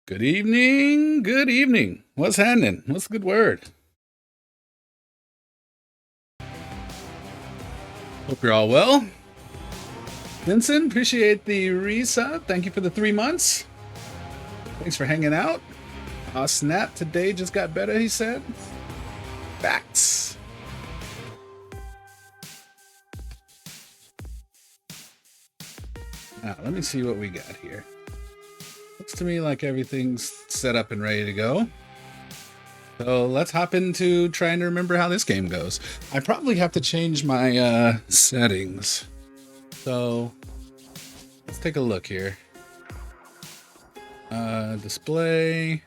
Good evening. Good evening. What's happening? What's the good word? Hope you're all well. Vincent, appreciate the resub. Thank you for the 3 months. Thanks for hanging out. Snap today just got better, he said. Facts. Now, let me see what we got here. Looks to me like everything's set up and ready to go. So let's hop into trying to remember how this game goes. I probably have to change my settings. So let's take a look here. Display,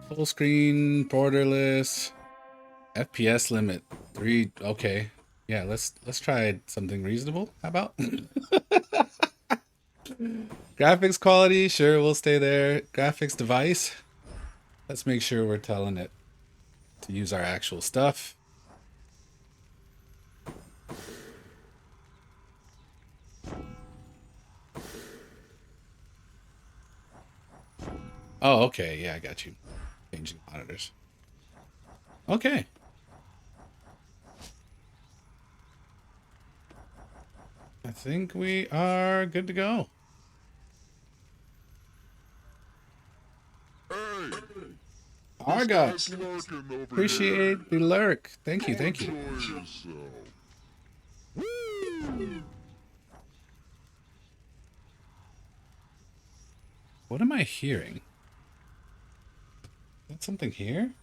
full screen, borderless, FPS limit 3. Okay, yeah, let's try something reasonable. How about? Graphics quality, sure, we'll stay there. Graphics device, let's make sure we're telling it to use our actual stuff. Oh, okay, yeah, I got you. Changing monitors. Okay. I think we are good to go. Hey, Argot, appreciate the lurk. Thank you, thank you. What am I hearing? Is that something here?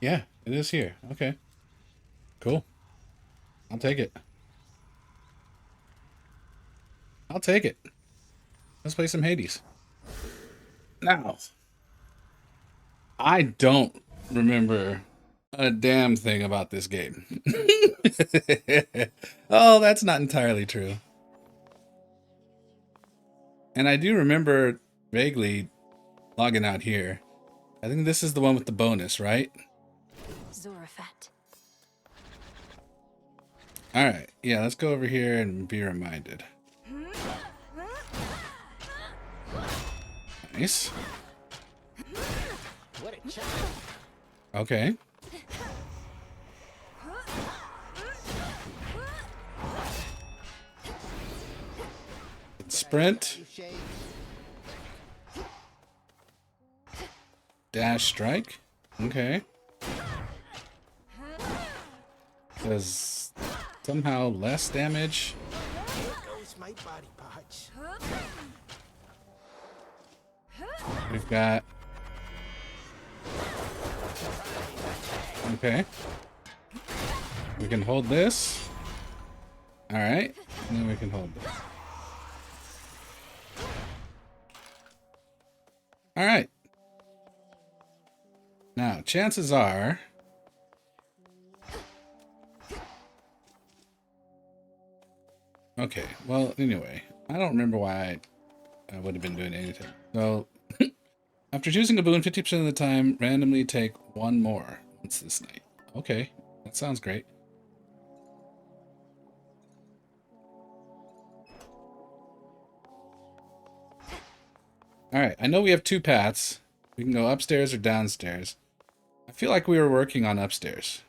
Yeah, it is here. Okay. Cool. I'll take it. I'll take it. Let's play some Hades. Now, I don't remember a damn thing about this game. Oh, that's not entirely true. And I do remember vaguely logging out here. I think this is the one with the bonus, right? Zorafat. All right. Yeah, let's go over here and be reminded. Nice. Okay. Sprint. Dash strike. Okay. Does somehow less damage. We've got. Okay. We can hold this. All right. And then we can hold this. All right. Now, chances are. Okay. Well, anyway, I don't remember why I would have been doing anything. So, after choosing a boon 50% of the time, randomly take one more once this night. Okay, that sounds great. All right, I know we have 2 paths. We can go upstairs or downstairs. I feel like we were working on upstairs.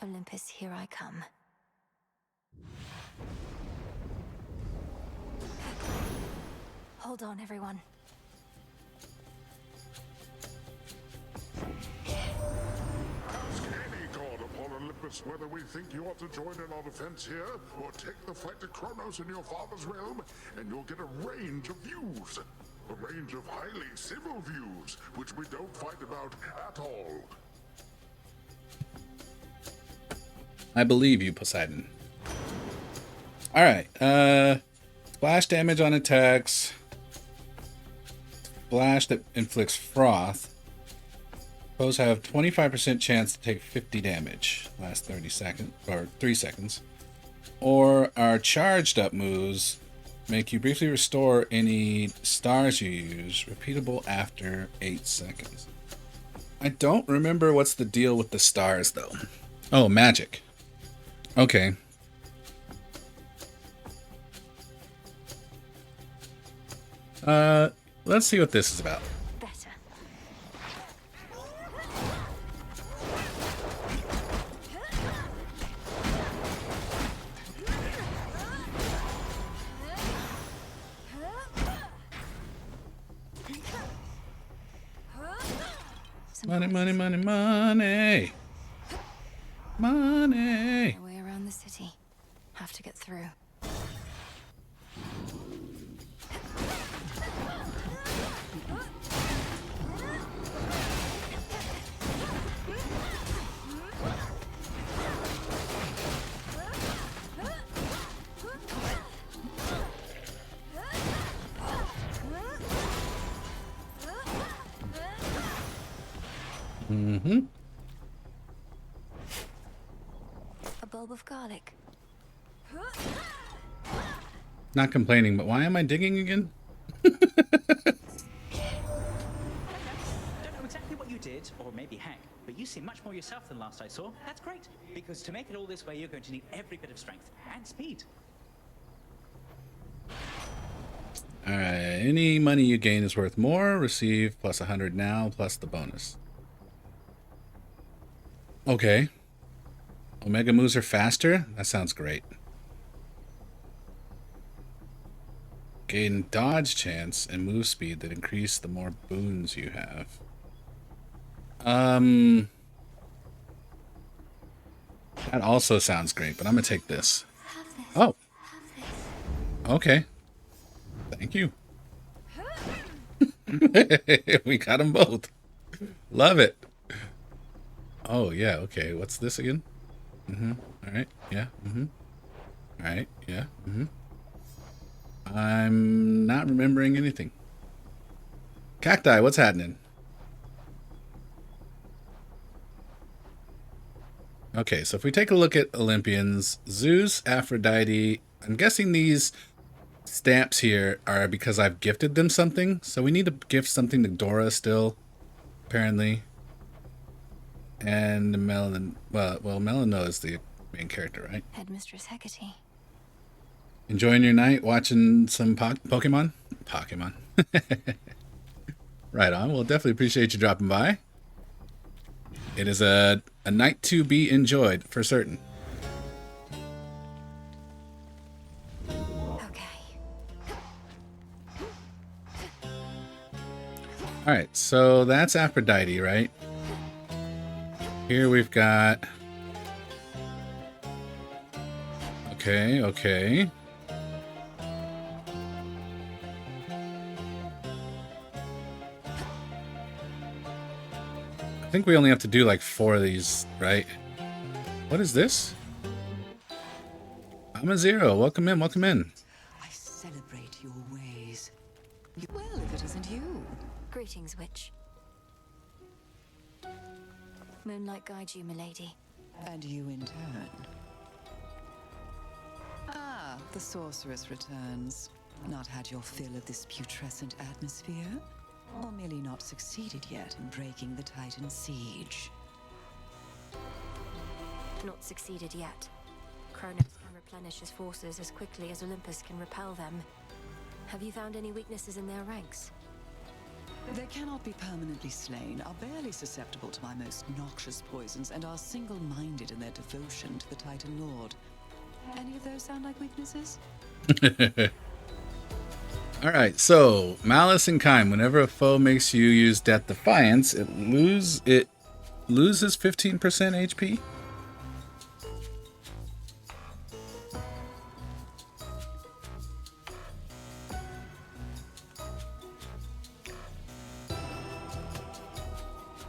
Olympus, here I come. Hold on, everyone. Ask any god upon Olympus whether we think you ought to join in our defense here, or take the fight to Kronos in your father's realm, and you'll get a range of views. A range of highly civil views, which we don't fight about at all. I believe you, Poseidon. All right, splash damage on attacks. Splash that inflicts froth. Foes have 25% chance to take 50 damage last 30 seconds, or 3 seconds. Or our charged up moves make you briefly restore any stars you use, repeatable after 8 seconds. I don't remember what's the deal with the stars, though. Oh, magic. Okay. Let's see what this is about. Better. Money, money, money, money. Money. No way around the city. Have to get through. Mm-hmm. A bulb of garlic. Not complaining, but why am I digging again? Don't know exactly what you did, or maybe Hank, but you seem much more yourself than last I saw. That's great, because to make it all this way, you're going to need every bit of strength and speed. Alright, any money you gain is worth more. Receive plus 100 now, plus the bonus. Okay. Omega moves are faster? That sounds great. Gain dodge chance and move speed that increase the more boons you have. That also sounds great, but I'm gonna take this. Oh. Okay. Thank you. We got them both. Love it. Oh, yeah, okay. What's this again? Mm-hmm. All right. Yeah. Mm-hmm. All right. Yeah. Mm-hmm. I'm not remembering anything. Cacti, what's happening? Okay, so if we take a look at Olympians, Zeus, Aphrodite, I'm guessing these stamps here are because I've gifted them something. So we need to gift something to Dora still, apparently. And Melon, well, Melano is the main character, right? Headmistress Hecate. Enjoying your night watching some Pokemon? Pokemon. Right on. Well, definitely appreciate you dropping by. It is a night to be enjoyed, for certain. Okay. Alright, so that's Aphrodite, right? Here we've got... Okay. I think we only have to do like 4 of these, right? What is this? I'm a Zero. Welcome in, welcome in. I celebrate your ways. Well, if it isn't you. Greetings, witch. Moonlight guide you, milady. And you in turn. Ah, the sorceress returns. Not had your fill of this putrescent atmosphere? Or merely not succeeded yet in breaking the Titan siege? Not succeeded yet. Kronos can replenish his forces as quickly as Olympus can repel them. Have you found any weaknesses in their ranks? They cannot be permanently slain, are barely susceptible to my most noxious poisons, and are single-minded in their devotion to the Titan Lord. Any of those sound like weaknesses? Alright, so Malice and Kime. Whenever a foe makes you use Death Defiance, it loses 15% HP.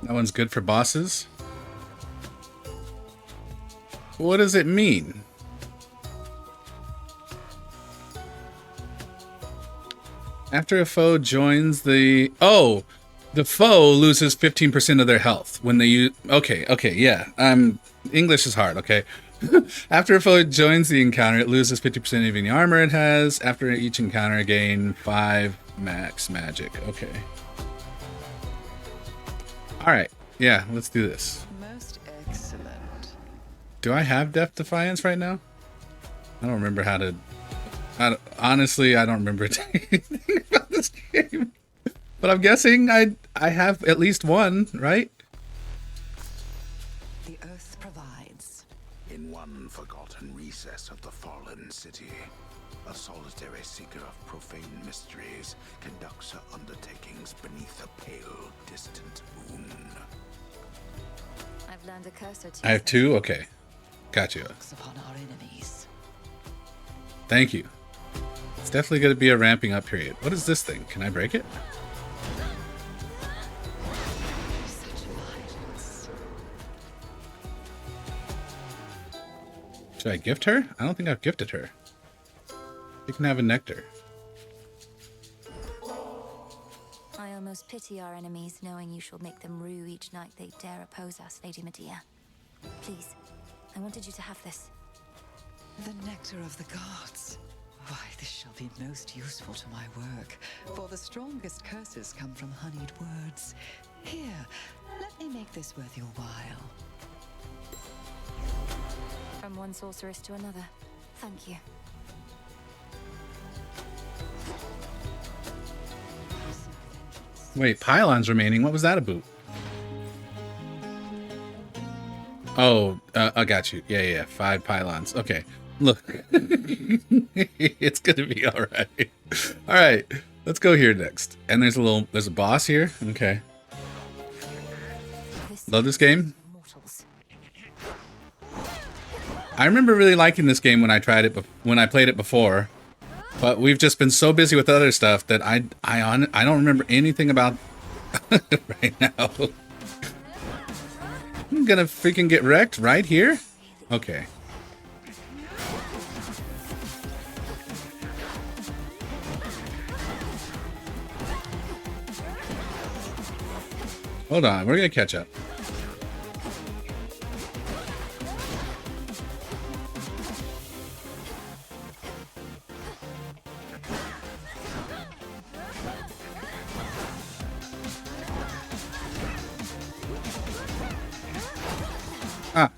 That one's good for bosses. What does it mean? After a foe joins the... Oh! The foe loses 15% of their health when they use... Okay, yeah. English is hard, okay? After a foe joins the encounter, it loses 50% of any armor it has. After each encounter, gain 5 max magic. Okay. Alright. Yeah, let's do this. Most excellent. Do I have Death Defiance right now? I don't remember how to... honestly, I don't remember anything about this game. But I'm guessing I have at least one, right? The earth provides. In one forgotten recess of the fallen city, a solitary seeker of profane mysteries conducts her undertakings beneath a pale, distant moon. I've learned a curse or two. I have two? Okay. Got you. Looks upon our enemies. Thank you. It's definitely going to be a ramping up period. What is this thing? Can I break it? Such violence. Should I gift her? I don't think I've gifted her. You can have a nectar. I almost pity our enemies, knowing you shall make them rue each night they dare oppose us, Lady Medea. Please, I wanted you to have this. The nectar of the gods. Why, this shall be most useful to my work, for the strongest curses come from honeyed words. Here, let me make this worth your while. From one sorceress to another. Thank you. Wait, pylons remaining. What was that about? Oh, I got you. Yeah. 5 pylons. Okay. Look. It's gonna be alright. Alright. Let's go here next. And there's a boss here. Okay. Love this game. Mortals. I remember really liking this game when I played it before. But we've just been so busy with other stuff that I don't remember anything about right now. I'm gonna freaking get wrecked right here? Okay. Hold on, we're gonna catch up. Ah.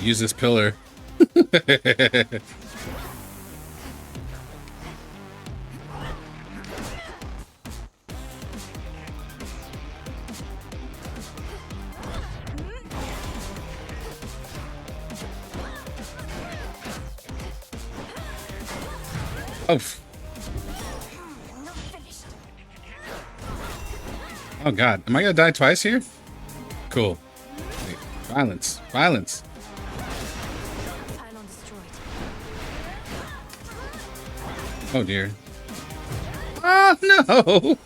Use this pillar. Oh. Oh god, am I gonna die twice here? Cool. Wait, violence. Violence. Pylon destroyed. Oh dear. Oh no!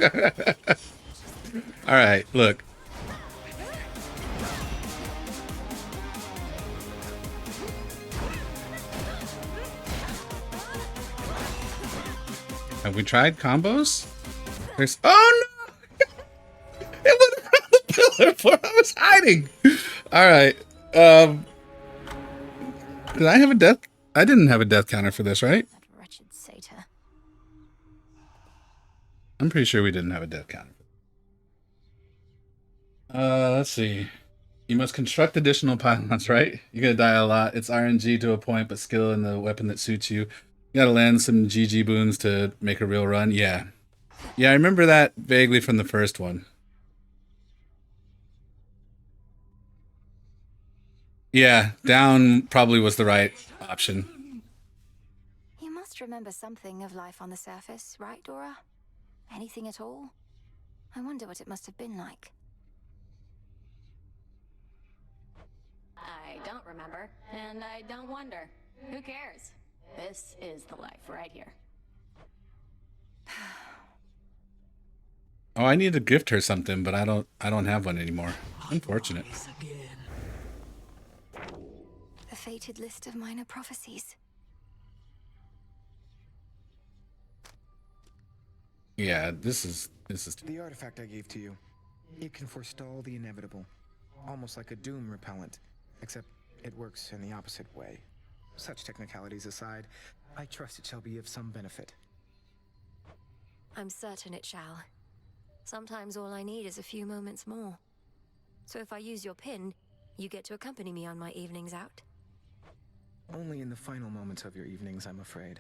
Alright, look. Have we tried combos? There's. Oh no! It went around the pillar before I was hiding! Alright. Did I have a death? I didn't have a death counter for this, right? That wretched satyr. I'm pretty sure we didn't have a death counter. Let's see. You must construct additional pylons, right? You're gonna die a lot. It's RNG to a point, but skill in the weapon that suits you. You gotta land some GG boons to make a real run. Yeah. Yeah, I remember that vaguely from the first one. Yeah, down probably was the right option. You must remember something of life on the surface, right, Dora? Anything at all? I wonder what it must have been like. I don't remember, and I don't wonder. Who cares? This is the life right here. Oh, I need to gift her something, but I don't have one anymore. Unfortunate. The fated list of minor prophecies. Yeah, this is The artifact I gave to you. It can forestall the inevitable. Almost like a doom repellent. Except it works in the opposite way. Such technicalities aside, I trust it shall be of some benefit. I'm certain it shall. Sometimes all I need is a few moments more. So if I use your pin, you get to accompany me on my evenings out? Only in the final moments of your evenings, I'm afraid.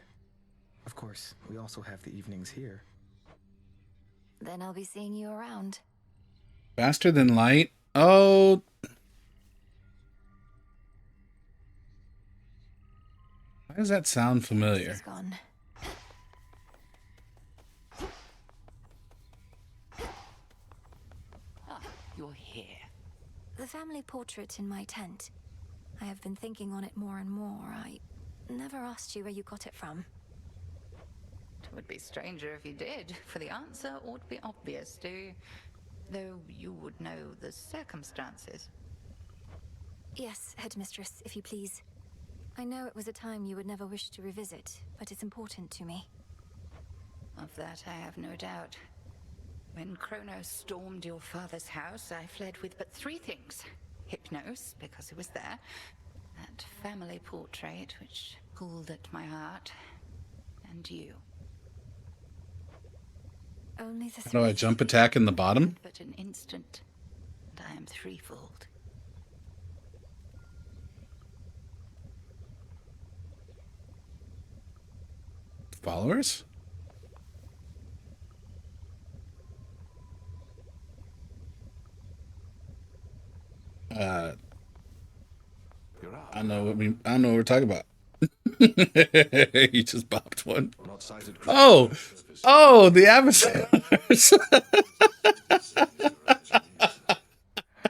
Of course, we also have the evenings here. Then I'll be seeing you around. Faster than light? Oh. Why does that sound familiar? He's gone. Ah, you're here. The family portrait in my tent. I have been thinking on it more and more. I never asked you where you got it from. It would be stranger if you did, for the answer ought to be obvious, though you would know the circumstances. Yes, headmistress, if you please. I know it was a time you would never wish to revisit, but it's important to me. Of that I have no doubt. When Kronos stormed your father's house, I fled with but 3 things. Hypnos, because it was there. That family portrait, which pulled at my heart. And you. Only the How do I 3. jump attack in the bottom? But an instant, and I am threefold. Followers? I know what we're talking about. He just bopped one. Oh, the adversaries.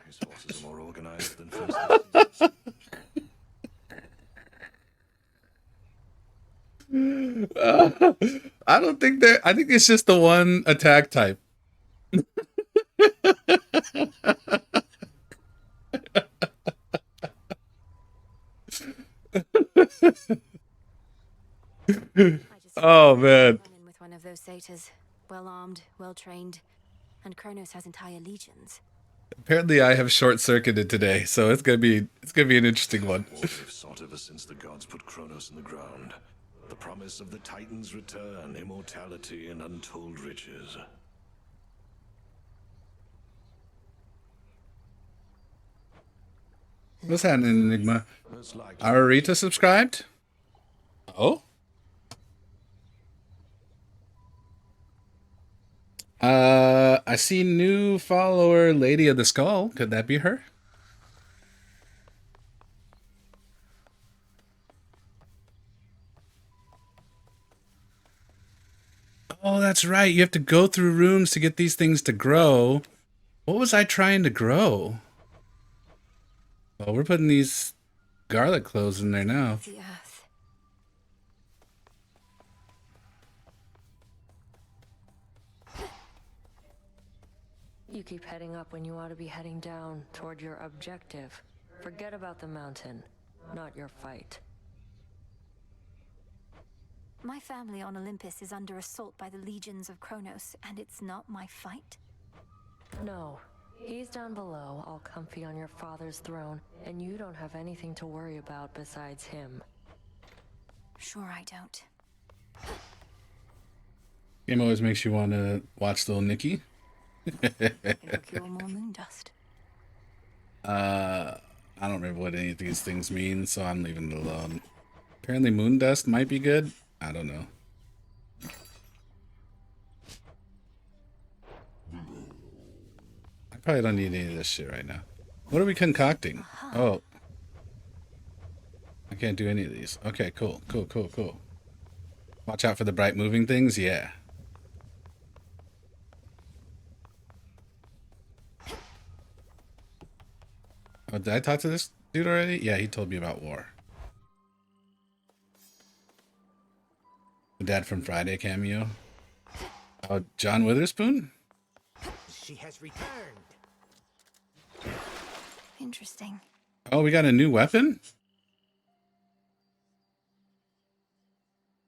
His forces are more organized than first. I don't think I think it's just the one attack type. Oh man. Run in with one of those satyrs, well armed, well trained, and Kronos has entire legions. Apparently I have short-circuited today, so it's gonna be an interesting one. What we've sought ever since the gods put Kronos in the ground. The promise of the Titan's return, immortality, and untold riches. What's happening, Enigma? Most likely. Arita subscribed? Oh? I see new follower, Lady of the Skull. Could that be her? Oh, that's right. You have to go through rooms to get these things to grow. What was I trying to grow? Well, we're putting these garlic cloves in there now. The earth. You keep heading up when you ought to be heading down toward your objective. Forget about the mountain, not your fight. My family on Olympus is under assault by the legions of Kronos, and it's not my fight? No, he's down below, all comfy on your father's throne, and you don't have anything to worry about besides him. Sure I don't. Game always makes you want to watch little Nikki. I can procure more moon dust. I don't remember what any of these things mean, so I'm leaving it alone. Apparently moon dust might be good. I don't know. I probably don't need any of this shit right now. What are we concocting? Oh. I can't do any of these. Okay, cool. Watch out for the bright moving things? Yeah. Oh, did I talk to this dude already? Yeah, he told me about war. The Dad from Friday cameo. Oh, John Witherspoon? She has returned. Interesting. Oh, we got a new weapon?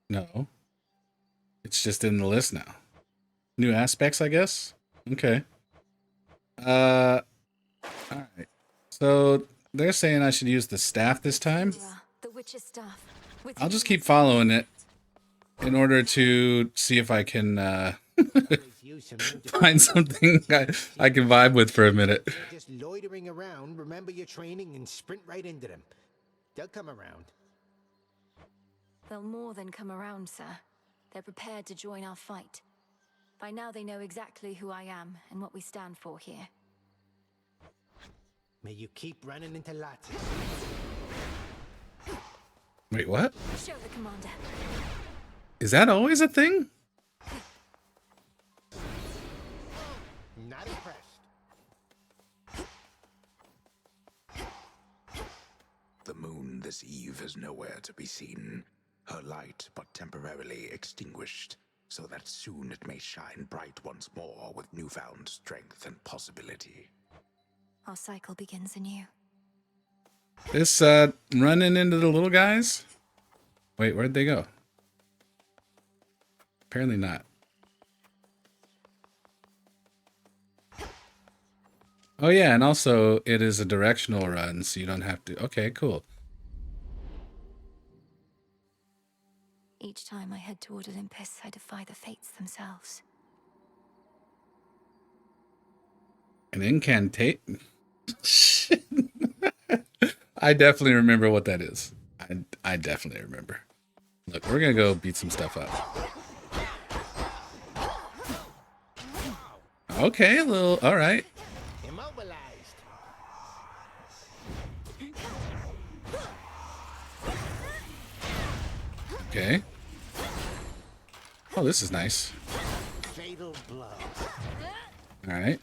No. It's just in the list now. New aspects, I guess? Okay. Alright. So, they're saying I should use the staff this time. The witch's staff. I'll just keep following it in order to see if I can Find something I can vibe with for a minute. Just loitering around, remember your training and sprint right into them. They'll come around. They'll more than come around, sir. They're prepared to join our fight. By now they know exactly who I am and what we stand for here. May you keep running into lots. Wait, what? Show the commander. Is that always a thing? Not impressed. The moon this eve is nowhere to be seen. Her light but temporarily extinguished, so that soon it may shine bright once more with newfound strength and possibility. Our cycle begins anew. This running into the little guys? Wait, where'd they go? Apparently not. Oh yeah, and also it is a directional run, so you don't have to. Okay, cool. Each time I head toward Olympus, I defy the fates themselves. An incantate? Shit. I definitely remember what that is. I definitely remember. Look, we're gonna go beat some stuff up. Okay, a little. All right. Immobilized. Okay. Oh, this is nice. Fatal blow. All right.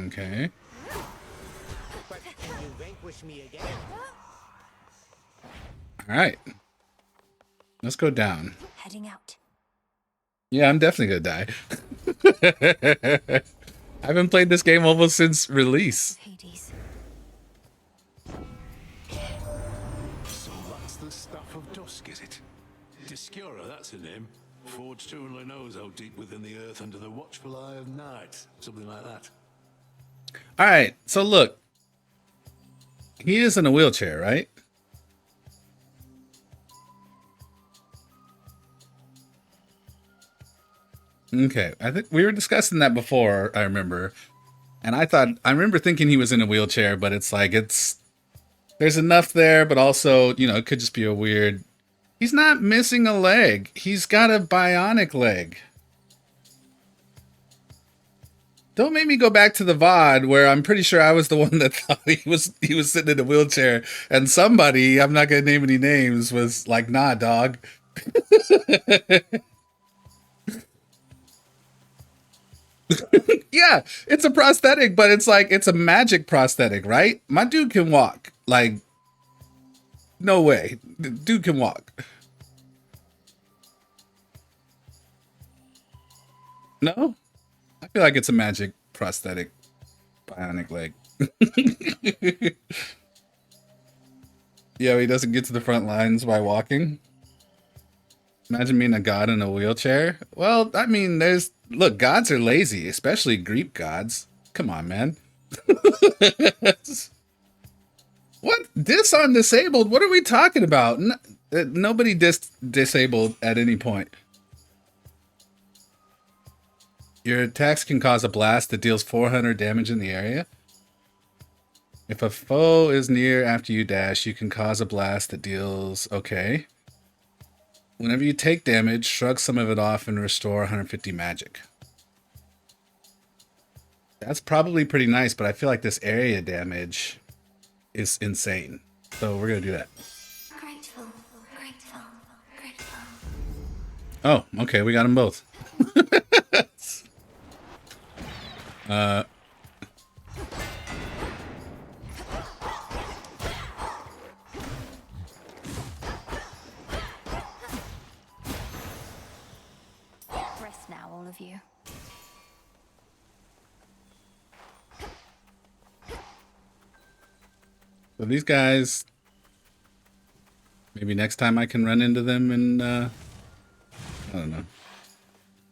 Okay. But can you vanquish me again? All right. Let's go down. Heading out. Yeah, I'm definitely gonna die. I haven't played this game almost since release. Hades. So that's the stuff of dusk, is it? Discura, that's her name. Forged who only knows how deep within the earth under the watchful eye of night. Something like that. All right, so look. He is in a wheelchair, right? Okay, I think we were discussing that before, I remember. And I remember thinking he was in a wheelchair, but it's like, there's enough there, but also, you know, it could just be a weird. He's not missing a leg. He's got a bionic leg. Don't make me go back to the VOD where I'm pretty sure I was the one that thought he was sitting in a wheelchair, and somebody, I'm not gonna name any names, was like, nah, dog. Yeah, it's a prosthetic, but it's like, it's a magic prosthetic, right? My dude can walk. Like, no way. The dude can walk. No? I feel like it's a magic prosthetic bionic leg. Yeah, he doesn't get to the front lines by walking. Imagine being a god in a wheelchair. Well, I mean, look, gods are lazy, especially Greek gods. Come on, man. What? Disarm disabled? What are we talking about? Nobody disabled at any point. Your attacks can cause a blast that deals 400 damage in the area. If a foe is near after you dash, you can cause a blast that deals... Okay. Whenever you take damage, shrug some of it off and restore 150 magic. That's probably pretty nice, but I feel like this area damage is insane. So we're going to do that. Grateful, grateful, grateful. Oh, okay, we got them both. Rest now, all of you. So these guys, maybe next time I can run into them and, I don't know.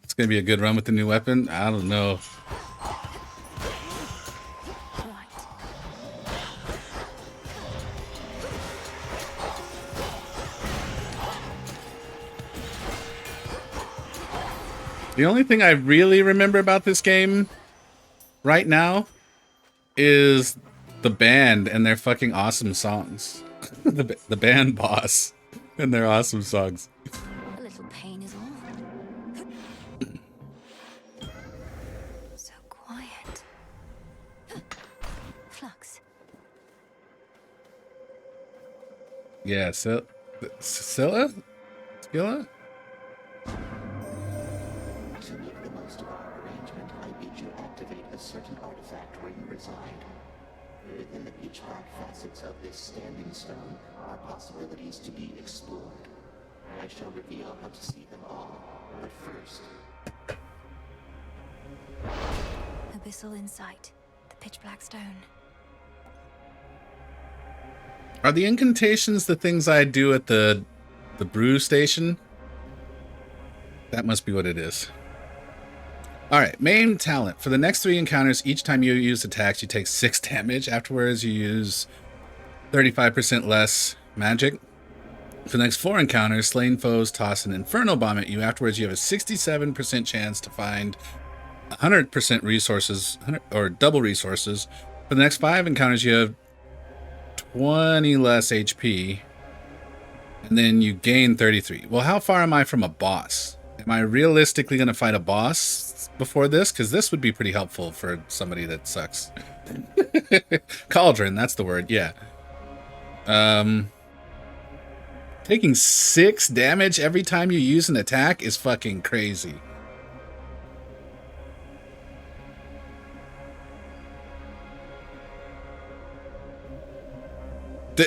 It's going to be a good run with the new weapon. I don't know. The only thing I really remember about this game right now is the band and their fucking awesome songs. the band boss and their awesome songs. A little pain is all. So quiet. Flux. Yeah, Scylla? Scylla? To make the most of our arrangement, I bid you activate a certain artifact where you reside. Within the pitch-black facets of this standing stone are possibilities to be explored. I shall reveal how to see them all, but first... Abyssal insight. The pitch black stone. Are the incantations the things I do at the brew station? That must be what it is. Alright, main talent. For the next 3 encounters, each time you use attacks, you take 6 damage. Afterwards, you use 35% less magic. For the next 4 encounters, slain foes toss an Inferno Bomb at you. Afterwards, you have a 67% chance to find 100% resources, or double resources. For the next 5 encounters, you have 20 less HP. And then you gain 33. Well, how far am I from a boss? Am I realistically going to fight a boss before this? Because this would be pretty helpful for somebody that sucks. Cauldron, that's the word, yeah. Taking 6 damage every time you use an attack is fucking crazy.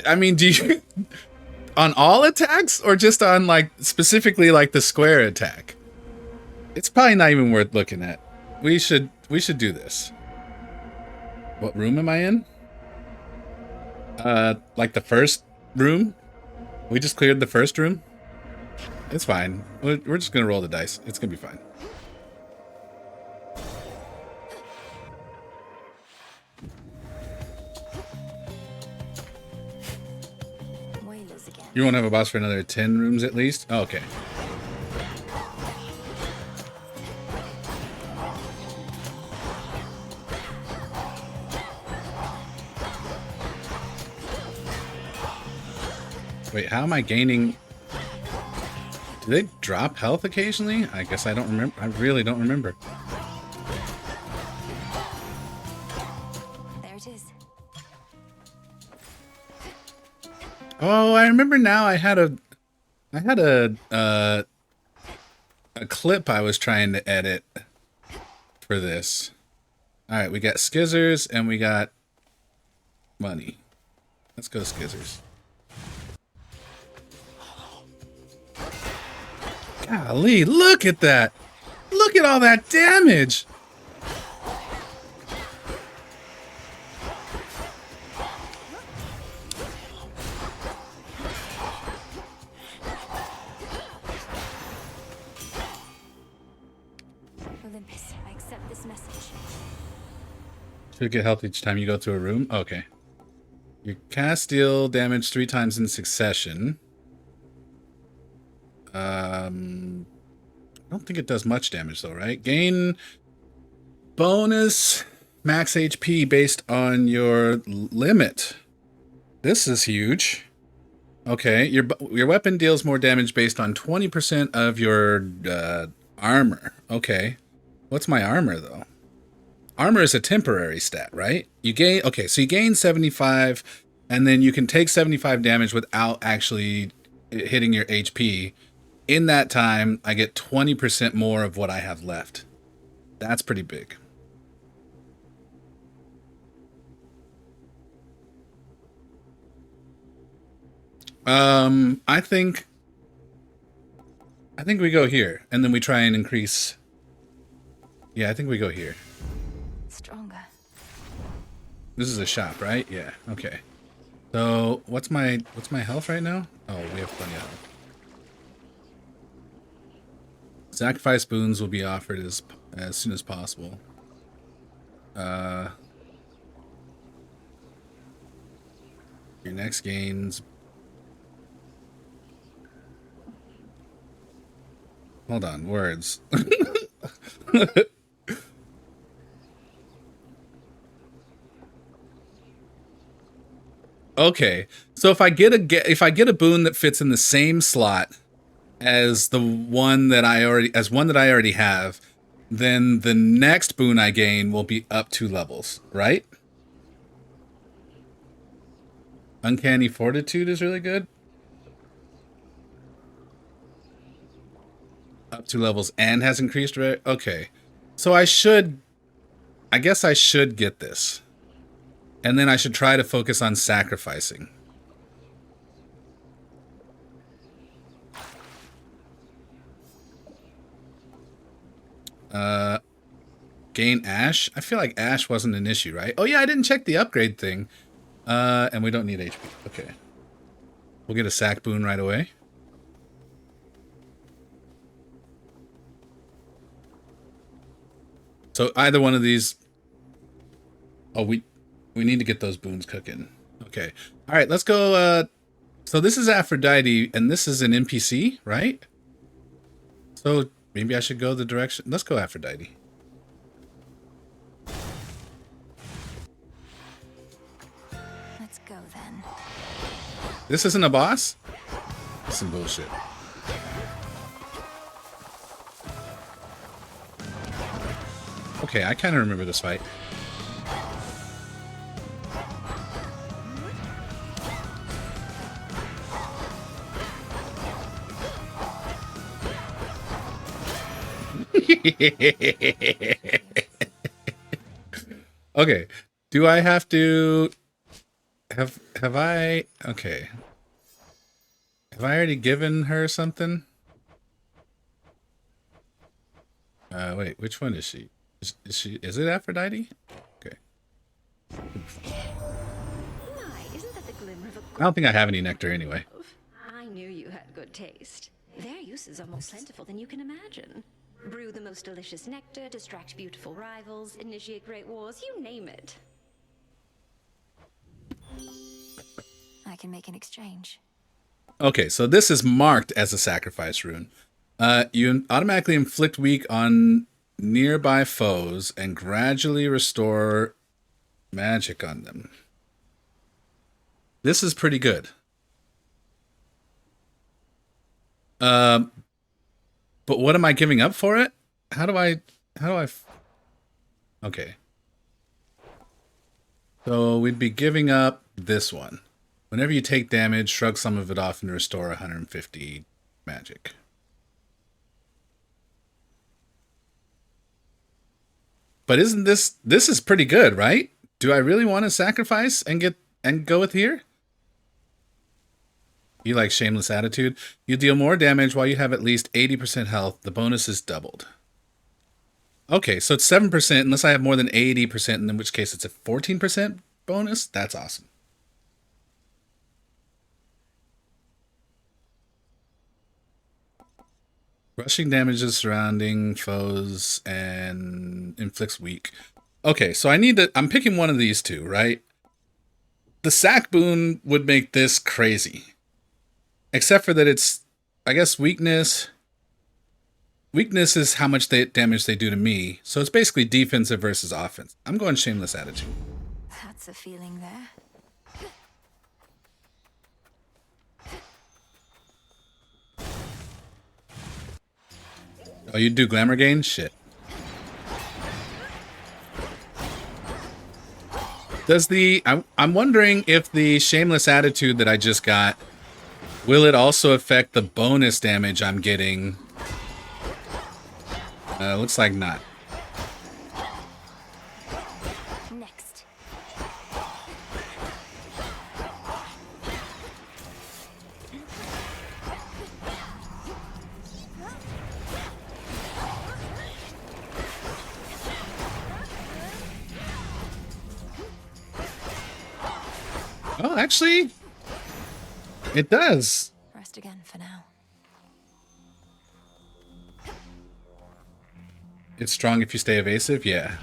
I mean, do you... on all attacks or just on like specifically like the square attack? It's probably not even worth looking at. We should do this. What room am I in? Like the first room? We just cleared the first room? It's fine. We're just gonna roll the dice. It's gonna be fine. You won't have a boss for another 10 rooms at least? Oh, okay. Wait, how am I gaining? Do they drop health occasionally? I guess I don't remember. I really don't remember. There it is. Oh, I remember now. I had a clip I was trying to edit for this. All right, we got Skizzers and we got money. Let's go Skizzers. Golly, look at that. Look at all that damage. Olympus, I accept this message. Should get health each time you go through a room. Okay. You cast deal damage 3 times in succession. I don't think it does much damage though, right? Gain bonus max HP based on your limit. This is huge. Okay, your weapon deals more damage based on 20% of your armor. Okay. What's my armor though? Armor is a temporary stat, right? You gain, okay, so you gain 75 and then you can take 75 damage without actually hitting your HP. In that time, I get 20% more of what I have left. That's pretty big. I think we go here, and then we try and increase. Yeah, I think we go here. Stronger. This is a shop, right? Yeah. Okay. So what's my health right now? Oh, we have plenty of health. Sacrifice boons will be offered as soon as possible. Your next gains. Hold on, words. Okay, so if I get a boon that fits in the same slot as the one that I already have, then the next boon I gain will be up 2 levels, right? Uncanny Fortitude is really good. Up 2 levels and has increased rate. Okay, so I guess I should get this. And then I should try to focus on sacrificing. Gain Ash? I feel like Ash wasn't an issue, right? Oh yeah, I didn't check the upgrade thing. And we don't need HP. Okay. We'll get a sack boon right away. So either one of these... Oh, we need to get those boons cooking. Okay. All right, let's go. So this is Aphrodite, and this is an NPC, right? So maybe I should go the direction. Let's go Aphrodite. Let's go then. This isn't a boss? That's some bullshit. Okay, I kind of remember this fight. Okay, do I have to have I okay, have I already given her something? Wait, which one is she? Is it Aphrodite? Okay. Isn't that the glimmer of a I don't think I have any nectar anyway. I knew you had good taste. Their uses are more plentiful than you can imagine. Brew the most delicious nectar, distract beautiful rivals, initiate great wars, you name it. I can make an exchange. Okay, so this is marked as a sacrifice rune. You automatically inflict weak on nearby foes and gradually restore magic on them. This is pretty good. But what am I giving up for it? How do I okay. So we'd be giving up this one. Whenever you take damage, shrug some of it off and restore 150 magic. But isn't this is pretty good, right? Do I really want to sacrifice and go with here? You like Shameless Attitude? You deal more damage while you have at least 80% health. The bonus is doubled. Okay, so it's 7% unless I have more than 80%, in which case it's a 14% bonus. That's awesome. Rushing damages surrounding foes and inflicts weak. Okay, so I'm picking one of these two, right? The sack boon would make this crazy. Except for that it's, I guess, weakness. Weakness is how much damage they do to me. So it's basically defensive versus offense. I'm going Shameless Attitude. That's a feeling there. Oh, you do Glamour Gain? Shit. I'm wondering if the Shameless Attitude that I just got, will it also affect the bonus damage I'm getting? Looks like not. Next. Oh, actually, it does. Rest again for now. It's strong if you stay evasive? Yeah.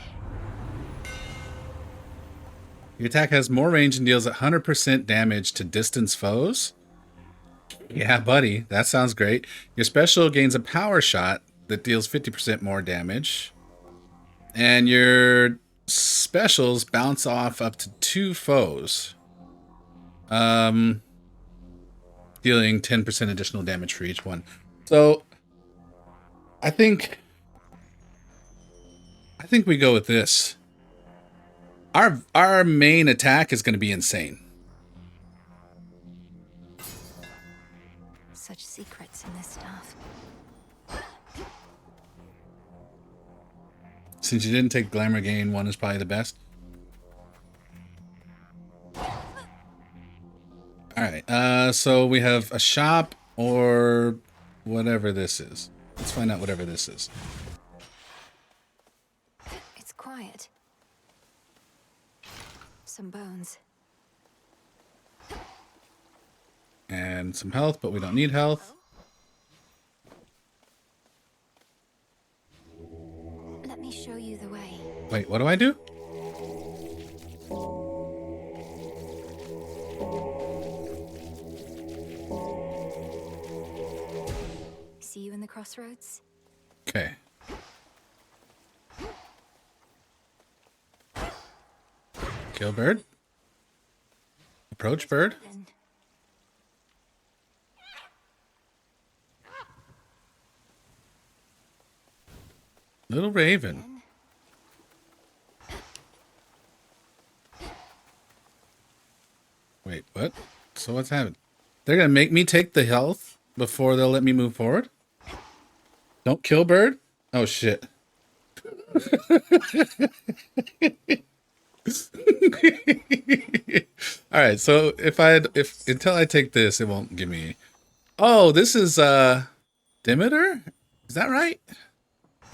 Your attack has more range and deals 100% damage to distance foes? Yeah, buddy. That sounds great. Your special gains a power shot that deals 50% more damage. And your specials bounce off up to 2 foes. Dealing 10% additional damage for each one. So I think we go with this. Our main attack is going to be insane. Such secrets in this stuff. Since you didn't take Glamour Gain, 1 is probably the best. Alright, so we have a shop or whatever this is. Let's find out whatever this is. It's quiet. Some bones. And some health, but we don't need health. Let me show you the way. Wait, what do I do? See you in the crossroads? Okay. Kill bird. Approach bird. Little raven. Wait, what? So what's happening? They're gonna make me take the health before they'll let me move forward? Don't kill bird? Oh shit. Alright, so if until I take this, it won't give me. Oh, this is Demeter? Is that right?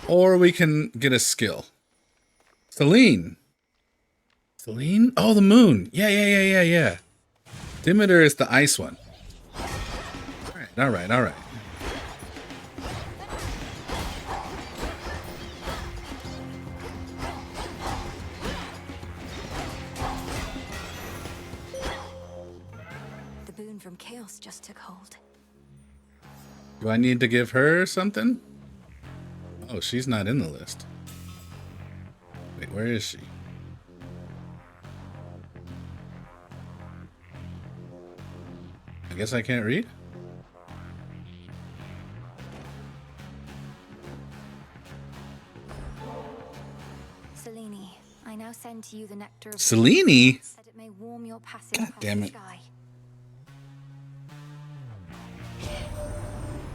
Or we can get a skill. Selene. Selene? Oh, the moon. Yeah. Demeter is the ice one. Alright. The boon from chaos just took hold. Do I need to give her something? Oh, she's not in the list. Wait, where is she? I guess I can't read? Selene, I now send to you the nectar of Selene? that it may warm your passage God across damn the it. sky.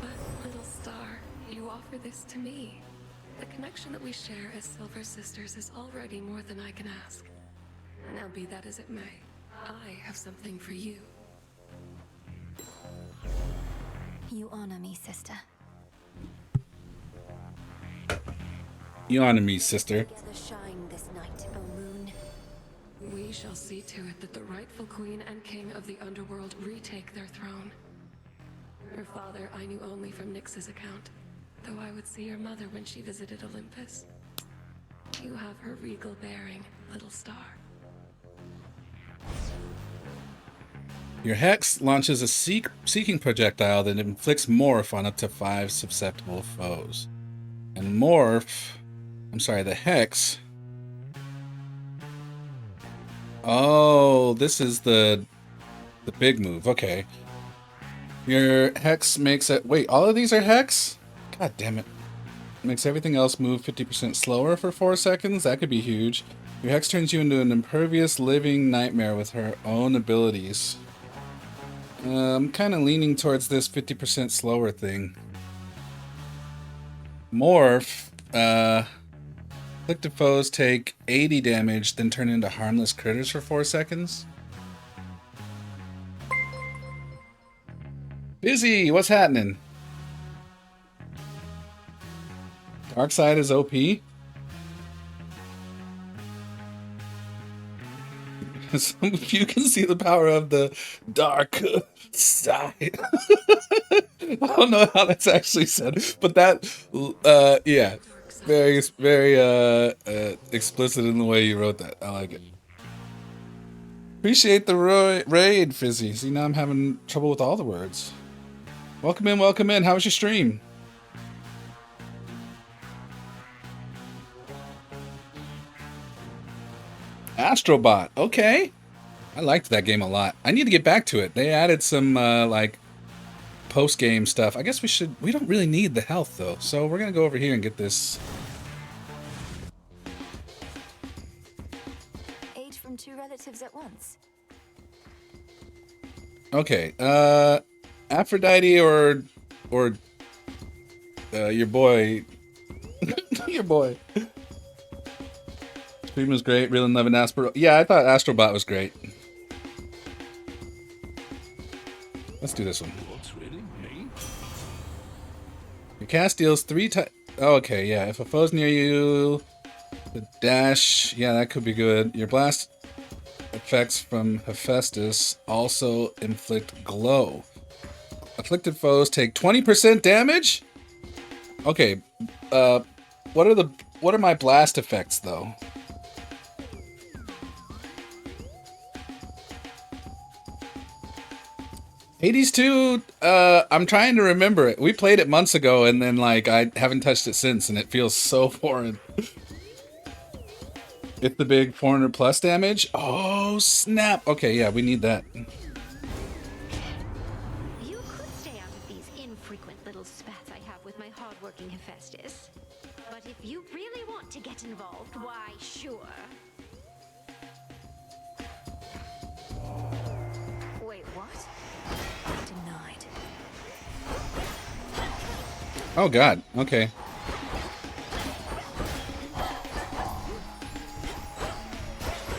But, little star, you offer this to me. The connection that we share as Silver Sisters is already more than I can ask. Now be that as it may, I have something for you. You honor me, sister. You honor me, sister. Together shine this night, O moon. We shall see to it that the rightful queen and king of the underworld retake their throne. Her father I knew only from Nyx's account, though I would see your mother when she visited Olympus. You have her regal bearing, little star. Your hex launches a seeking projectile that inflicts morph on up to 5 susceptible foes. And the hex. Oh, this is the big move. Okay. Your hex makes it. Wait, all of these are hex? God damn it. Makes everything else move 50% slower for 4 seconds. That could be huge. Your hex turns you into an impervious living nightmare with her own abilities. I'm kind of leaning towards this 50% slower thing. Morph. Afflicted foes take 80 damage, then turn into harmless critters for 4 seconds. Busy, what's happening? Dark side is OP. Some of you can see the power of the dark side. I don't know how that's actually said, but that, yeah, very explicit in the way you wrote that. I like it. Appreciate the raid, Fizzy. See, now I'm having trouble with all the words. Welcome in. How was your stream? Astrobot. Okay. I liked that game a lot. I need to get back to it. They added some, like, post-game stuff. I guess we don't really need the health, though. So we're going to go over here and get this. Aid from 2 relatives at once. Okay. Aphrodite or your boy. Your boy. Scream was great. Real and Love and Astro. Yeah, I thought Astrobot was great. Let's do this one. What's ready? Me? Your cast deals 3 times. Oh, okay, yeah. If a foe's near you, the dash. Yeah, that could be good. Your blast effects from Hephaestus also inflict glow. Afflicted foes take 20% damage? Okay. What are my blast effects though? Hades 2, I'm trying to remember it. We played it months ago and then like I haven't touched it since and it feels so foreign. It's the big 400 plus damage? Oh, snap. Okay, yeah, we need that. You could stay out of these infrequent little spats I have with my hardworking Hephaestus. But if you really want to get involved, why, sure. Wait, what? Denied. Oh god, okay.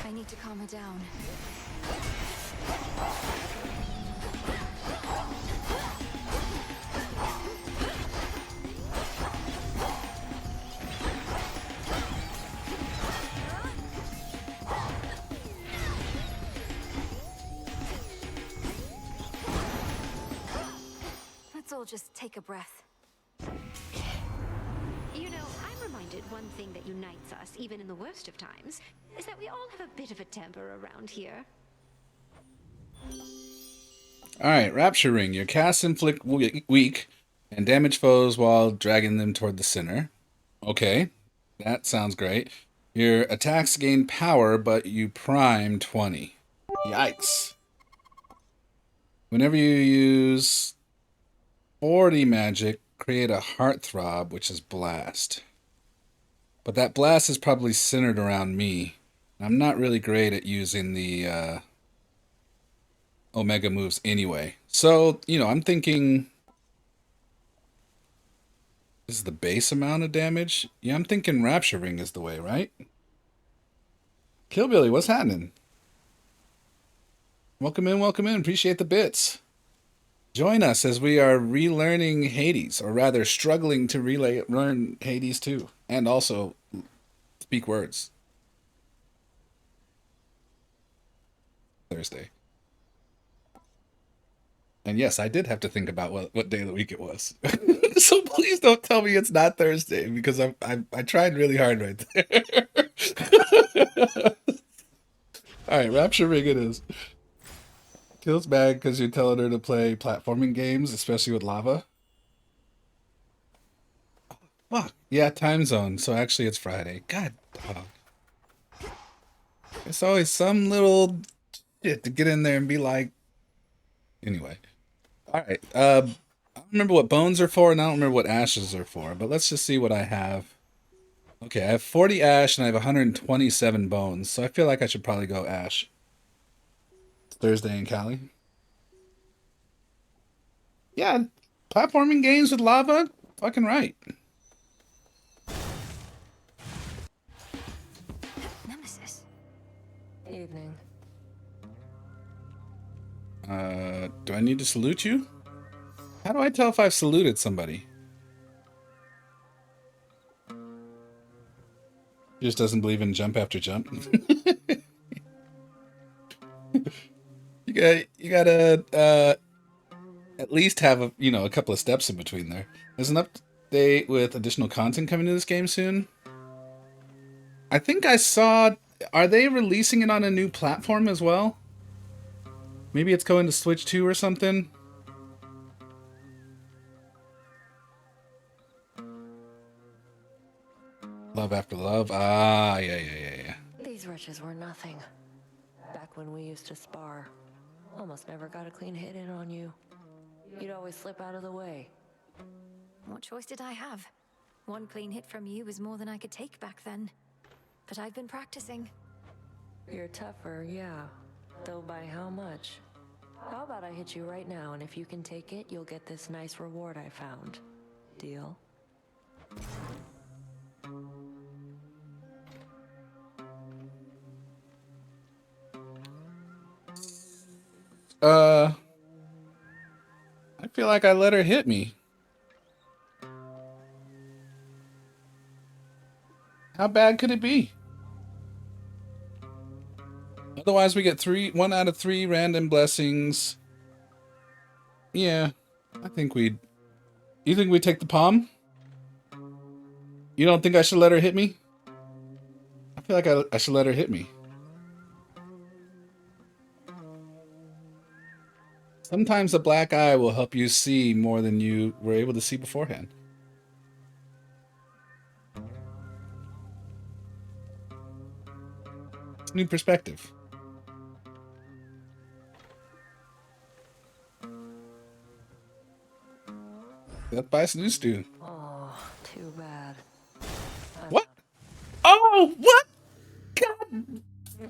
I need to calm her down. Let's all just take a breath. You know, I'm reminded one thing that unites us, even in the worst of times, is that we all have a bit of a temper around here. Alright, Rapture Ring. Your casts inflict weak and damage foes while dragging them toward the center. Okay, that sounds great. Your attacks gain power, but you prime 20. Yikes. Whenever you use 40 magic, create a heartthrob, which is blast. But that blast is probably centered around me. I'm not really great at using the Omega moves anyway. So, you know, I'm thinking this is the base amount of damage. Yeah, I'm thinking Rapture Ring is the way, right? Killbilly, what's happening? Welcome in, welcome in. Appreciate the bits. Join us as we are relearning Hades, or rather struggling to learn Hades 2, and also speak words. Thursday. And yes, I did have to think about what day of the week it was. So please don't tell me it's not Thursday, because I tried really hard right there. Alright, Rapture Ring it is. Feels bad because you're telling her to play platforming games, especially with lava. Fuck. Yeah, time zone. So actually it's Friday. God dog. It's always some little shit to get in there and be like... Anyway. Alright. I don't remember what bones are for, and I don't remember what ashes are for. But let's just see what I have. Okay, I have 40 ash, and I have 127 bones. So I feel like I should probably go ash. Thursday in Cali. Yeah, platforming games with lava? Fucking right. Nemesis. Evening. Do I need to salute you? How do I tell if I've saluted somebody? He just doesn't believe in jump after jump. You gotta at least have a couple of steps in between there. There's an update with additional content coming to this game soon. I think I saw. Are they releasing it on a new platform as well? Maybe it's going to Switch 2 or something. Love after love. Ah, yeah. These were scratches were nothing. Back when we used to spar, almost never got a clean hit in on you. You'd always slip out of the way. What choice did I have? One clean hit from you was more than I could take back then. But I've been practicing. You're tougher, yeah. Though by how much? How about I hit you right now, and if you can take it, you'll get this nice reward I found. Deal? I feel like I let her hit me. How bad could it be? Otherwise, we get 1 out of 3 random blessings. Yeah, I think we'd... You think we'd take the palm? You don't think I should let her hit me? I feel like I should let her hit me. Sometimes a black eye will help you see more than you were able to see beforehand. It's a new perspective. That bites new stew. Oh, too bad. What? Oh, what? God,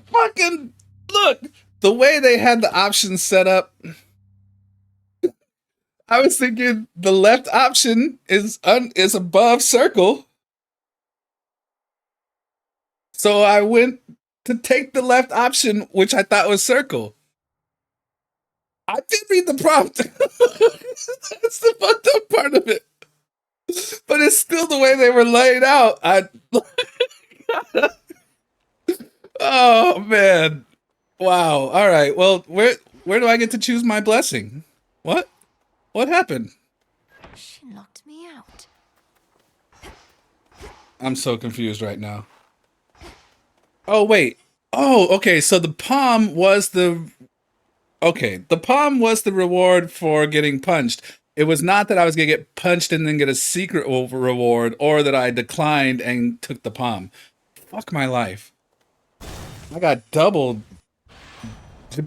fucking look! The way they had the options set up, I was thinking the left option is above circle. So I went to take the left option, which I thought was circle. I did read the prompt. That's the fucked up part of it. But it's still the way they were laid out. Oh man. Wow. All right. Well, where do I get to choose my blessing? What? What happened? She locked me out. I'm so confused right now. Oh wait. Oh, okay. So the palm was the palm was the reward for getting punched. It was not that I was going to get punched and then get a secret reward, or that I declined and took the palm. Fuck my life. I got doubled.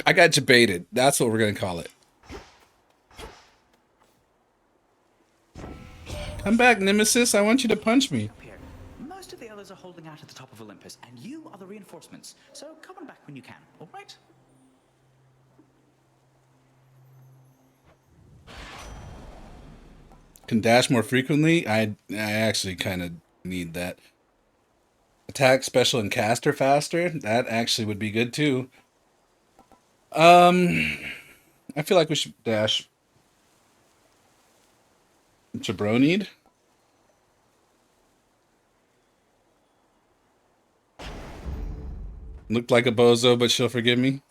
I got debated. That's what we're going to call it. Come back, Nemesis. I want you to punch me. Most of the others are holding out at the top of Olympus, and you are the reinforcements. So come on back when you can, all right? Can dash more frequently. I actually kind of need that. Attack, special, and caster faster. That actually would be good too. I feel like we should dash. Jabronied. Looked like a bozo, but she'll forgive me.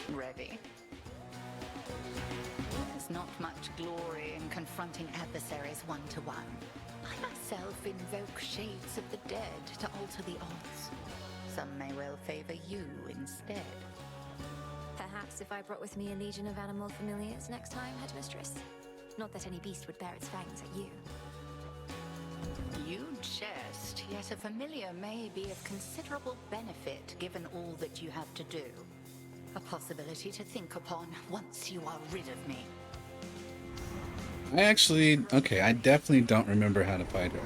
Ready. There's not much glory in confronting adversaries one-to-one. I myself invoke shades of the dead to alter the odds. Some may well favor you instead. Perhaps if I brought with me a legion of animal familiars next time, Headmistress. Not that any beast would bear its fangs at you. You jest, yet a familiar may be of considerable benefit given all that you have to do. A possibility to think upon once you are rid of me. I definitely don't remember how to fight her.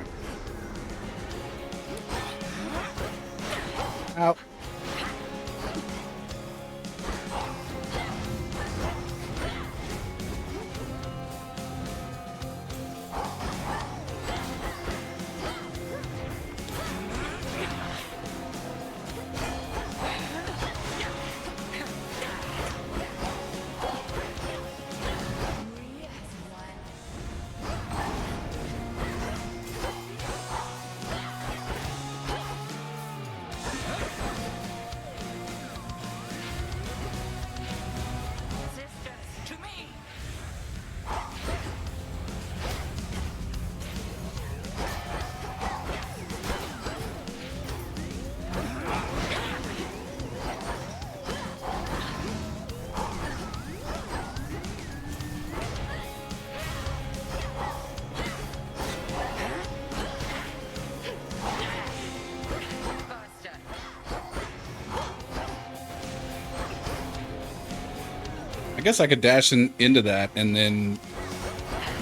Ow. guess I could dash into that and then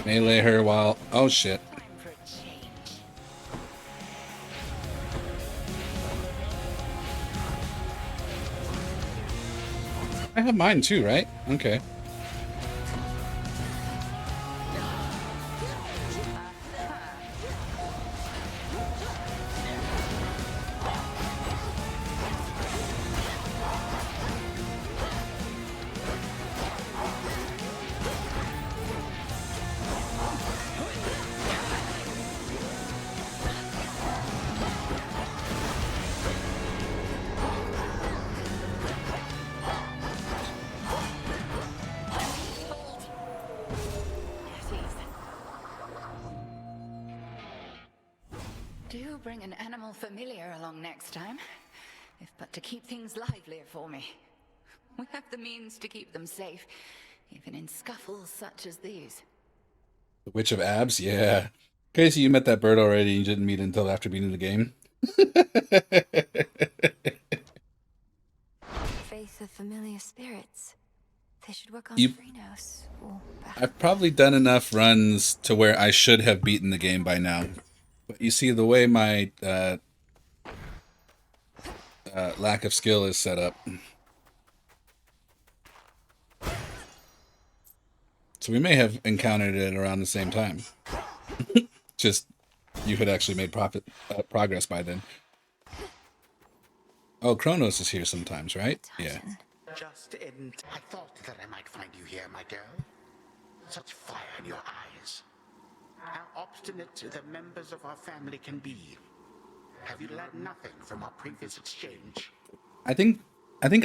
melee her while... Oh, shit. I have mine too, right? Okay. Do bring an animal familiar along next time, if but to keep things livelier for me. We have the means to keep them safe, even in scuffles such as these. The Witch of Abs? Yeah. Casey, you met that bird already. You didn't meet it until after beating the game. Faith of familiar spirits. They should work on You- Phrenos. Or I've probably done enough runs to where I should have beaten the game by now. But you see, the way my lack of skill is set up. So we may have encountered it around the same time. Just you had actually made progress by then. Oh, Kronos is here sometimes, right? Yeah. Just in. I thought that I might find you here, my girl. Such fire in your eyes. How obstinate the members of our family can be. Have you learned nothing from our previous exchange? I think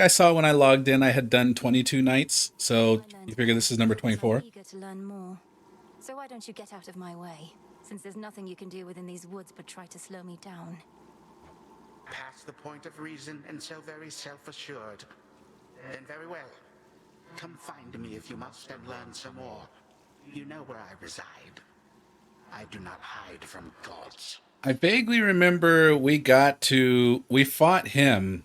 I saw when I logged in I had done 22 nights, so you figure this is number 24. I'm eager to learn more. So why don't you get out of my way? Since there's nothing you can do within these woods but try to slow me down. Past the point of reason and so very self-assured. Then very well. Come find me if you must and learn some more. You know where I reside. I do not hide from gods. I vaguely remember we fought him,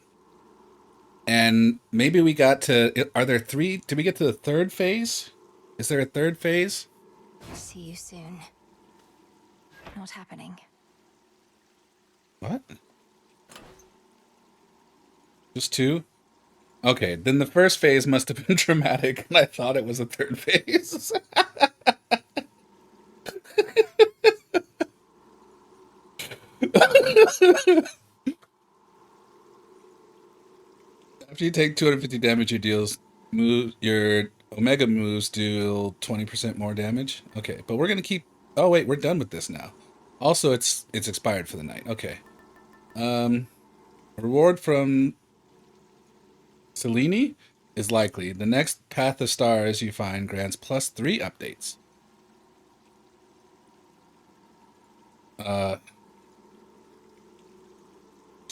and maybe we got to, are there 3, did we get to the 3rd phase? Is there a 3rd phase? See you soon. Not happening. What? Just 2? Okay, then the 1st phase must have been traumatic, and I thought it was a 3rd phase. After you take 250 damage, your Omega moves deal 20% more damage. Okay, but we're gonna keep. Oh wait, we're done with this now. Also, it's expired for the night. Okay. Reward from Selene is likely. The next Path of Stars you find grants +3 updates.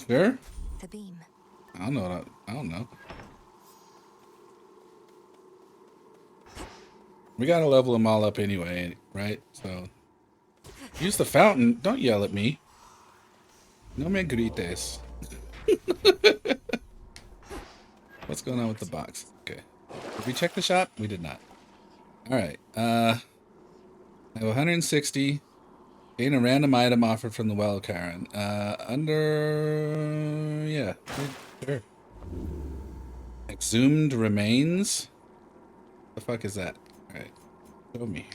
Sure. The beam. I don't know. I don't know. We gotta level them all up anyway, right? So use the fountain. Don't yell at me. No me grites. What's going on with the box? Okay. Did we check the shop? We did not. Alright. I have 160. Gain a random item offered from the Well Karen. Yeah. Sure. Exhumed remains? The fuck is that? Alright. Show me.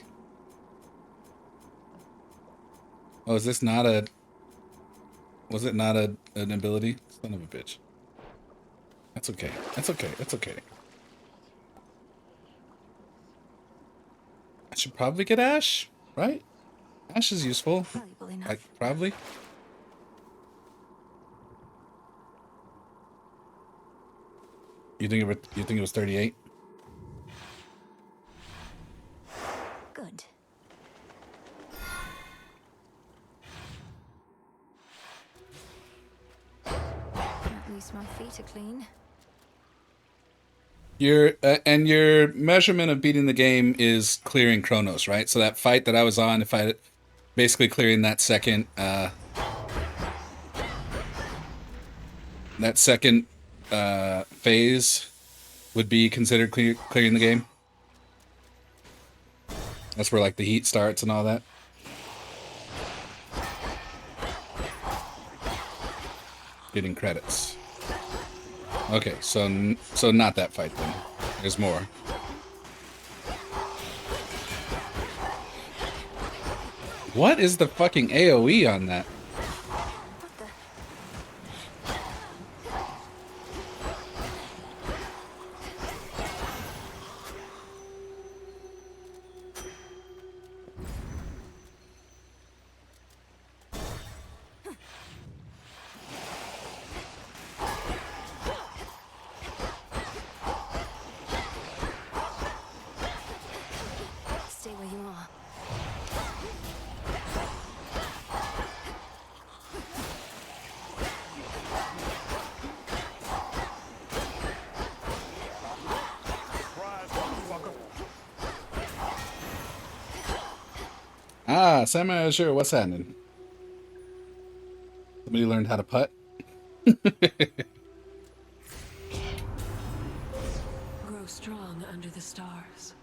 Oh, is this not a... Was it not an ability? Son of a bitch. That's okay. That's okay. That's okay. I should probably get Ash, right? Ash is useful. Like, probably. You think it was 38? Good. At least my feet are clean. Your measurement of beating the game is clearing Kronos, right? So that fight that I was on, if I basically clearing that second phase would be considered clearing the game. That's where like the heat starts and all that. Getting credits. Okay, so not that fight then. There's more. What is the fucking AoE on that? Stay where you are. Ah, Samurai, sure, what's happening? Somebody learned how to putt? Grow strong under the stars.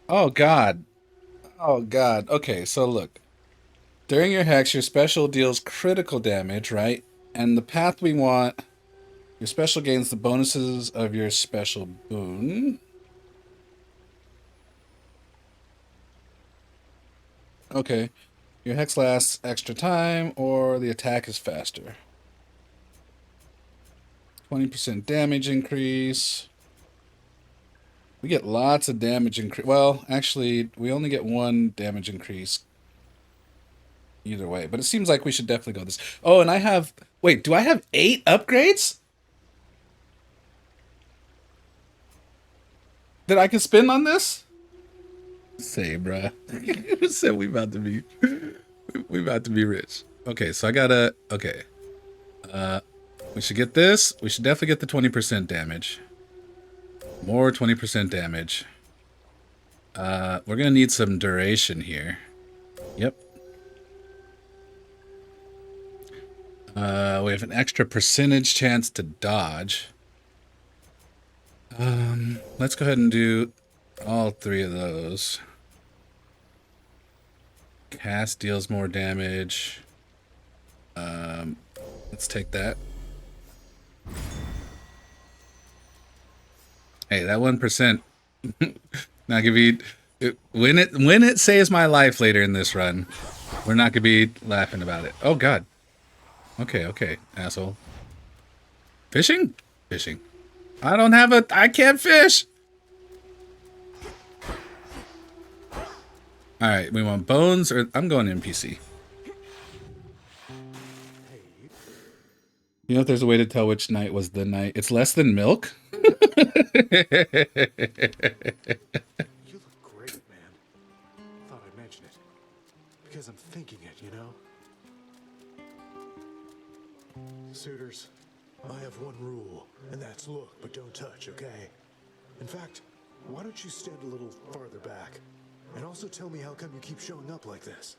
Oh god. Oh god. Okay, so look. During your hex, your special deals critical damage, right? And the path we want, your special gains the bonuses of your special boon. Okay. Your hex lasts extra time, or the attack is faster. 20% damage increase. We get lots of damage increase. Well, actually, we only get 1 damage increase either way. But it seems like we should definitely go this. Oh, and I have... Wait, do I have 8 upgrades? That I can spend on this? Say, bruh. Who said we about to be... We about to be rich. Okay, so I gotta... Okay. We should get this. We should definitely get the 20% damage. More 20% damage. We're gonna need some duration here. Yep. We have an extra percentage chance to dodge. Let's go ahead and do all 3 of those. Cast deals more damage. Let's take that. Hey, that 1%. Not gonna be when it saves my life later in this run. We're not gonna be laughing about it. Oh god. Okay, asshole. Fishing? Fishing. I can't fish. All right, we want bones or I'm going NPC. You know if there's a way to tell which night was the night? It's less than milk. You look great, man. Thought I'd mention it. Because I'm thinking it, you know? Suitors, I have one rule, and that's look, but don't touch, okay? In fact, why don't you stand a little farther back? And also tell me how come you keep showing up like this?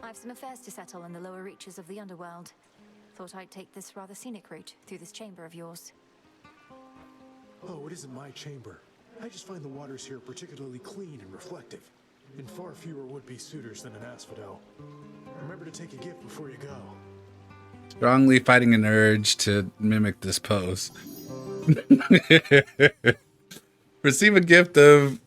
I've some affairs to settle in the lower reaches of the underworld. Thought I'd take this rather scenic route through this chamber of yours. Oh, it isn't my chamber. I just find the waters here particularly clean and reflective. And far fewer would-be suitors than an asphodel. Remember to take a gift before you go. Strongly fighting an urge to mimic this pose. Receive a gift of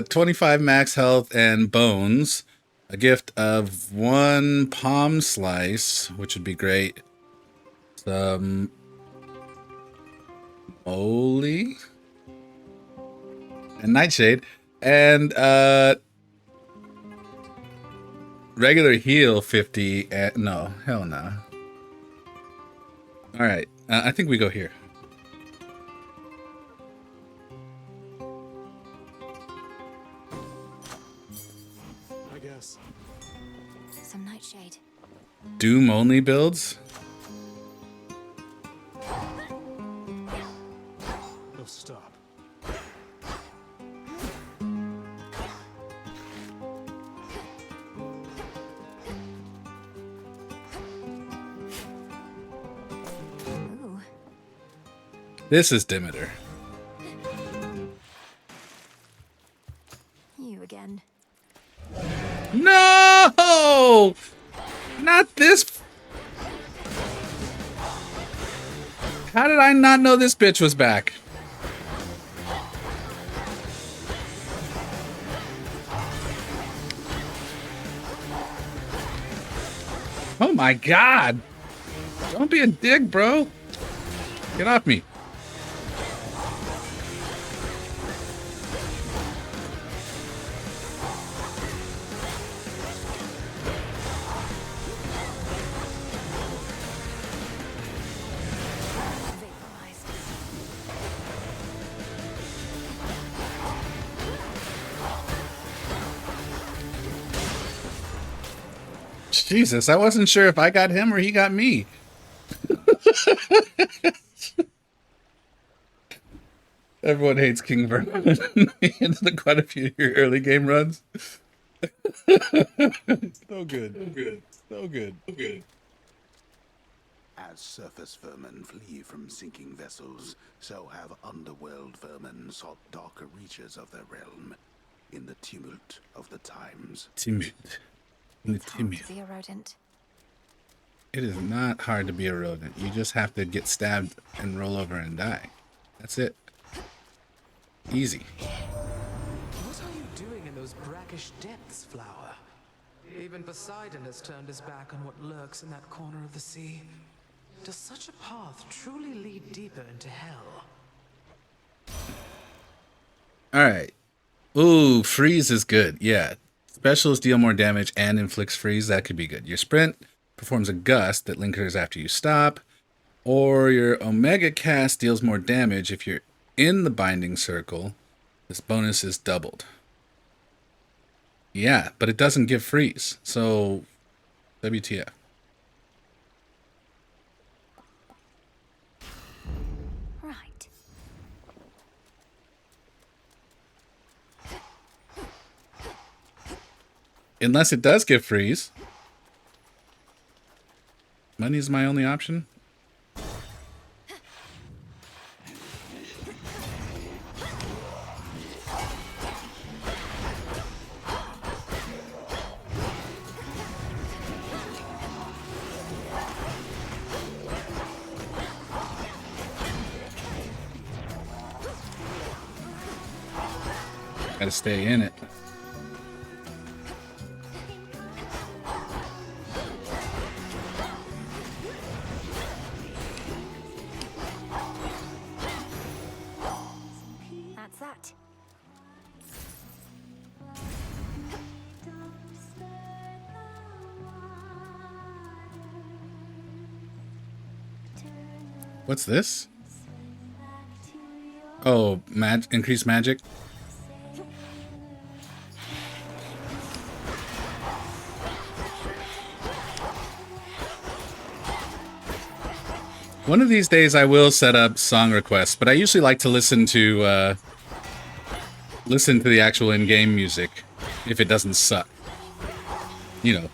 25 max health and bones. A gift of 1 palm slice, which would be great. Some moly and nightshade, and regular heal 50. No, hell no. All right, I think we go here. I guess. Some nightshade. Doom only builds. No, stop. Ooh. This is Demeter. You again. No! Not this. How did I not know this bitch was back? Oh my god! Don't be a dick, bro. Get off me. Jesus, I wasn't sure if I got him or he got me. Everyone hates King Vernon. In quite a few of your early game runs. So good. So good. So good. So good. As surface vermin flee from sinking vessels, so have underworld vermin sought darker reaches of their realm in the tumult of the times. Tumult. It's hard to be a rodent. It is not hard to be a rodent. You just have to get stabbed and roll over and die. That's it. Easy. What are you doing in those brackish depths, Flower? Even Poseidon has turned his back on what lurks in that corner of the sea. Does such a path truly lead deeper into hell? Alright. Ooh, freeze is good. Yeah. Specials deal more damage and inflicts freeze. That could be good. Your sprint performs a gust that lingers after you stop. Or your Omega cast deals more damage if you're in the binding circle. This bonus is doubled. Yeah, but it doesn't give freeze. So, WTF. Right. Unless it does give freeze. Money's my only option. Gotta stay in it. That's that. What's this? Oh, increased magic. One of these days I will set up song requests, but I usually like to listen to the actual in-game music if it doesn't suck. You know.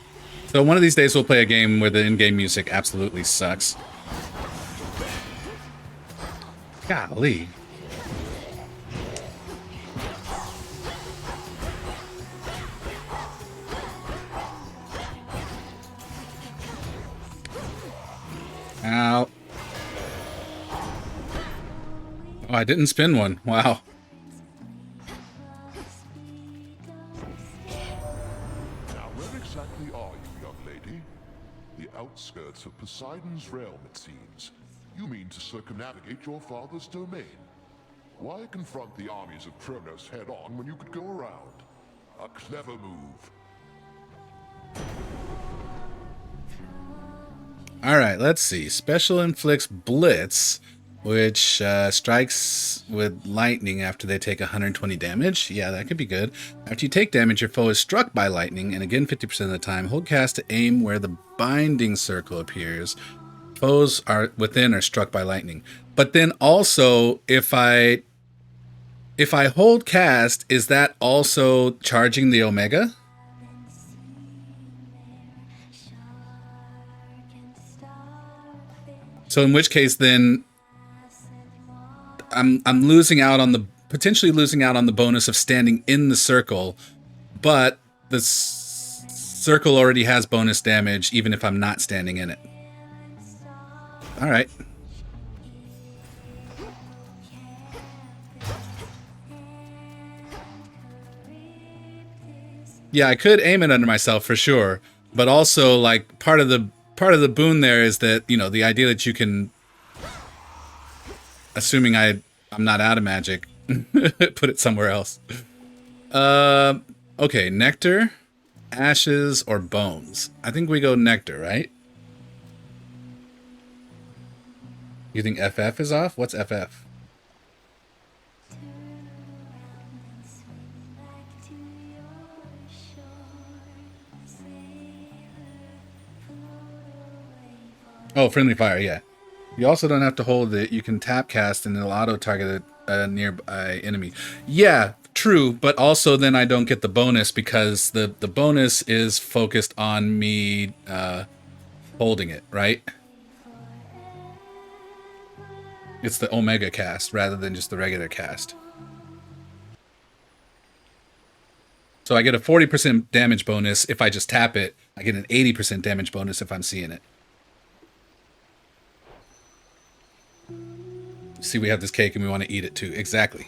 So one of these days we'll play a game where the in-game music absolutely sucks. Golly. Ow. Oh, I didn't spin one. Wow. Now, where exactly are you, young lady? The outskirts of Poseidon's realm, it seems. You mean to circumnavigate your father's domain. Why confront the armies of Kronos head-on when you could go around? A clever move. Alright, let's see. Special inflicts Blitz, which strikes with lightning after they take 120 damage. Yeah, that could be good. After you take damage, your foe is struck by lightning, and again 50% of the time, hold cast to aim where the binding circle appears. Foes are within are struck by lightning. But then also, if I hold cast, is that also charging the Omega? So in which case, then I'm losing out on the potentially losing out on the bonus of standing in the circle, but the circle already has bonus damage even if I'm not standing in it. All right. Yeah, I could aim it under myself for sure, but also like part of the boon there is that, you know, the idea that you can, assuming I'm not out of magic, put it somewhere else. Okay, nectar, ashes, or bones. I think we go nectar, right? You think FF is off? What's FF? Oh, friendly fire, yeah. You also don't have to hold it. You can tap cast and it'll auto-target a nearby enemy. Yeah, true, but also then I don't get the bonus because the bonus is focused on me holding it, right? It's the Omega cast rather than just the regular cast. So I get a 40% damage bonus if I just tap it. I get an 80% damage bonus if I'm seeing it. See, we have this cake and we want to eat it too. Exactly.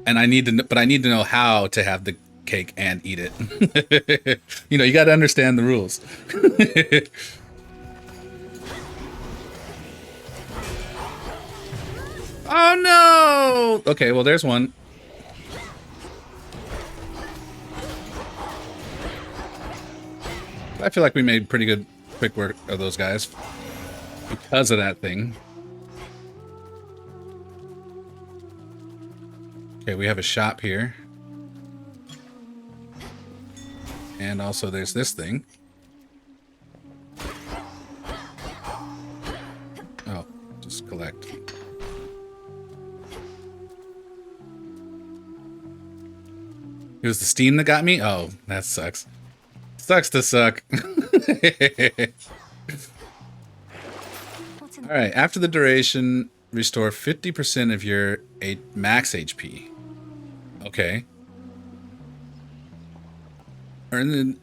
And I need to know how to have the cake and eat it. You know, you got to understand the rules. Oh no! Okay, well there's one. I feel like we made pretty good quick work of those guys because of that thing. Okay, we have a shop here. And also there's this thing. Oh, just collect. It was the steam that got me? Oh, that sucks. Sucks to suck. Alright, after the duration, restore 50% of your max HP. Okay. Earn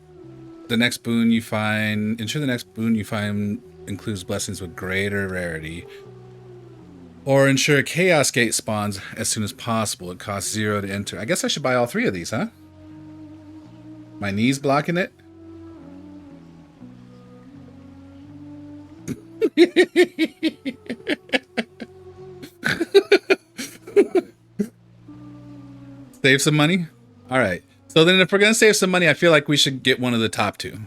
the next boon you find. Ensure the next boon you find includes blessings with greater rarity. Or ensure Chaos Gate spawns as soon as possible. It costs 0 to enter. I guess I should buy all 3 of these, huh? My knees blocking it? Save some money? Alright. So then if we're going to save some money, I feel like we should get one of the top 2.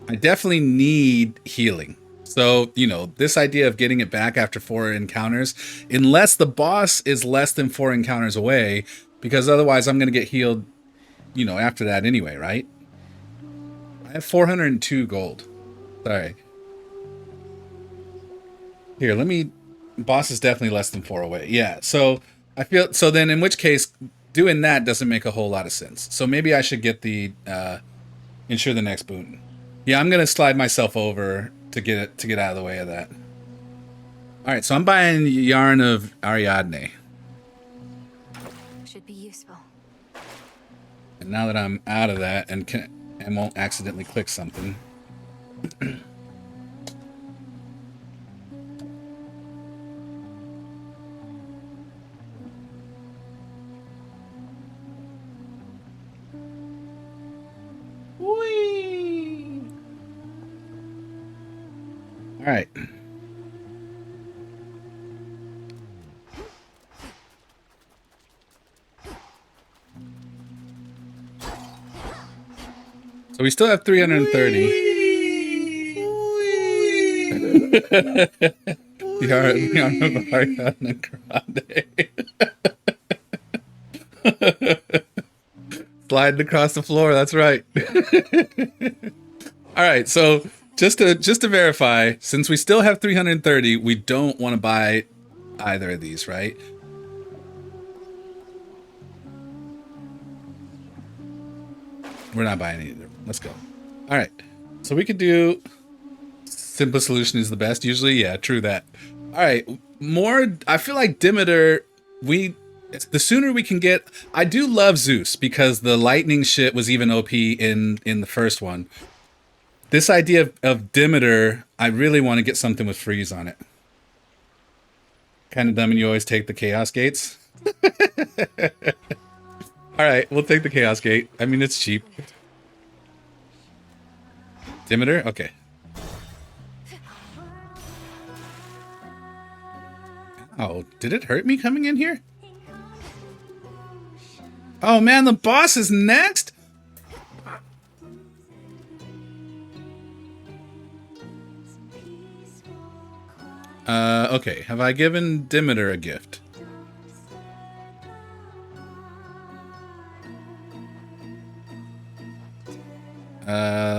I definitely need healing. So, you know, this idea of getting it back after 4 encounters, unless the boss is less than 4 encounters away, because otherwise I'm going to get healed, you know, after that anyway, right? I have 402 gold. Sorry. Here, let me... Boss is definitely less than 4 away. Yeah, so I feel... So then in which case, doing that doesn't make a whole lot of sense. So maybe I should get the... ensure the next boon. Yeah, I'm going to slide myself over to get out of the way of that. Alright, so I'm buying Yarn of Ariadne. Should be useful. And now that I'm out of that and won't accidentally click something. Whee! All right. So we still have 330. Yarn of Ariadne Grande. Sliding across the floor, that's right. All right, so just to verify, since we still have 330, we don't want to buy either of these, right? We're not buying either. Let's go. All right. So we could do simplest solution is the best. Usually, yeah, true that. All right. More, I feel like Demeter, we the sooner we can get. I do love Zeus because the lightning shit was even OP in the first one. This idea of Demeter, I really want to get something with freeze on it. Kind of dumb, and you always take the Chaos Gates. All right, we'll take the Chaos Gate. I mean, it's cheap. Demeter? Okay. Oh, did it hurt me coming in here? Oh man, the boss is next? Okay. Have I given Demeter a gift?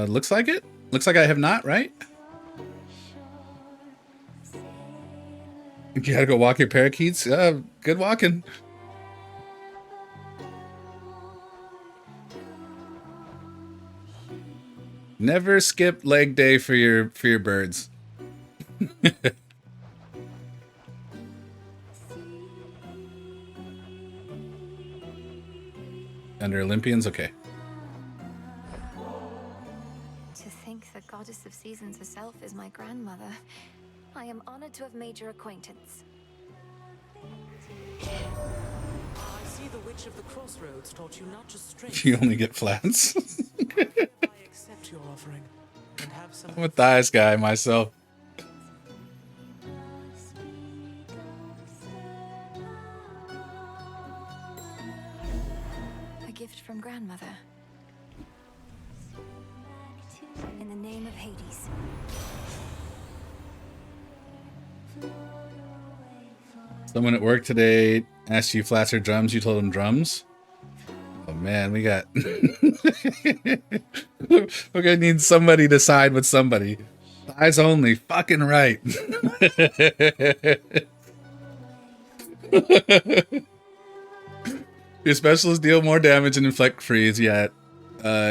Looks like it. Looks like I have not, right? You gotta go walk your parakeets? Good walking. Never skip leg day for your birds. Under Olympians? Okay. To think the goddess of seasons herself is my grandmother. I am honored to have made your acquaintance. I see the Witch of the Crossroads taught you not just strength. You only get flats. I accept your offering and have some. I'm a thighs guy myself. A gift from grandmother. In the name of Hades. Someone at work today asked you flats or drums. You told them drums. Oh man, we got. We're gonna need somebody to side with somebody. Thighs only. Fucking right. Your specialists deal more damage and inflict freeze. Yet,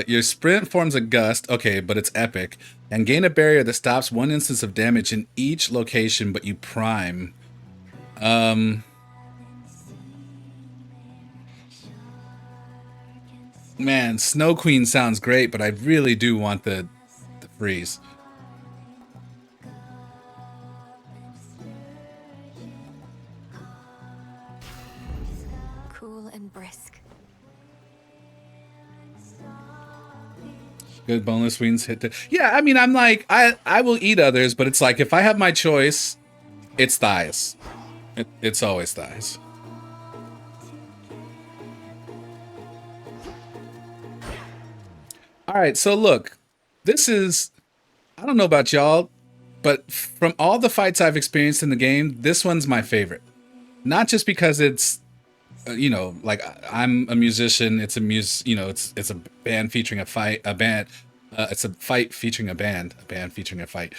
your sprint forms a gust. Okay, but it's epic. And gain a barrier that stops one instance of damage in each location, but you prime. Man, Snow Queen sounds great, but I really do want the freeze. Cool and brisk. Good boneless wings hit the. Yeah, I mean, I'm like, I will eat others, but it's like if I have my choice, it's thighs. It's always thighs. All right, so look, this is, I don't know about y'all, but from all the fights I've experienced in the game, this one's my favorite. Not just because it's, you know, like I'm a musician. It's a it's a band featuring a fight, a band. It's a fight featuring a band featuring a fight.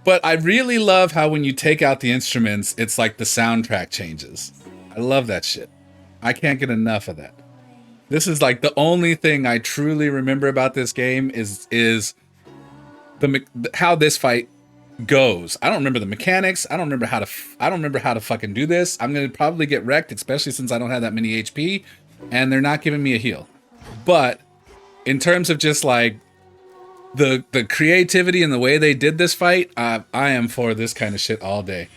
But I really love how when you take out the instruments, it's like the soundtrack changes. I love that shit. I can't get enough of that. This is like the only thing I truly remember about this game is how this fight goes. I don't remember the mechanics. I don't remember how to fucking do this. I'm gonna probably get wrecked, especially since I don't have that many HP, and they're not giving me a heal. But in terms of just like the creativity and the way they did this fight, I am for this kind of shit all day.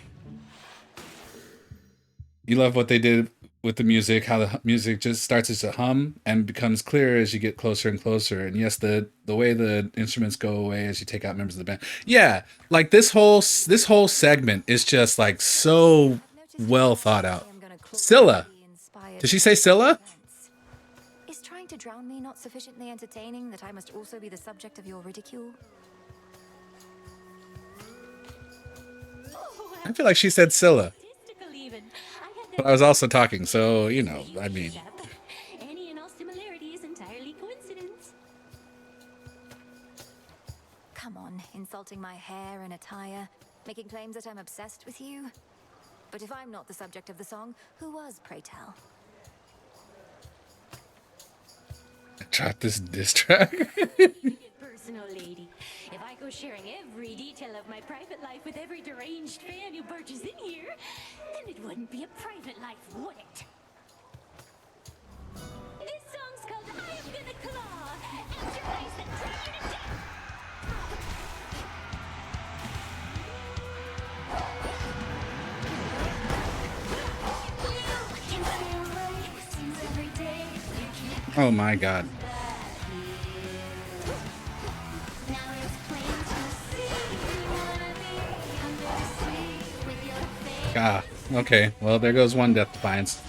You love what they did with the music, how the music just starts as a hum and becomes clearer as you get closer and closer. And yes, the way the instruments go away as you take out members of the band. Yeah, like this whole segment is just like so well thought out. Scylla. Did she say Scylla? Is trying to drown me not sufficiently entertaining that I must also be the subject of your ridicule? I feel like she said Scylla. But I was also talking, so, you know, I mean. Any and all similarity is entirely coincidence. Come on, insulting my hair and attire, making claims that I'm obsessed with you. But if I'm not the subject of the song, who was, pray tell? I dropped this diss track. personal lady. If I go sharing every detail of my private life with every deranged fan who barges in here, then it wouldn't be a private life, would it? This song's called I Am Gonna Claw. Enter ice and drag you to death. Oh my god. Ah, okay. Well, there goes one Death Defiance.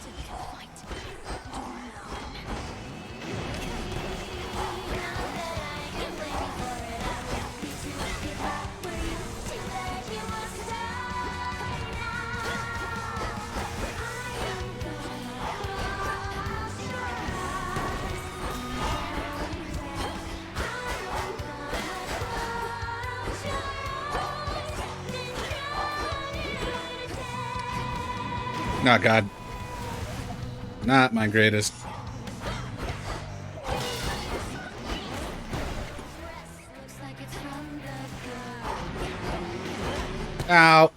Oh god. Not my greatest. Ow.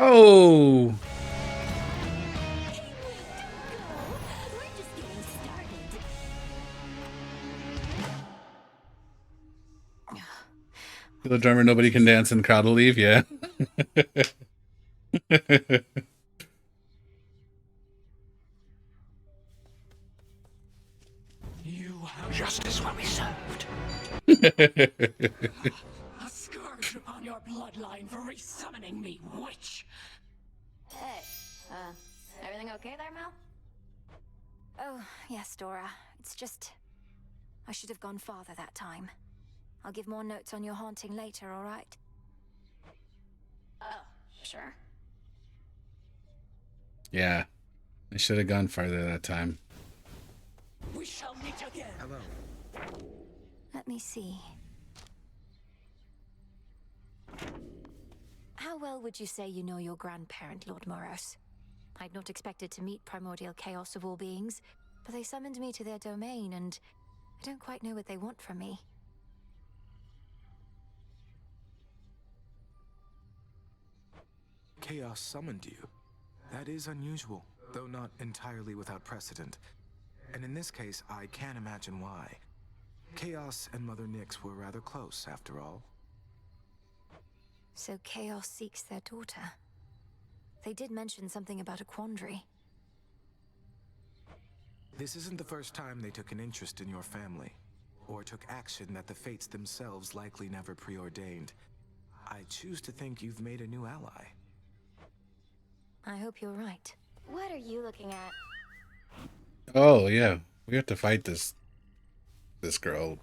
Oh. The drummer, nobody can dance and crowd will leave, yeah. You have justice will be served. A scourge upon your bloodline for resummoning me, witch! Hey, everything okay there, Mel? Oh, yes, Dora. It's just... I should have gone farther that time. I'll give more notes on your haunting later, all right? Oh, sure. Yeah. I should have gone farther that time. We shall meet again. Hello. Let me see. How well would you say you know your grandparent, Lord Moros? I'd not expected to meet primordial chaos of all beings, but they summoned me to their domain, and I don't quite know what they want from me. Chaos summoned you. That is unusual, though not entirely without precedent. And in this case, I can't imagine why. Chaos and Mother Nyx were rather close, after all. So Chaos seeks their daughter. They did mention something about a quandary. This isn't the first time they took an interest in your family, or took action that the fates themselves likely never preordained. I choose to think you've made a new ally. I hope you're right. What are you looking at? Oh, yeah. We have to fight this girl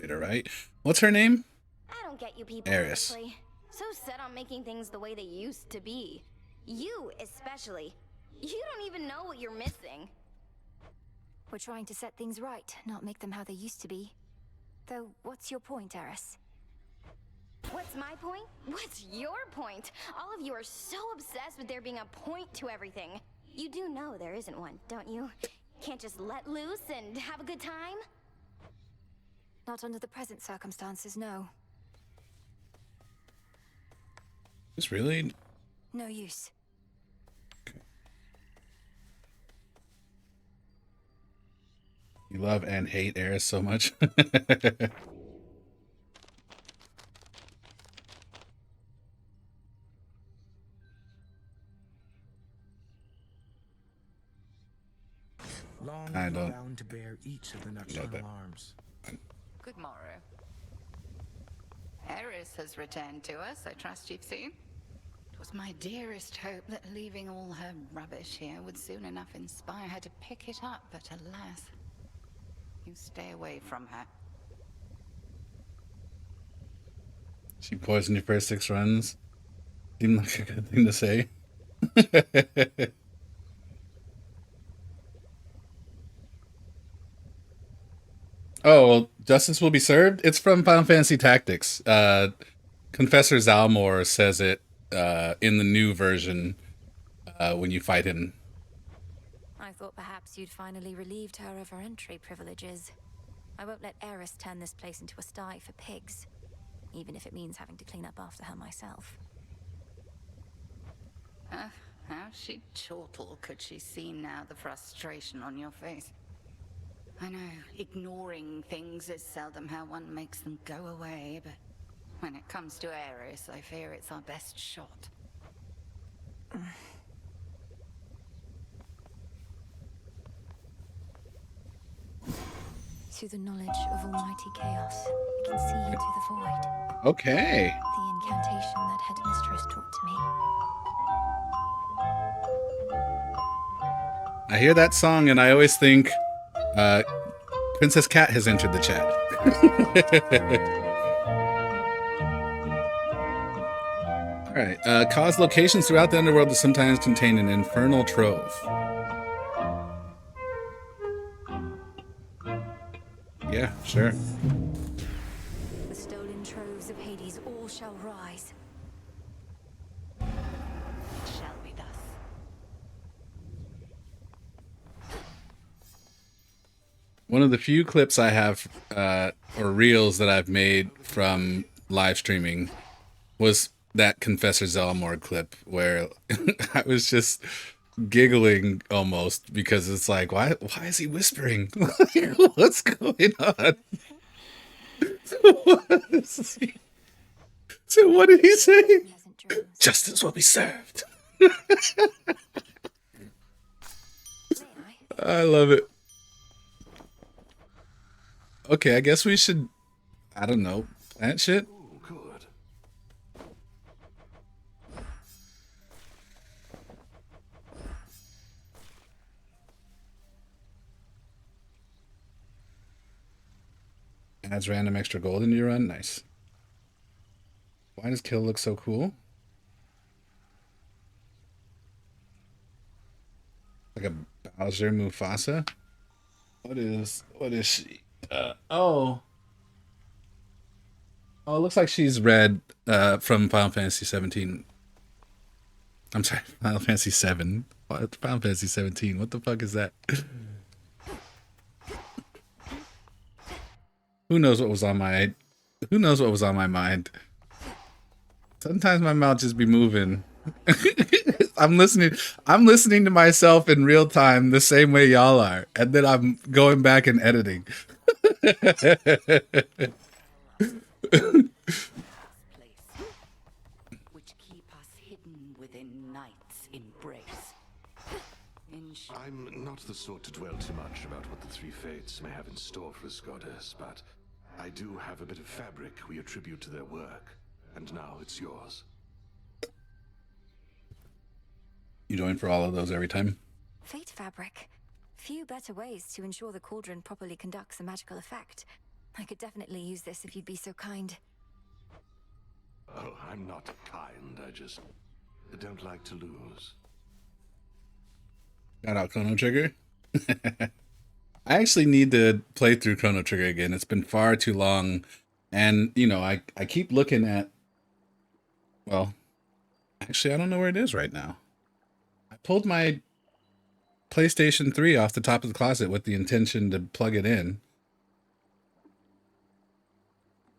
later, right? What's her name? I don't get you people, Eris. honestly. So set on making things the way they used to be. You, especially. You don't even know what you're missing. We're trying to set things right, not make them how they used to be. Though, what's your point, Eris? What's my point? What's your point? All of you are so obsessed with there being a point to everything. You do know there isn't one, don't you? Can't just let loose and have a good time? Not under the present circumstances, no. It's really... No use. You love and hate Eris so much. don't. bound to bear each of the nocturnal arms. Good morrow. Eris has returned to us, I trust you've seen. It was my dearest hope that leaving all her rubbish here would soon enough inspire her to pick it up, but alas, you stay away from her. She poisoned your first 6 runs. Seemed like a good thing to say. Oh, well, justice will be served? It's from Final Fantasy Tactics. Confessor Zalmor says it in the new version when you fight him. I thought perhaps you'd finally relieved her of her entry privileges. I won't let Eris turn this place into a sty for pigs, even if it means having to clean up after her myself. How she'd chortle could she see now the frustration on your face. I know, ignoring things is seldom how one makes them go away, but when it comes to Eris, I fear it's our best shot. Through the knowledge of almighty chaos, I can see into the void. Okay. The incantation that headmistress taught to me. I hear that song and I always think Princess Cat has entered the chat. Alright, cause locations throughout the underworld to sometimes contain an infernal trove. Yeah, sure. The stolen troves of Hades all shall rise. It shall be thus. One of the few clips I have, or reels that I've made from live streaming was that Confessor Zalmor clip where I was just giggling almost because it's like, why is he whispering? What's going on? So what did he say? Justice will be served. I love it. Okay, I guess we should, I don't know, that shit. Good. Adds random extra gold into your run. Nice. Why does Kill look so cool? Like a Bowser Mufasa? What is she? Oh, it looks like she's Red from Final Fantasy 17. I'm sorry, Final Fantasy 7. What? Final Fantasy 17. What the fuck is that? Who knows what was on my mind? Sometimes my mouth just be moving. I'm listening to myself in real time the same way y'all are, and then I'm going back and editing. Which keep us hidden within night's embrace. I'm not the sort to dwell too much about what the three fates may have in store for us, goddess, but I do have a bit of fabric we attribute to their work, and now it's yours. You join for all of those every time? Fate fabric. Few better ways to ensure the cauldron properly conducts a magical effect. I could definitely use this if you'd be so kind. Oh, I'm not kind, I just don't like to lose. Shout out Chrono Trigger. I actually need to play through Chrono Trigger again. It's been far too long. And, you know, I keep looking at... Well, actually, I don't know where it is right now. I pulled my PlayStation 3 off the top of the closet with the intention to plug it in.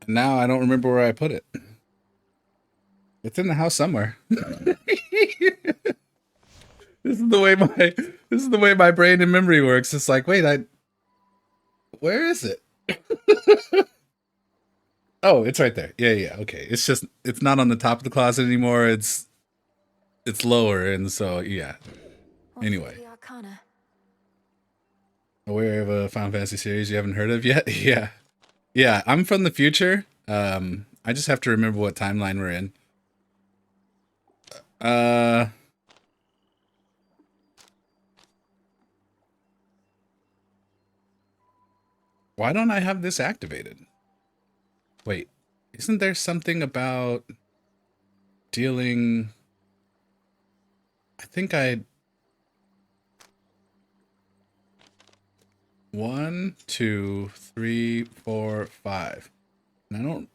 And now I don't remember where I put it. It's in the house somewhere. This is the way my brain and memory works. It's like, wait, where is it? Oh, it's right there. Yeah, okay. It's not on the top of the closet anymore. It's lower, and so yeah. Anyway. Aware of a Final Fantasy series you haven't heard of yet? Yeah. Yeah, I'm from the future. I just have to remember what timeline we're in. Why don't I have this activated? Wait, isn't there something about dealing... I think I... 1, 2, 3, 4, 5. And I don't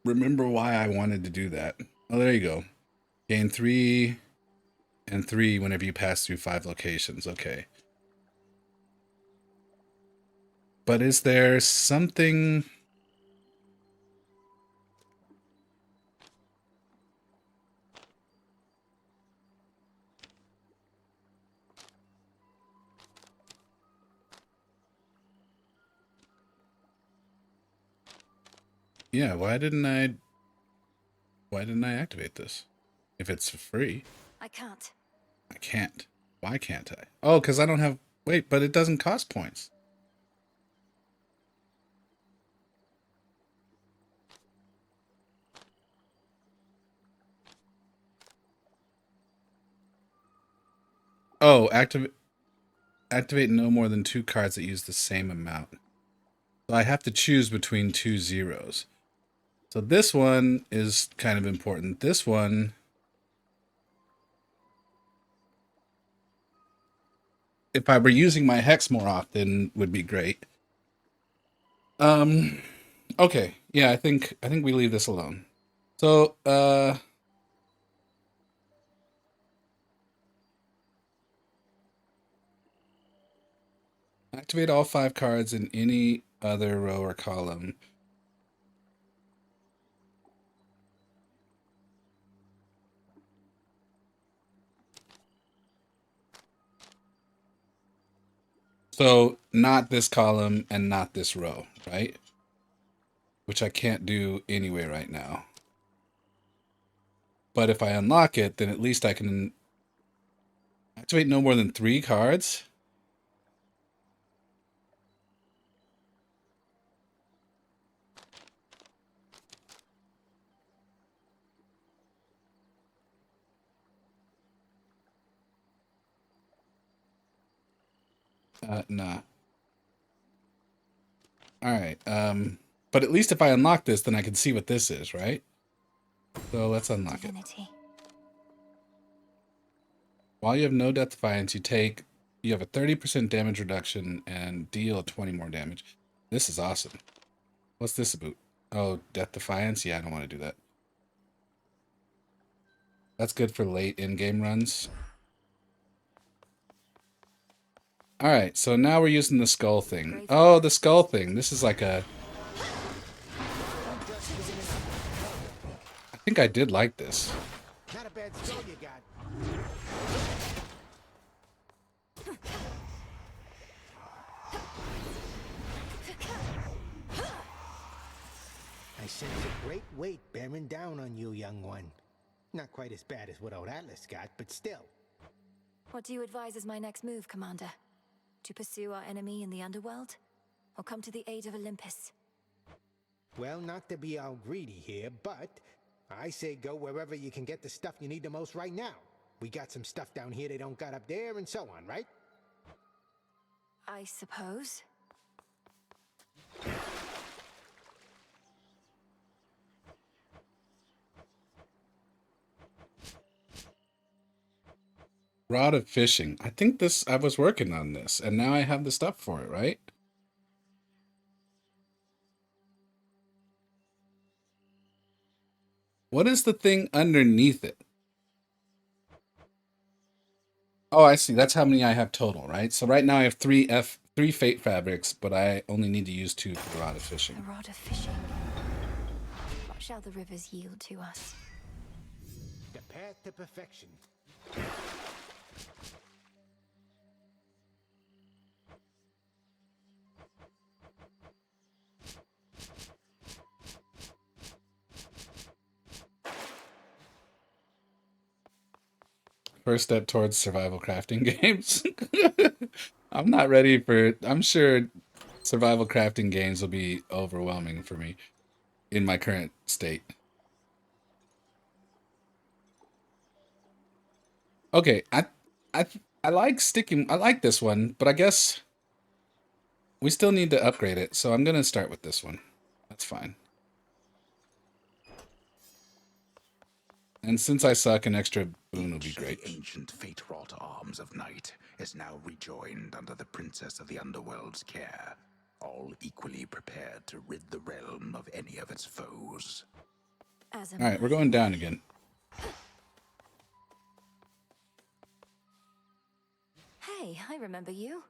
remember why I wanted to do that. Oh, there you go. Gain 3 and 3 whenever you pass through 5 locations. Okay. But is there something... Yeah, why didn't I activate this? If it's free. I can't. I can't. Why can't I? Oh, because I don't have... Wait, but it doesn't cost points. Oh, activate no more than 2 cards that use the same amount. So I have to choose between 2 zeros. So this one is kind of important. This one... If I were using my hex more often, would be great. Okay. Yeah, I think we leave this alone. So, activate all 5 cards in any other row or column. So not this column and not this row, right? Which I can't do anyway right now. But if I unlock it, then at least I can activate no more than 3 cards. Nah. All right. But at least if I unlock this, then I can see what this is, right? So let's unlock it. While you have no Death Defiance, you have a 30% damage reduction and deal 20 more damage. This is awesome. What's this about? Oh, Death Defiance? Yeah, I don't want to do that. That's good for late in-game runs. All right, so now we're using the skull thing. Oh, the skull thing. This is like a... I think I did like this. Not a bad skull you got. I sense a great weight bearing down on you, young one. Not quite as bad as what old Atlas got, but still. What do you advise as my next move, Commander? To pursue our enemy in the underworld? Or come to the aid of Olympus? Well, not to be all greedy here, but I say go wherever you can get the stuff you need the most right now. We got some stuff down here they don't got up there and so on, right? I suppose. Rod of Fishing. I think I was working on this, and now I have the stuff for it, right? What is the thing underneath it? Oh, I see. That's how many I have total, right? So right now I have 3 Fate Fabrics, but I only need to use 2 for the Rod of Fishing. A rod of fishing. What shall the rivers yield to us? The path to perfection. First step towards survival crafting games. I'm not ready for. I'm sure survival crafting games will be overwhelming for me in my current state. Okay, I I like sticking. I like this one, but I guess we still need to upgrade it. So I'm gonna start with this one. That's fine. And since I suck, an extra boon would be great. The ancient fate-wrought arms of night is now rejoined under the Princess of the Underworld's care, all equally prepared to rid the realm of any of its foes. All right, we're going down again. Hey, I remember you.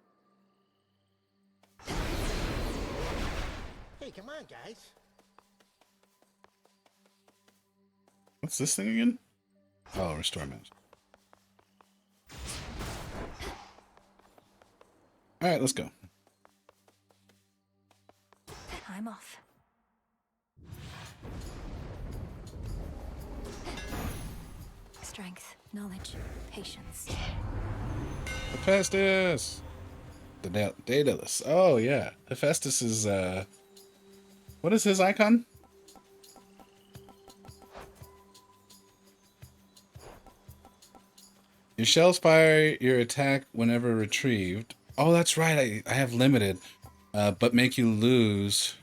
Hey, come on, guys. What's this thing again? Oh, restore match. All right, let's go. I'm off. Strength, knowledge, patience. Hephaestus! The Daedalus. Oh, yeah. Hephaestus is, what is his icon? Your shells fire your attack whenever retrieved. Oh, that's right. I have limited, but make you lose.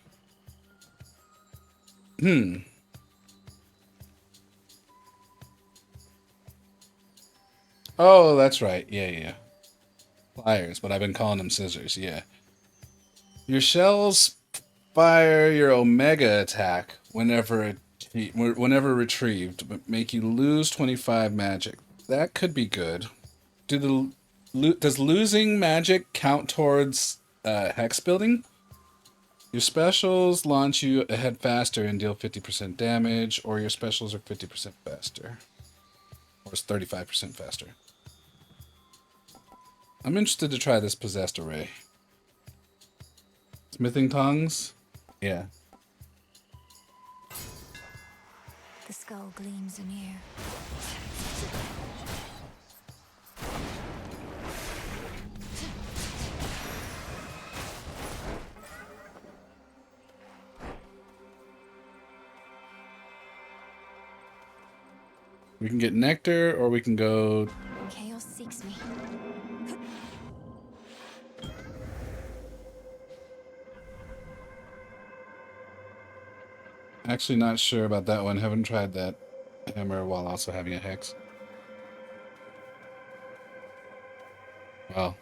Oh, that's right. Yeah. Pliers, but I've been calling them scissors. Yeah. Your shells fire your omega attack whenever retrieved, but make you lose 25 magic. That could be good. Does losing magic count towards hex building? Your specials launch you ahead faster and deal 50% damage, or your specials are 50% faster. Or it's 35% faster. I'm interested to try this possessed array. Smithing tongs? Yeah. The skull gleams anew. We can get nectar, or we can go... Chaos seeks me. Actually not sure about that one. Haven't tried that hammer while also having a hex. Well,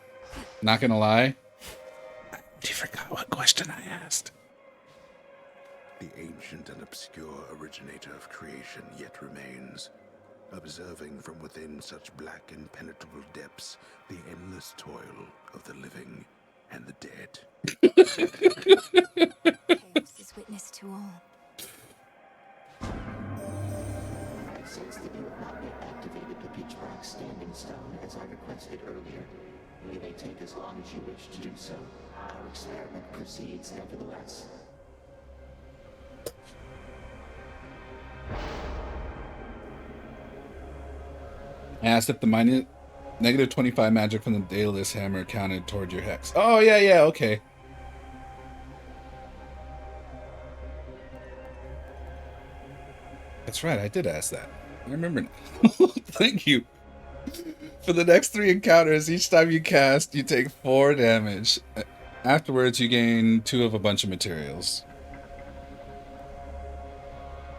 not gonna lie. I forgot what question I asked. The ancient and obscure originator of creation yet remains, observing from within such black impenetrable depths the endless toil of the living and the dead. Chaos is witness to all. I sense that you have not yet activated the pitch black standing stone as I requested earlier. It may take as long as you wish to do so. Our experiment proceeds nevertheless. I asked if the negative 25 magic from the Daedalus hammer counted toward your hex. Oh, yeah, okay. That's right, I did ask that. I remember now. Thank you. For the next 3 encounters, each time you cast, you take 4 damage. Afterwards, you gain 2 of a bunch of materials.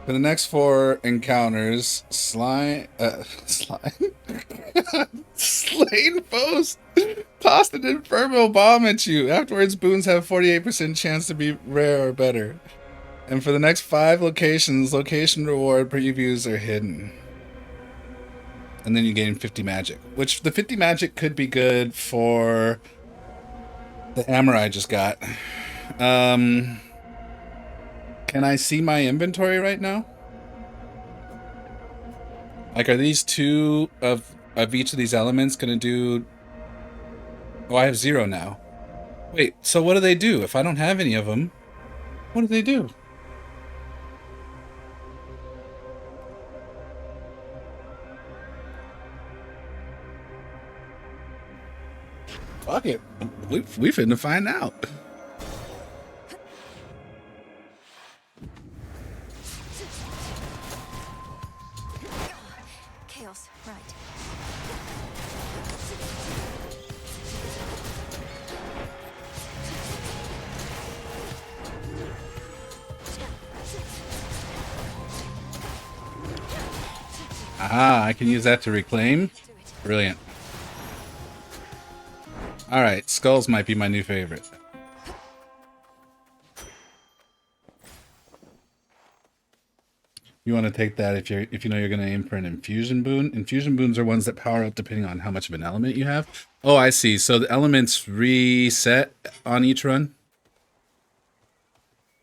For the next 4 encounters, slain foes toss an infernal bomb at you. Afterwards, boons have 48% chance to be rare or better. And for the next 5 locations, location reward previews are hidden. And then you gain 50 magic, which the 50 magic could be good for the hammer I just got. Can I see my inventory right now? Like, are these 2 of each of these elements gonna do... Oh, I have 0 now. Wait, so what do they do? If I don't have any of them, what do they do? Fuck it. We finna find out. Chaos, right. Aha, I can use that to reclaim. Brilliant. Alright, skulls might be my new favorite. You want to take that if you know you're going to aim for an infusion boon. Infusion boons are ones that power up depending on how much of an element you have. Oh, I see. So the elements reset on each run.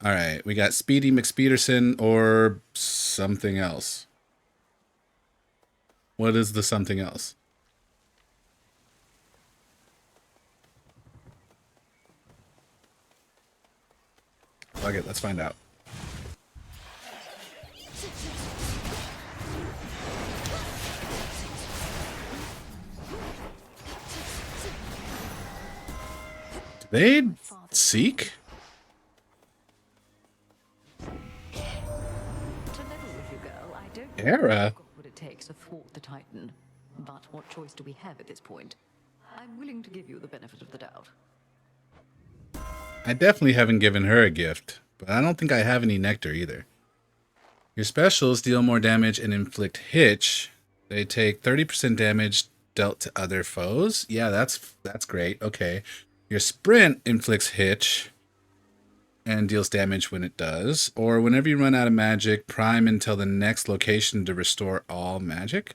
All right, we got Speedy McSpeederson or something else. What is the something else? Fuck it, let's find out. They seek? To level with you, girl, I don't Era? know what it takes to thwart the Titan. But what choice do we have at this point? I'm willing to give you the benefit of the doubt. I definitely haven't given her a gift, but I don't think I have any nectar either. Your specials deal more damage and inflict hitch. They take 30% damage dealt to other foes. Yeah, that's great. Okay. Your sprint inflicts hitch and deals damage when it does. Or whenever you run out of magic, prime until the next location to restore all magic.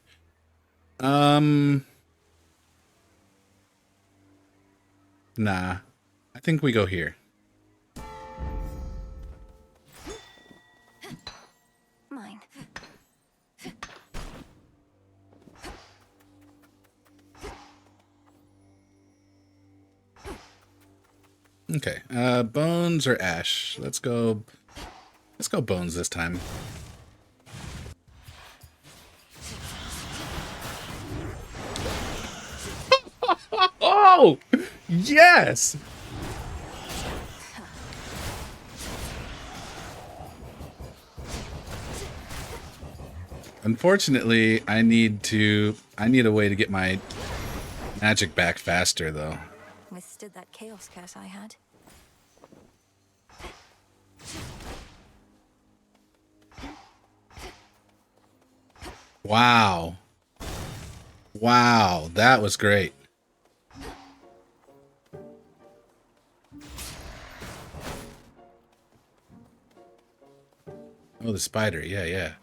Nah. I think we go here. Mine. Okay. Bones or ash? Let's go bones this time. Oh! Yes! Unfortunately, I need a way to get my magic back faster though. Withstood that chaos curse I had. Wow. Wow, that was great. Oh, the spider. Yeah, yeah.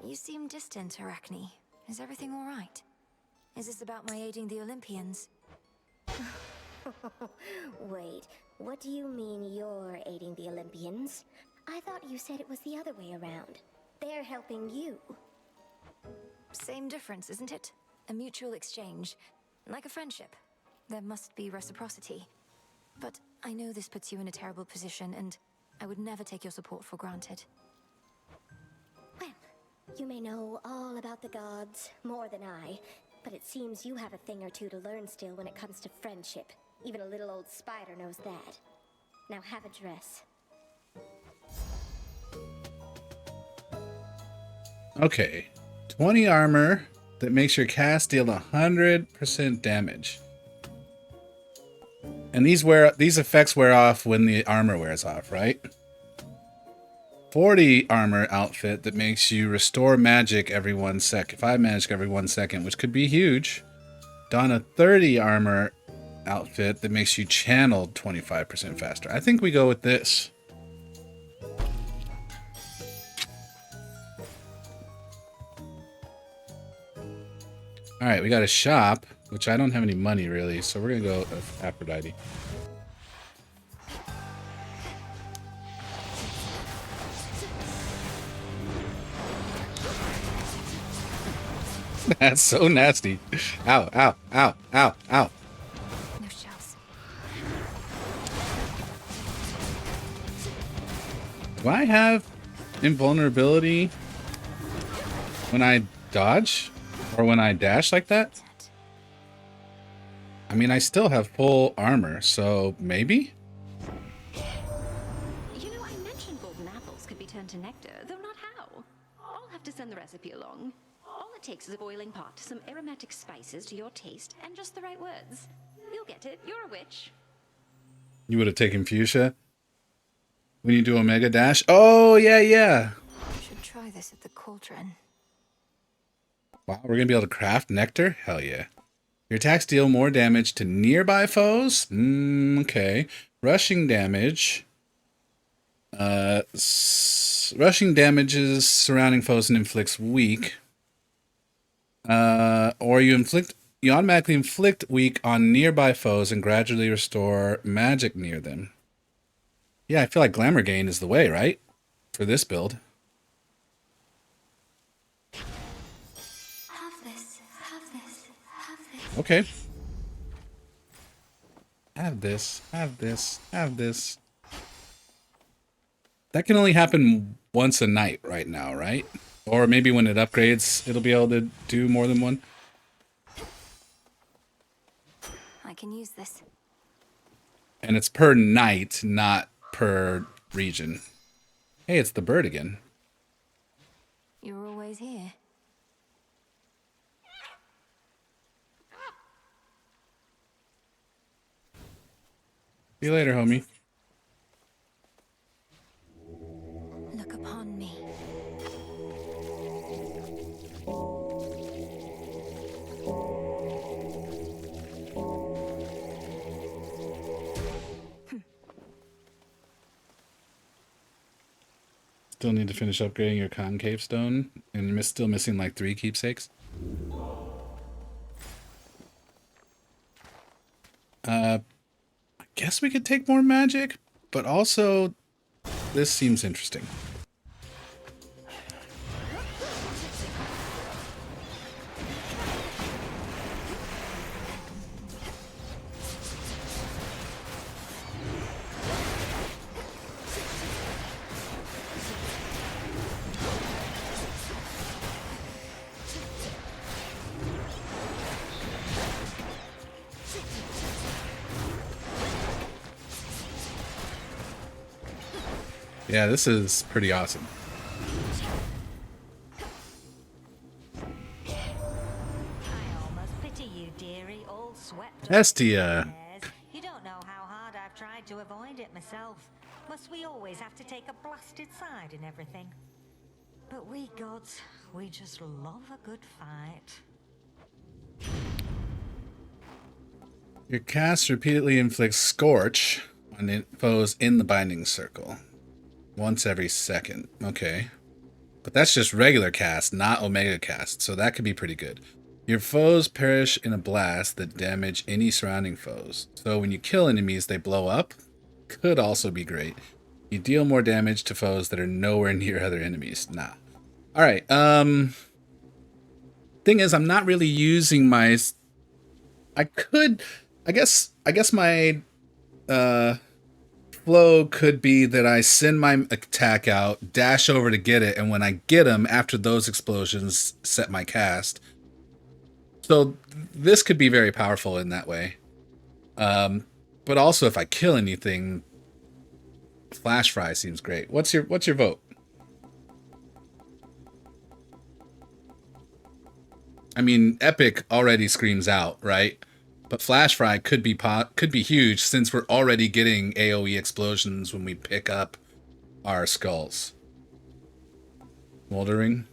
You seem distant, Arachne. Is everything all right? Is this about my aiding the Olympians? Wait, what do you mean you're aiding the Olympians? I thought you said it was the other way around. They're helping you. Same difference, isn't it? A mutual exchange. Like a friendship. There must be reciprocity. But I know this puts you in a terrible position, and I would never take your support for granted. Well, you may know all about the gods, more than I, but it seems you have a thing or two to learn still when it comes to friendship. Even a little old spider knows that. Now have a dress. Okay. 20 armor that makes your cast deal 100% damage. And these effects wear off when the armor wears off, right? 40 armor outfit that makes you restore magic every 1 second. 5 magic every 1 second, which could be huge. Don a 30 armor outfit that makes you channeled 25% faster. I think we go with this. All right, we got a shop, which I don't have any money really, so we're gonna go with Aphrodite. That's so nasty. Ow, ow, ow, ow, ow. No shells. Do I have invulnerability? When I dodge? Or when I dash like that? I mean, I still have full armor, so maybe? You know, I mentioned golden apples could be turned to nectar, though not how. I'll have to send the recipe along. All it takes is a boiling pot, some aromatic spices to your taste, and just the right words. You'll get it. You're a witch. You would have taken fuchsia? When you do Omega Dash? Oh, yeah. Should try this at the cauldron. Wow, we're gonna be able to craft nectar? Hell yeah. Your attacks deal more damage to nearby foes? Okay. Rushing damage. Rushing damages surrounding foes and inflicts weak. Or you automatically inflict weak on nearby foes and gradually restore magic near them. Yeah, I feel like Glamour Gain is the way, right? For this build. Okay. Have this. That can only happen once a night right now, right? Or maybe when it upgrades, it'll be able to do more than one. I can use this. And it's per night, not per region. Hey, it's the bird again. You're always here. See you later, homie. Look upon me. Still need to finish upgrading your concave stone, and you're still missing like 3 keepsakes. I guess we could take more magic, but also this seems interesting. Yeah, this is pretty awesome. Hestia. You don't know how hard I've tried to avoid it myself. Must we always have to take a blasted side in everything? But we gods, we just love a good fight. Your cast repeatedly inflicts Scorch on foes in the binding circle. Once every second. Okay. But that's just regular cast, not Omega cast, so that could be pretty good. Your foes perish in a blast that damage any surrounding foes. So when you kill enemies, they blow up. Could also be great. You deal more damage to foes that are nowhere near other enemies. Nah. Alright, thing is, I'm not really using my... I guess my, flow could be that I send my attack out, dash over to get it, and when I get them, after those explosions, set my cast. So this could be very powerful in that way. But also, if I kill anything, Flash Fry seems great. What's your vote? I mean, Epic already screams out, right? But Flash Fry could be huge since we're already getting AoE explosions when we pick up our skulls. Moldering.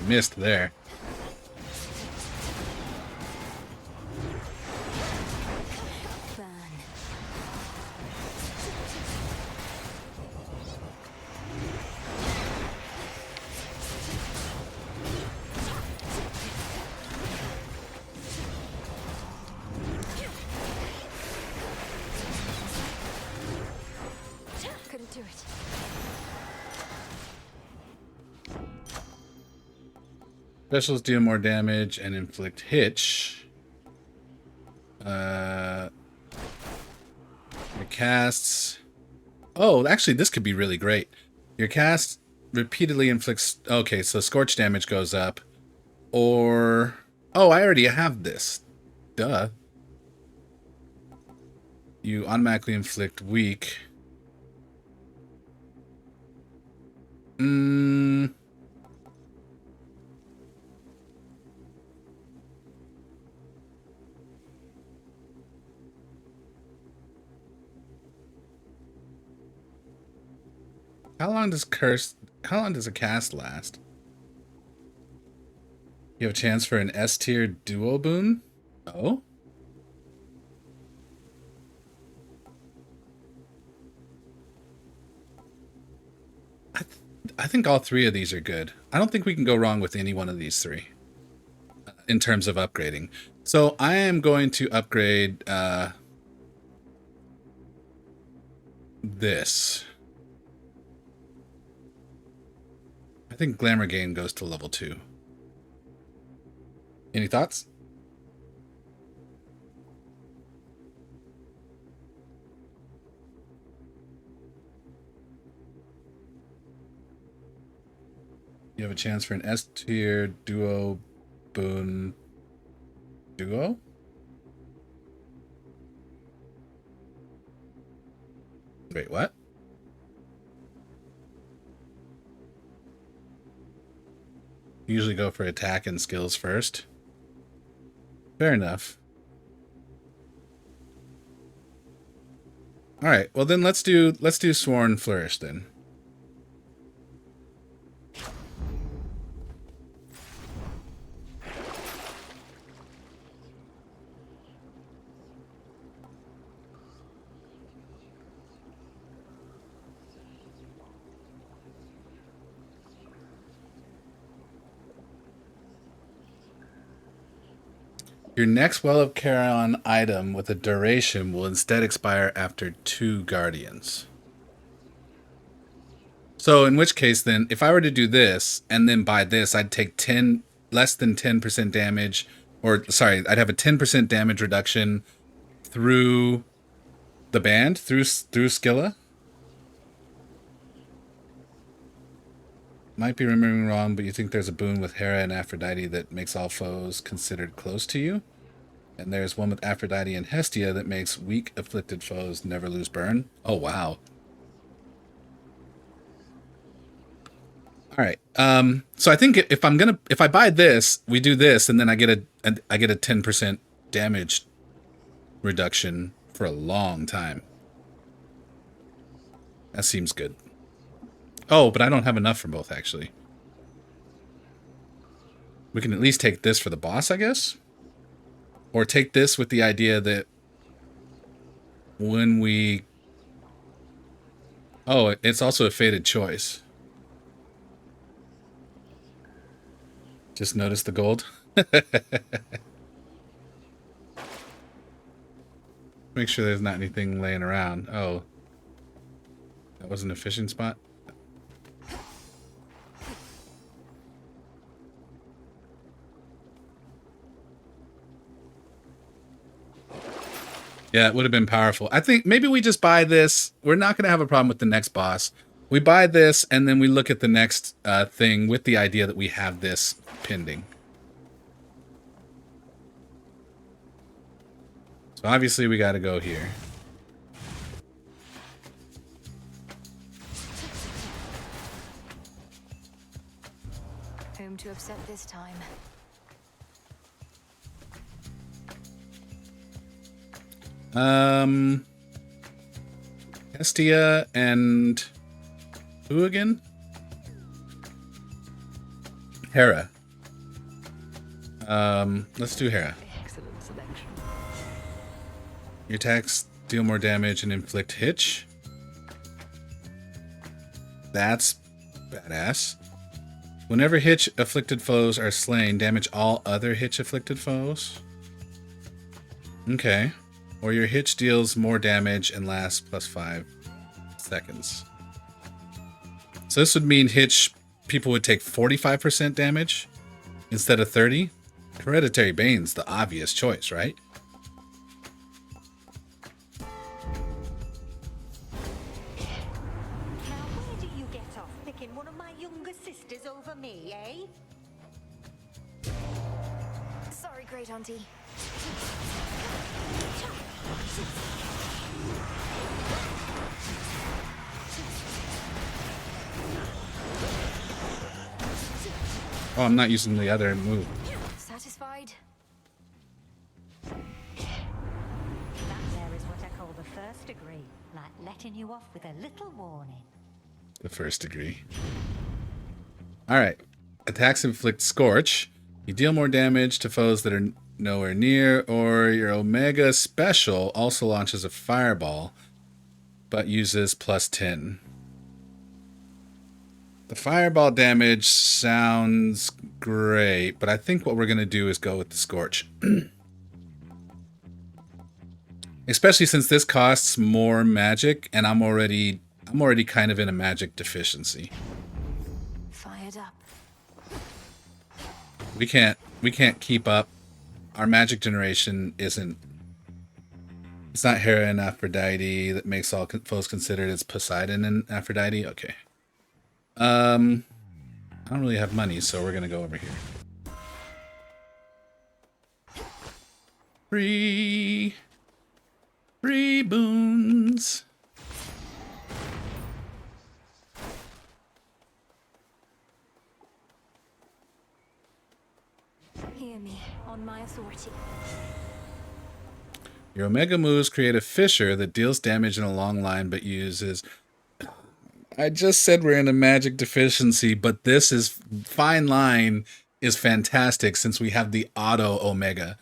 Missed there. Couldn't do it. Specials deal more damage and inflict hitch. Your casts. Oh, actually, this could be really great. Your cast repeatedly inflicts. Okay, so scorch damage goes up. Or. Oh, I already have this. Duh. You automatically inflict weak. How long does a cast last? You have a chance for an S tier duo boon? Oh? I think all three of these are good. I don't think we can go wrong with any one of these three in terms of upgrading. So I am going to upgrade this. I think Glamour Gain goes to level 2. Any thoughts? You have a chance for an S tier duo boon duo? Wait, what? Usually go for attack and skills first. Fair enough. All right, well then let's do Sworn Flourish then. Your next Well of Charon item with a duration will instead expire after 2 Guardians. So in which case then, if I were to do this and then buy this, I'd take less than 10% damage, or sorry, I'd have a 10% damage reduction through the band, through Skilla. Might be remembering wrong, but you think there's a boon with Hera and Aphrodite that makes all foes considered close to you? And there's one with Aphrodite and Hestia that makes weak afflicted foes never lose burn? Oh, wow. All right. So I think if I buy this, we do this, and then I get a 10% damage reduction for a long time. That seems good. Oh, but I don't have enough for both, actually. We can at least take this for the boss, I guess? Or take this with the idea that when we... Oh, it's also a fated choice. Just notice the gold. Make sure there's not anything laying around. Oh. That wasn't a fishing spot? Yeah, it would have been powerful. I think maybe we just buy this. We're not going to have a problem with the next boss. We buy this, and then we look at the next thing with the idea that we have this pending. So obviously we got to go here. Whom to upset this time? Hestia and who again? Hera. Let's do Hera. Excellent selection. Your attacks deal more damage and inflict hitch. That's badass. Whenever hitch afflicted foes are slain, damage all other hitch afflicted foes. Okay. Or your hitch deals more damage and lasts plus 5 seconds. So this would mean hitch people would take 45% damage instead of 30? Hereditary Bane's the obvious choice, right? Now, where do you get off picking one of my younger sisters over me, eh? Sorry, Great Auntie. Oh, I'm not using the other move. Satisfied? That there is what I call the first degree, like letting you off with a little warning. The first degree. Alright. Attacks inflict Scorch. You deal more damage to foes that are nowhere near, or your Omega special also launches a fireball, but uses plus 10. The fireball damage sounds great, but I think what we're going to do is go with the Scorch. Especially since this costs more magic, and I'm already kind of in a magic deficiency. Fired up. We can't keep up. Our magic generation isn't. It's not Hera and Aphrodite that makes all foes considered. It's Poseidon and Aphrodite. Okay. I don't really have money, so we're gonna go over here. Free boons. Hear me, on my authority. Your Omega moves create a fissure that deals damage in a long line, but uses... I just said we're in a magic deficiency, but this is... Fine line is fantastic since we have the auto Omega.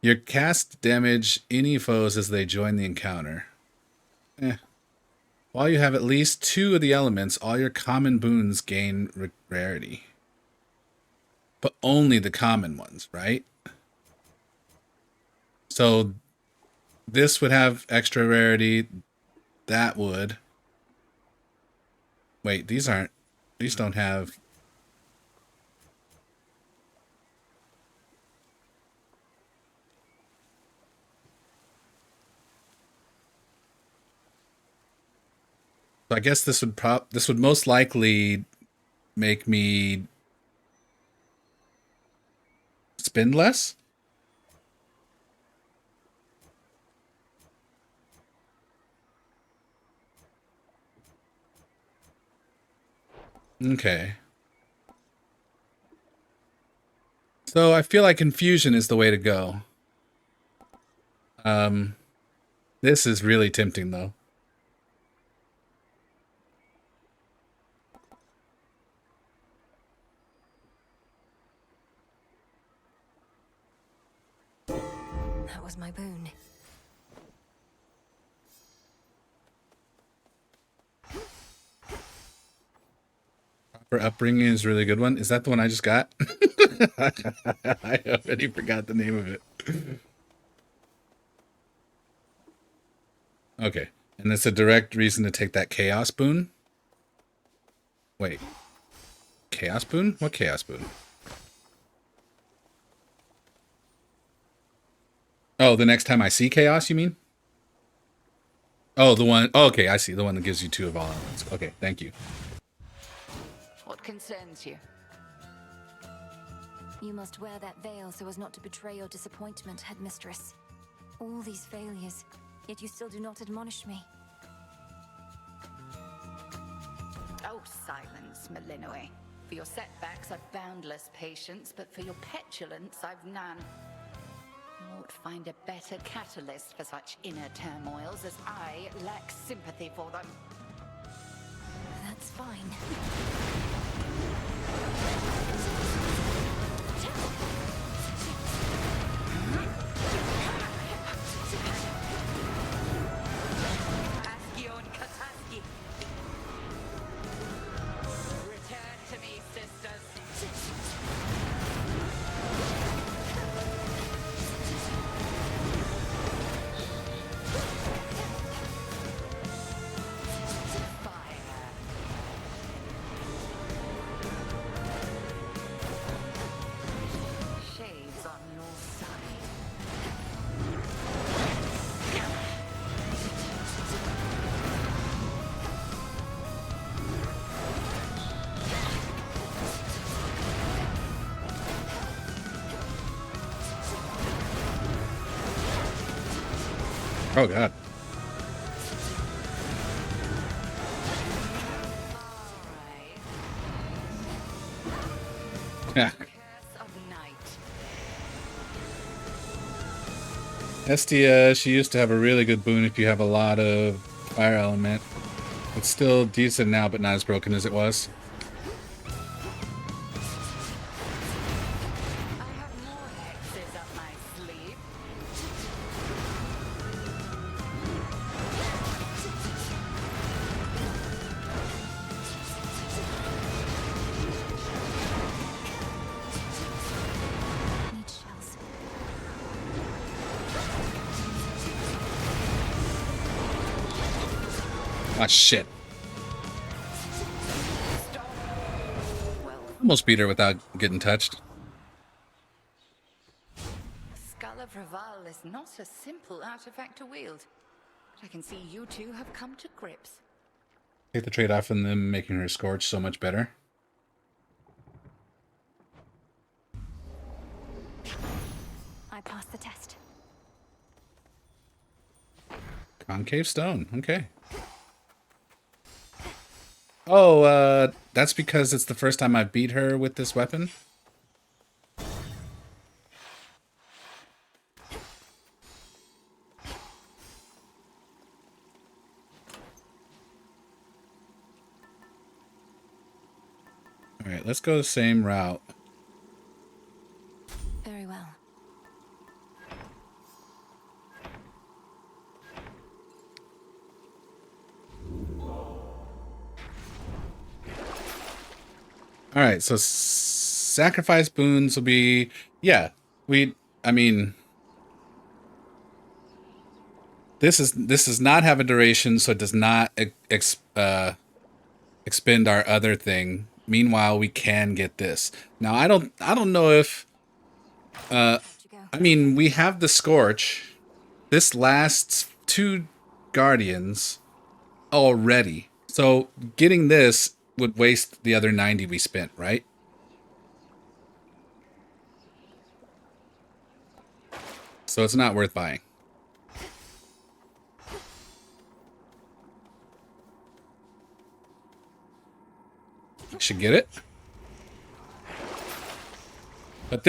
Your cast damage any foes as they join the encounter. While you have at least 2 of the elements, all your common boons gain rarity. But only the common ones, right? So this would have extra rarity. That would. Wait, these don't have. So I guess this would most likely make me spend less? Okay. So I feel like confusion is the way to go. This is really tempting though. That was my boon. Proper upbringing is a really good one. Is that the one I just got? I already forgot the name of it. Okay. And that's a direct reason to take that chaos boon? Wait. Chaos boon? What chaos boon? Oh, the next time I see chaos, you mean? Oh, the one... Oh, okay, I see. The one that gives you 2 of all elements. Okay, thank you. What concerns you? You must wear that veil so as not to betray your disappointment, headmistress. All these failures, yet you still do not admonish me. Oh, silence, Malinoe. For your setbacks, I've boundless patience, but for your petulance, I've none. You ought to find a better catalyst for such inner turmoils, as I lack sympathy for them. That's fine. Askion Kataski. Return to me, sisters. Oh god. Yeah. Estia, she used to have a really good boon if you have a lot of fire element. It's still decent now, but not as broken as it was. Ah, shit. Almost beat her without getting touched. Scala Praval is not a simple artifact to wield. But I can see you two have come to grips. Take the trade-off in them making her scorch so much better. I passed the test. Concave stone. Okay. Oh, that's because it's the first time I beat her with this weapon? Alright, let's go the same route. Very well. All right, so sacrifice boons will be, yeah, I mean, this does not have a duration, so it does not expend our other thing. Meanwhile, we can get this. Now, I don't know if, I mean, we have the Scorch. This lasts 2 Guardians already. So getting this would waste the other 90 we spent, right? So it's not worth buying. Should get it. But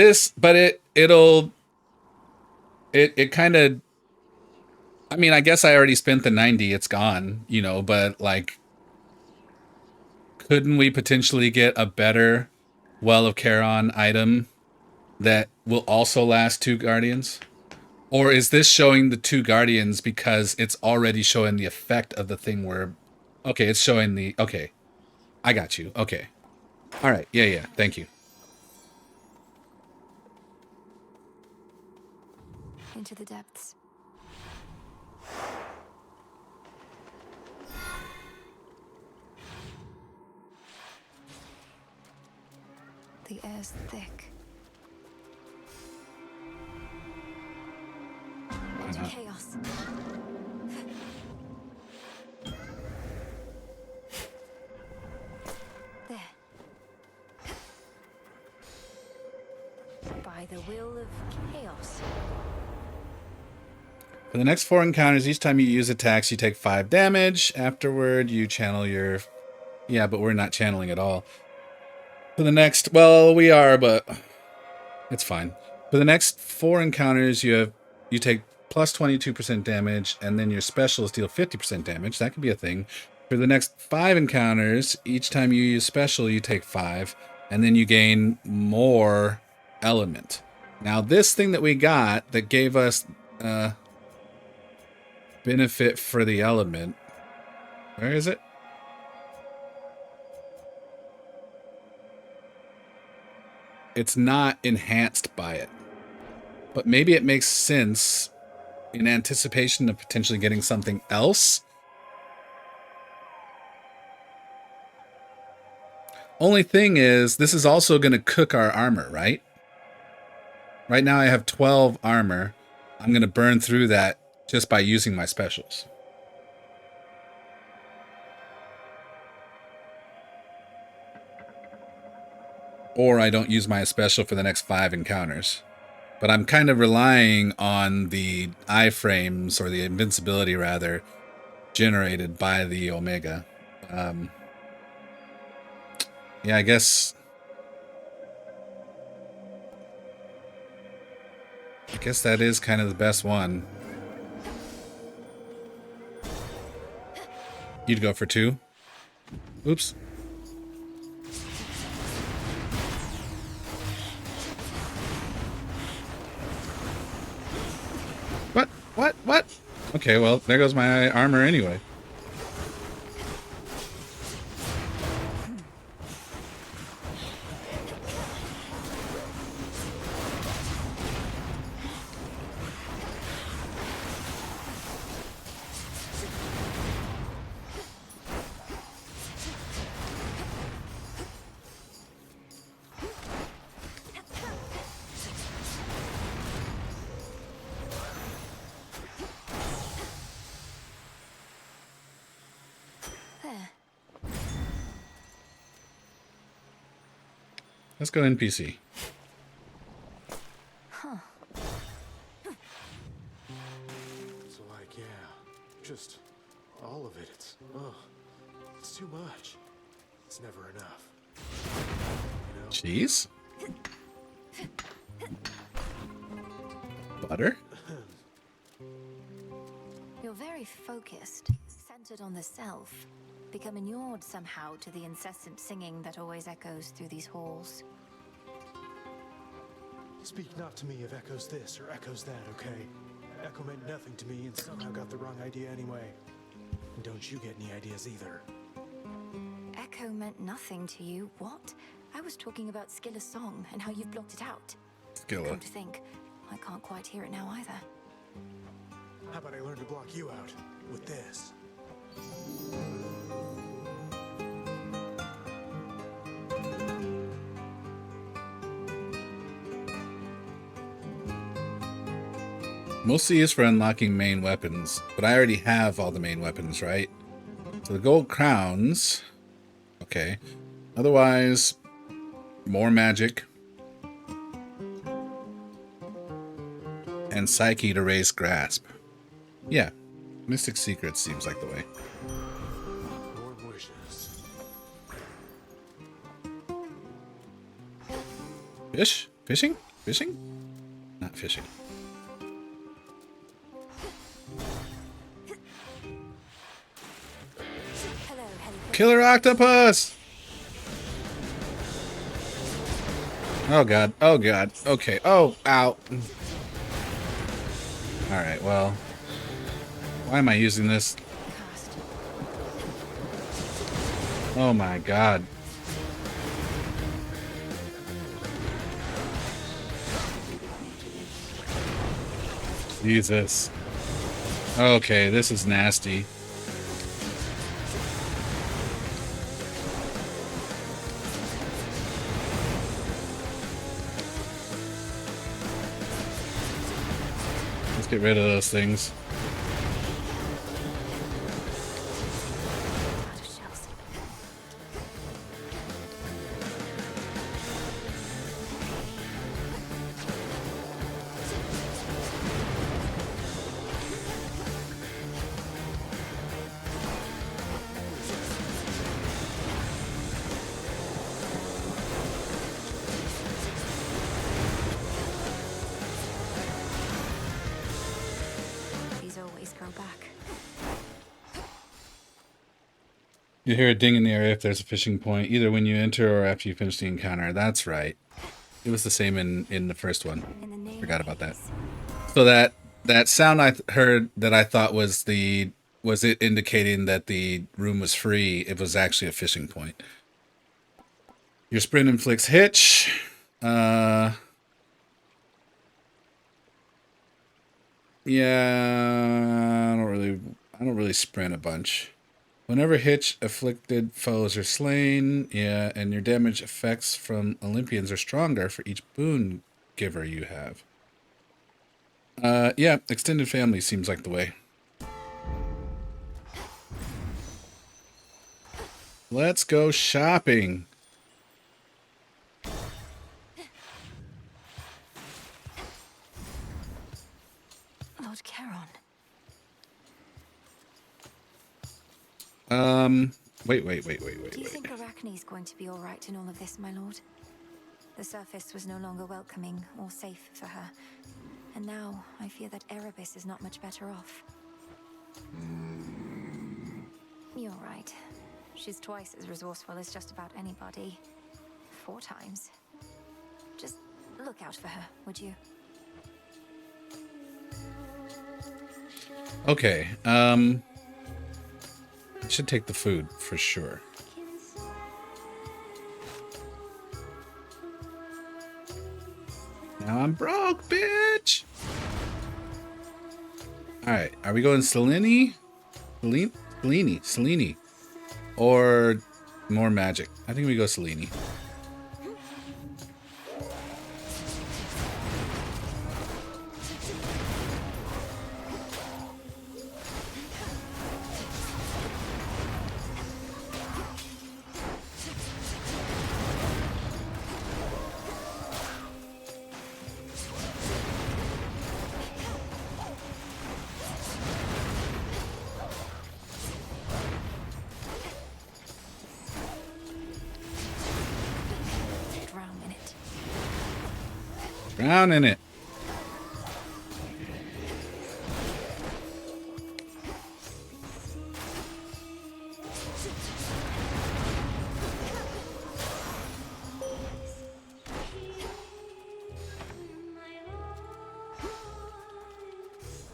it kind of, I mean, I guess I already spent the 90, it's gone, you know, but like, couldn't we potentially get a better Well of Charon item that will also last 2 Guardians? Or is this showing the 2 Guardians because it's already showing the effect of the thing where... Okay, it's showing the... Okay. I got you. Okay. Alright, yeah, thank you. Into the depths. The air's thick. Into chaos. There. By the will of chaos. For the next 4 encounters, each time you use attacks, you take 5 damage. Afterward, you channel your... Yeah, but we're not channeling at all. For the next... Well, we are, but... It's fine. For the next 4 encounters, you take plus 22% damage, and then your specials deal 50% damage. That could be a thing. For the next 5 encounters, each time you use special, you take 5, and then you gain more element. Now, this thing that we got that gave us benefit for the element, where is it? It's not enhanced by it, but maybe it makes sense in anticipation of potentially getting something else. Only thing is, this is also going to cook our armor, right? Right now I have 12 armor. I'm going to burn through that just by using my specials. Or I don't use my special for the next 5 encounters. but I'm kind of relying on the iframes, or the invincibility rather, generated by the Omega. Yeah, I guess that is kind of the best one. You'd go for 2? Oops. What? Okay, well, there goes my armor anyway. Let's go NPC. Huh. So like, yeah, just all of it. It's too much. It's never enough. You know? Cheese? Butter? You're very focused, centered on the self, become inured somehow to the incessant singing that always echoes through these halls. Speak not to me of echoes this or echoes that, okay? Echo meant nothing to me and somehow got the wrong idea anyway. And don't you get any ideas either. Echo meant nothing to you? What? I was talking about Skilla's song and how you've blocked it out. Skilla. Come to think, I can't quite hear it now either. How about I learn to block you out with this? Mostly is for unlocking main weapons, but I already have all the main weapons, right? So the gold crowns, okay. Otherwise, more magic. And Psyche to raise grasp. Yeah, Mystic Secrets seems like the way. More wishes. Fish? Fishing? Fishing? Not fishing. Killer octopus! Oh god, oh god, okay, oh, ow. Alright, well, why am I using this? Oh my god. Jesus. Okay, this is nasty. Let's get rid of those things. These always grow back. You hear a ding in the area if there's a fishing point, either when you enter or after you finish the encounter. That's right. It was the same in the first one. Forgot about that. So that sound I heard that I thought was it indicating that the room was free? It was actually a fishing point. Your sprint inflicts hitch. Yeah, I don't really sprint a bunch. Whenever hitch afflicted foes are slain, yeah, and your damage effects from Olympians are stronger for each boon giver you have. Yeah, extended family seems like the way. Let's go shopping. Wait. Do you think Arachne's going to be all right in all of this, my lord? The surface was no longer welcoming or safe for her. And now I fear that Erebus is not much better off. You're right. She's twice as resourceful as just about anybody. 4 times. Just look out for her, would you? Okay, I should take the food for sure. Now I'm broke, bitch! Alright, are we going Selene? Selene. Or more magic? I think we go Selene. Drown in it.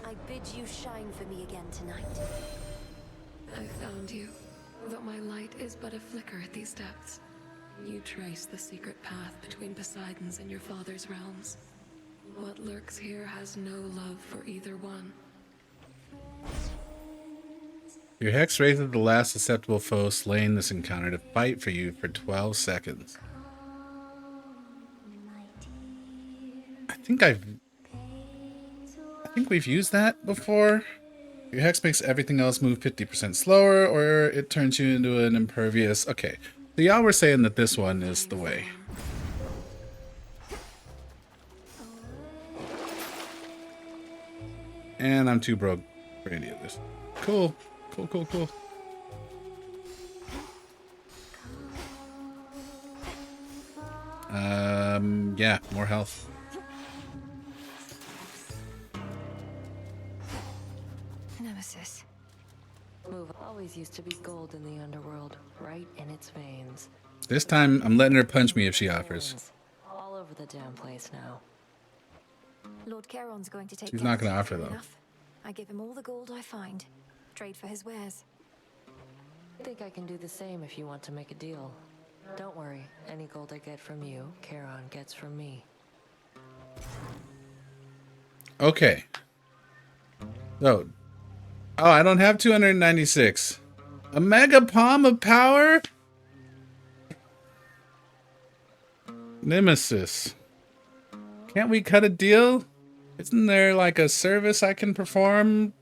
I bid you shine for me again tonight. I found you, though my light is but a flicker at these depths. You trace the secret path between Poseidon's and your father's realms. What lurks here has no love for either one. Your hex raises the last susceptible foe slain this encounter to fight for you for 12 seconds. I think we've used that before. Your hex makes everything else move 50% slower, or it turns you into an impervious. Okay, so y'all were saying that this one is the way. And I'm too broke for any of this. Cool. Yeah, more health. Nemesis. Move always used to be gold in the underworld, right in its veins. This time, I'm letting her punch me if she offers. All over the damn place now. Lord Charon's going to take She's care not of going to it, offer, fair though. enough. I give him all the gold I find. Trade for his wares. Think I can do the same if you want to make a deal. Don't worry, any gold I get from you, Charon gets from me. Okay. So, I don't have 296. A mega palm of power? Nemesis. Can't we cut a deal? Isn't there like a service I can perform?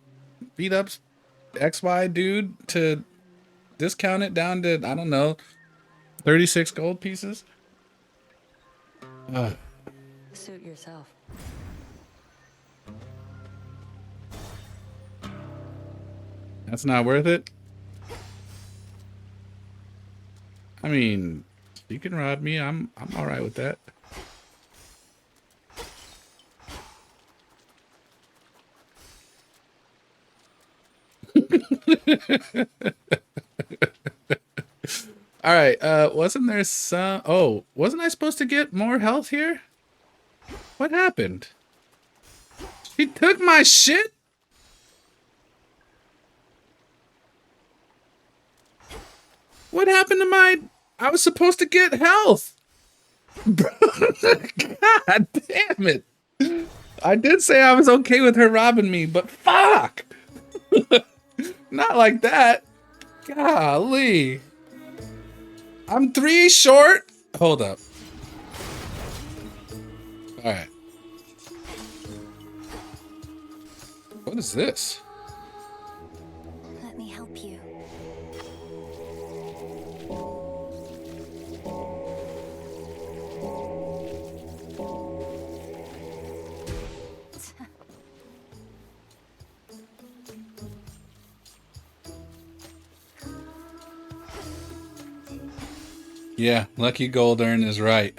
Beat up XY dude to discount it down to, I don't know, 36 gold pieces? Suit yourself. That's not worth it? I mean, you can rob me. I'm all right with that. All right, wasn't there some... Oh, wasn't I supposed to get more health here? What happened? He took my shit? What happened to my... I was supposed to get health. God damn it. I did say I was okay with her robbing me, but fuck. Not like that. Golly. I'm 3 short. Hold up. All right. What is this? Let me help you. Yeah, Lucky Goldern is right.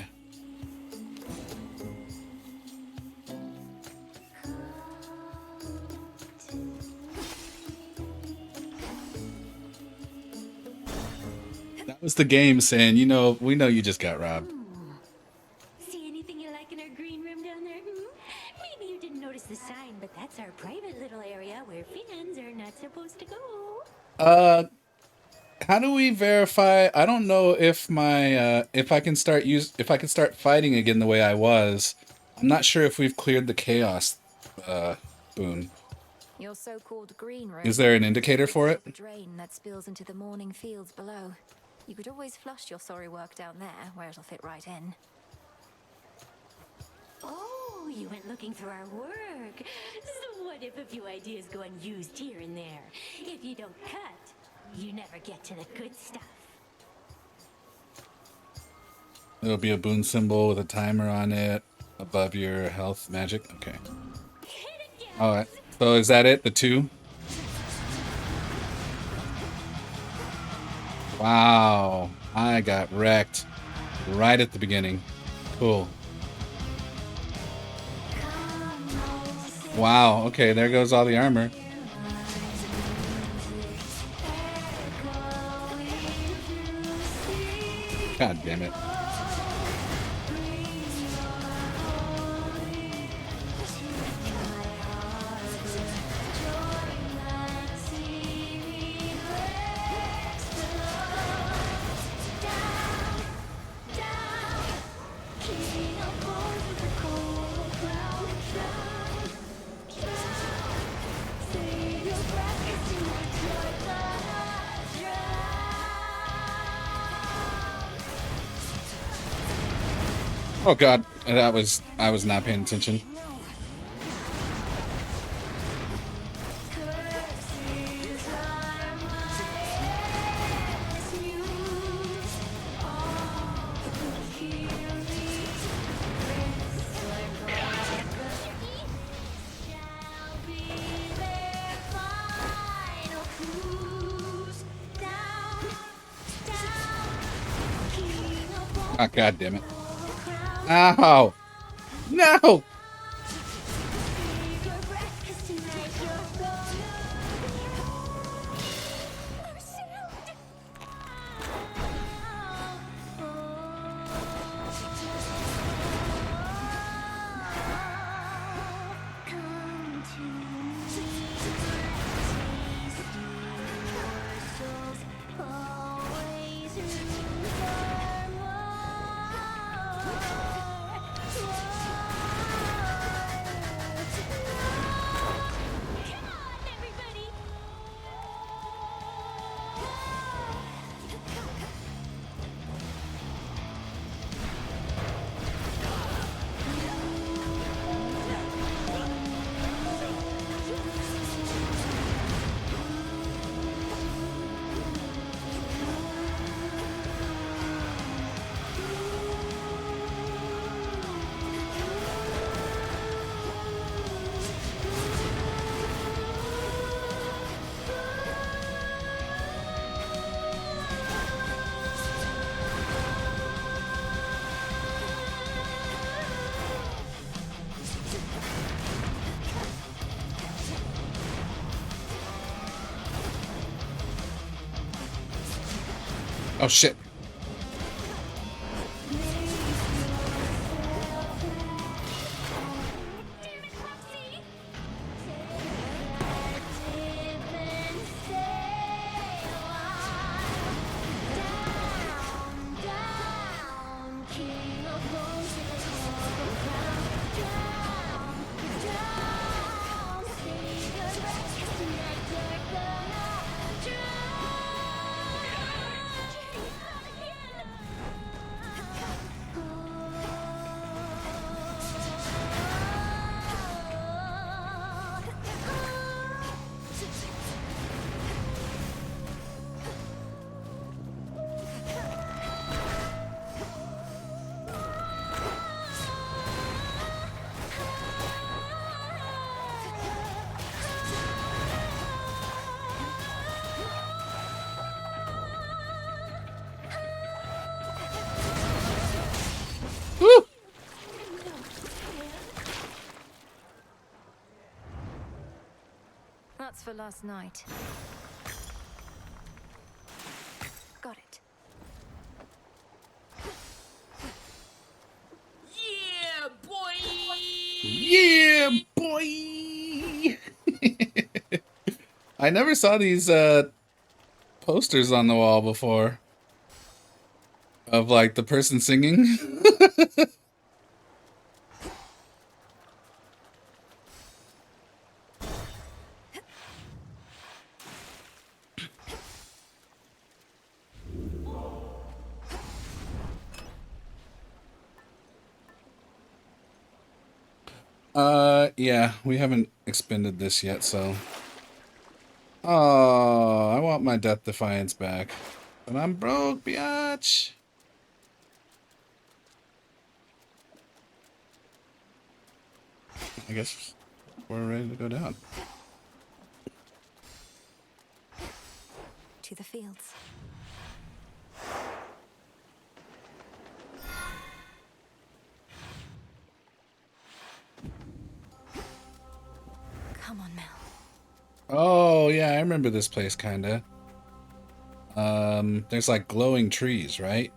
That was the game saying, you know, we know you just got robbed. See anything you like in our green room down there? Maybe you didn't notice the sign, but that's our private little area where fans are not supposed to go. How do we verify? I don't know if my if I can start fighting again the way I was. I'm not sure if we've cleared the chaos boon. Your so-called green room. Is there an indicator for it? A drain that spills into the morning fields below. You could always flush your sorry work down there, where it'll fit right in. Oh, you went looking through our work. So what if a few ideas go unused here and there? If you don't cut, you never get to the good stuff. There'll be a boon symbol with a timer on it above your health magic. Okay. All right. So is that it? The 2? Wow. I got wrecked right at the beginning. Cool. Wow. Okay, there goes all the armor. God damn it. Oh god, I was not paying attention. Oh god damn it. Ow! No! Oh shit. last night. Got it. Yeah, boy! Yeah, boy! I never saw these posters on the wall before. Of like the person singing. Yeah, we haven't expended this yet, so. Oh, I want my Death Defiance back. But I'm broke, biatch. I guess we're ready to go down. To the fields. Come on, Mel. Oh, yeah, I remember this place, kinda. There's like glowing trees, right?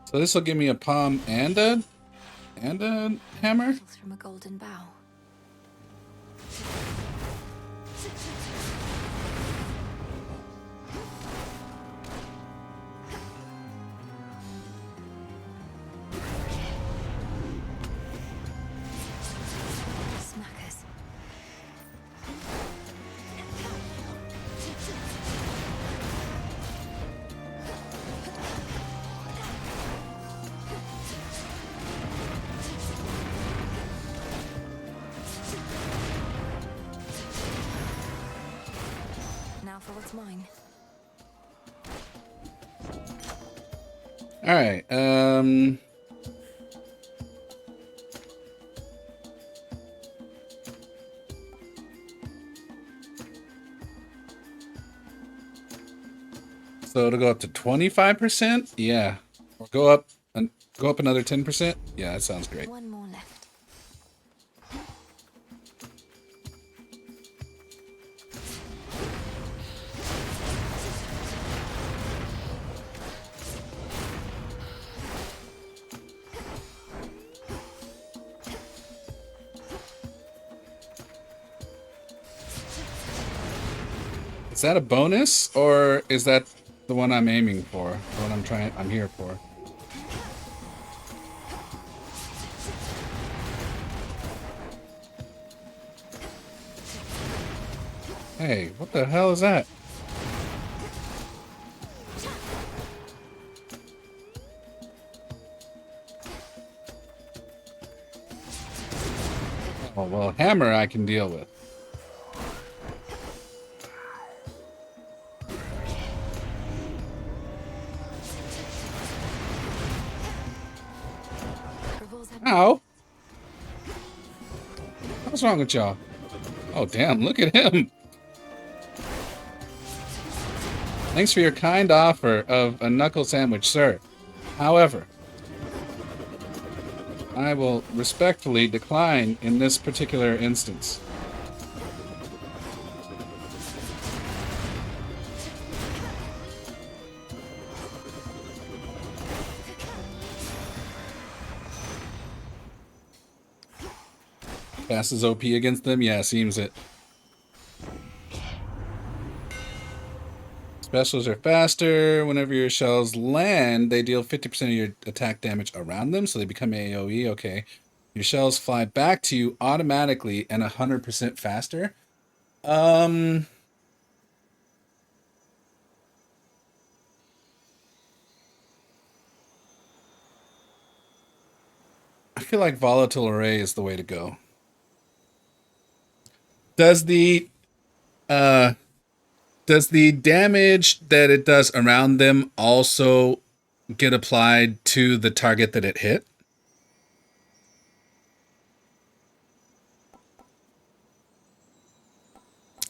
So this will give me a palm and a hammer. From a golden bough. Smackers. Now for what's mine. All right. So it'll go up to 25%. Yeah, or go up another 10%. Yeah, that sounds great. One more left. Is that a bonus, or is that the one I'm aiming for? The one I'm here for? Hey, what the hell is that? Oh, well, hammer I can deal with. Ow! What's wrong with y'all? Oh, damn, look at him! Thanks for your kind offer of a knuckle sandwich, sir. However, I will respectfully decline in this particular instance. Fast as OP against them? Yeah, seems it. Specials are faster. Whenever your shells land, they deal 50% of your attack damage around them, so they become AoE. Okay. Your shells fly back to you automatically and 100% faster. I feel like volatile array is the way to go. Does the damage that it does around them also get applied to the target that it hit?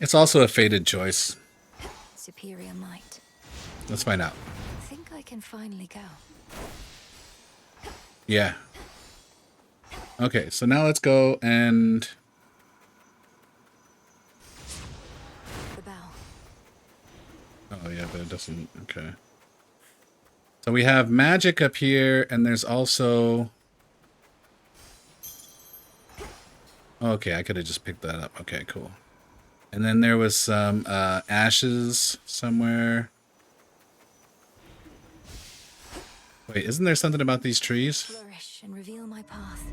It's also a fated choice. Superior might. Let's find out. I think I can finally go. Yeah. Okay, so now let's go and... The bell. Oh, yeah, but it doesn't... Okay. So we have magic up here, and there's also... Okay, I could have just picked that up. Okay, cool. And then there was some ashes somewhere. Wait, isn't there something about these trees? Flourish and reveal my path.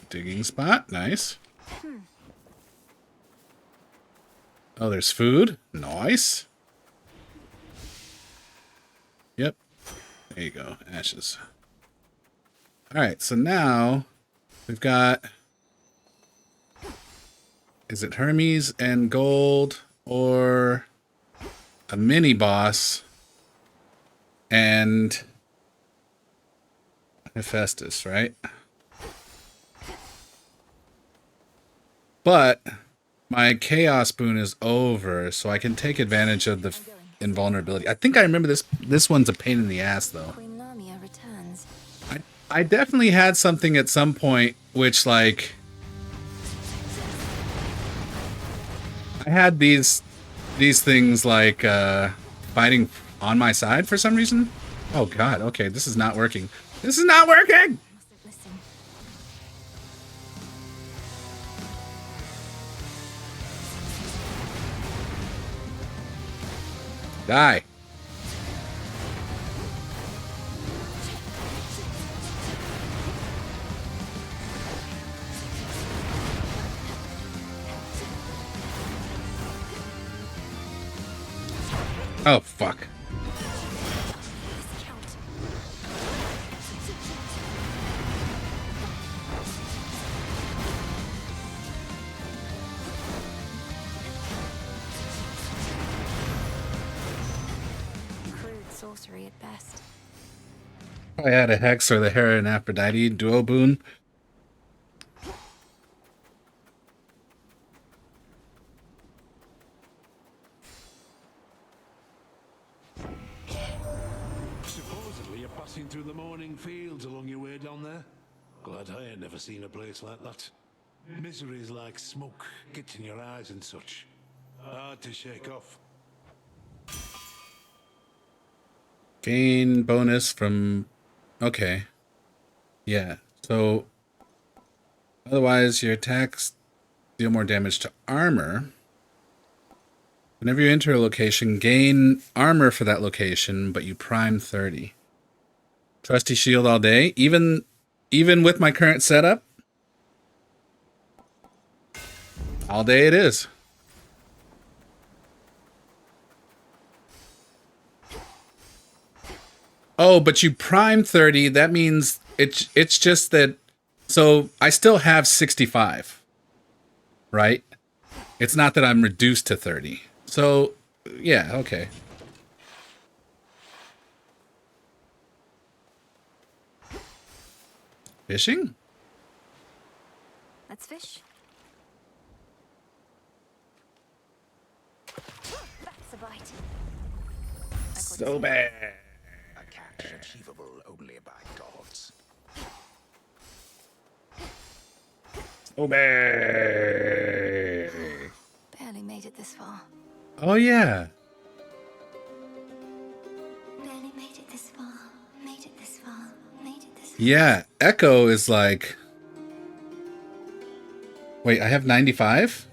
Digging spot, nice. Oh, there's food. Nice. Yep. There you go. Ashes. Alright, so now we've got... Is it Hermes and gold or a mini boss and Hephaestus, right? But my chaos boon is over, so I can take advantage of the invulnerability. I think I remember this one's a pain in the ass though. Queen Lamia returns. I definitely had something at some point which like I had these things like fighting on my side for some reason. Oh god, okay, this is not working. This is not working! Die. Oh, fuck. Crude sorcery at best. I had a Hex or the Hera and Aphrodite duo boon. Supposedly you're passing through the morning fields along your way down there. Glad I ain't never seen a place like that. Misery is like smoke, gets in your eyes and such. Hard to shake off. Gain bonus from... Okay. Yeah, so... Otherwise, your attacks deal more damage to armor. Whenever you enter a location, gain armor for that location, but you prime 30. Trusty shield all day. Even with my current setup, all day it is. Oh, but you prime 30, that means it's just that... So, I still have 65. Right? It's not that I'm reduced to 30. So, yeah, okay. Fishing? Let's fish. That's a bite. So bad. A catch achievable only by dogs. So bad. Barely made it this far. Oh, yeah. Barely made it this far. Made it this far. Made it this far. Yeah, Echo is like... Wait, I have 95?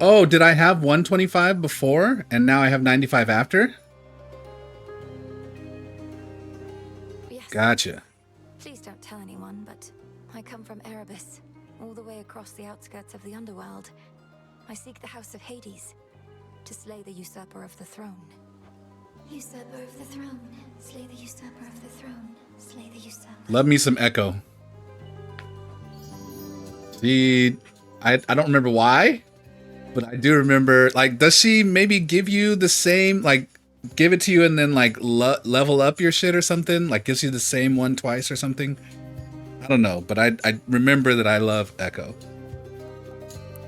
Oh, did I have 125 before, and now I have 95 after? Yes. Gotcha. Please don't tell anyone, but I come from Erebus, all the way across the outskirts of the underworld. I seek the House of Hades, to slay the usurper of the throne. Usurper of the throne. Slay the usurper of the throne. Slay the usurper. Love me some Echo. See, I don't remember why, but I do remember, like, does she maybe give you the same, like, give it to you and then, like, level up your shit or something? Like, gives you the same one twice or something? I don't know, but I remember that I love Echo.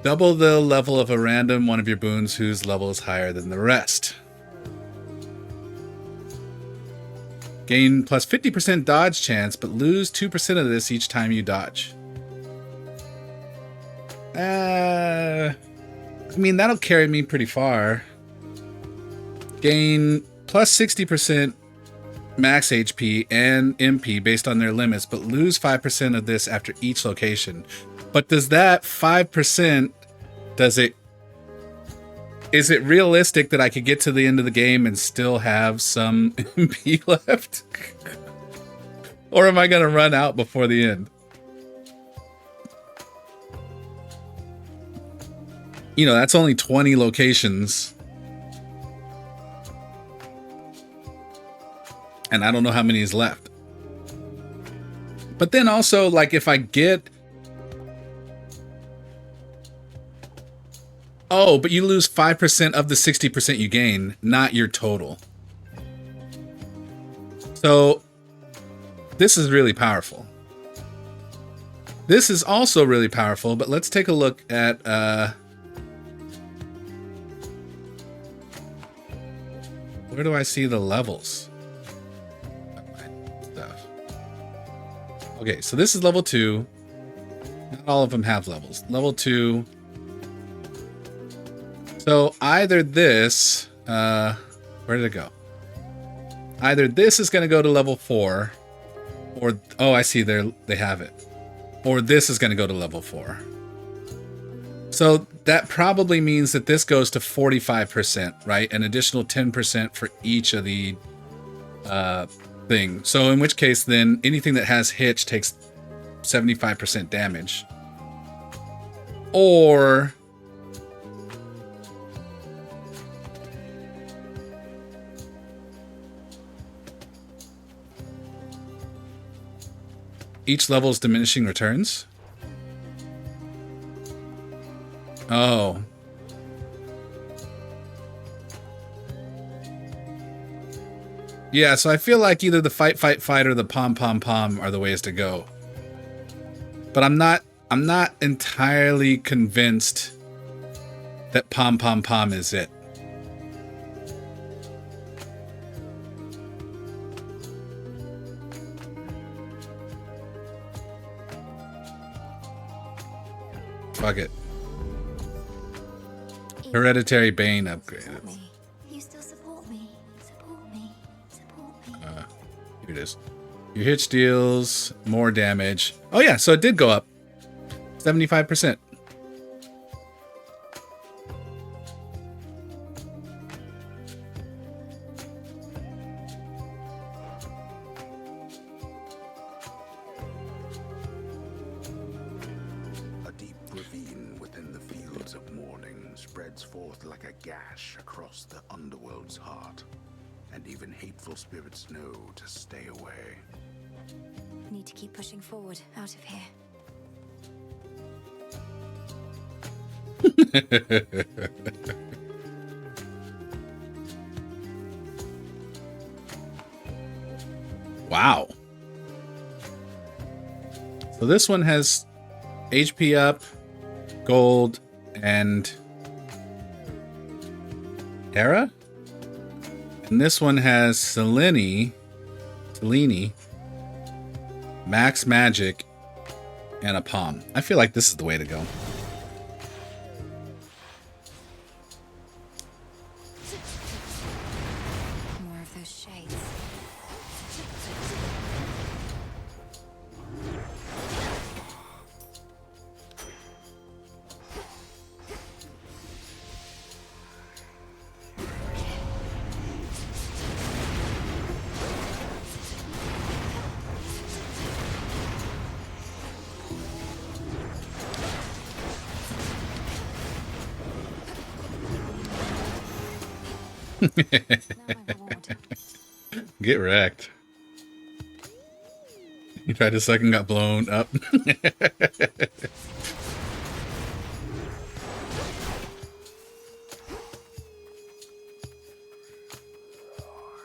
Double the level of a random one of your boons whose level is higher than the rest. Gain plus 50% dodge chance, but lose 2% of this each time you dodge. I mean, that'll carry me pretty far. Gain plus 60% max HP and MP based on their limits, but lose 5% of this after each location. But does that 5%, is it realistic that I could get to the end of the game and still have some MP left? Or am I going to run out before the end? You know, that's only 20 locations. And I don't know how many is left. But then also, like, if I get... Oh, but you lose 5% of the 60% you gain, not your total. So, this is really powerful. This is also really powerful, but let's take a look at... where do I see the levels? Stuff. Okay, so this is level 2. Not all of them have levels. Level 2. So either this, where did it go? Either this is going to go to level 4, or, oh, I see there, they have it. Or this is going to go to level 4. So that probably means that this goes to 45%, right? An additional 10% for each of the thing. So in which case, then anything that has hitch takes 75% damage. Or... each level's diminishing returns? Oh. Yeah, so I feel like either the fight, fight, or the pom, pom, pom are the ways to go. But I'm not entirely convinced that pom, pom, pom is it. Fuck it. Hereditary Bane upgraded. You still support me. Support me. Support me. Here it is. Your hitch deals more damage. Oh yeah, so it did go up. 75%. Gash across the underworld's heart, and even hateful spirits know to stay away. Need to keep pushing forward, out of here. Wow. So this one has HP up, gold, and Era? And this one has Selene, Max Magic, and a Palm. I feel like this is the way to go. More of those shades. Get wrecked. You tried to suck and got blown up.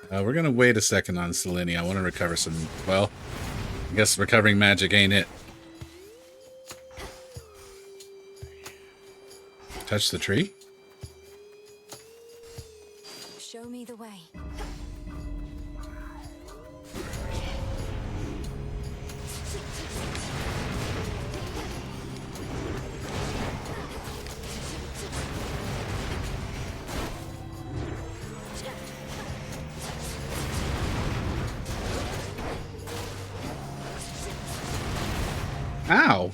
We're gonna wait a second on Selene. I want to recover some. Well, I guess recovering magic ain't it. Touch the tree? Show me the way. Ow.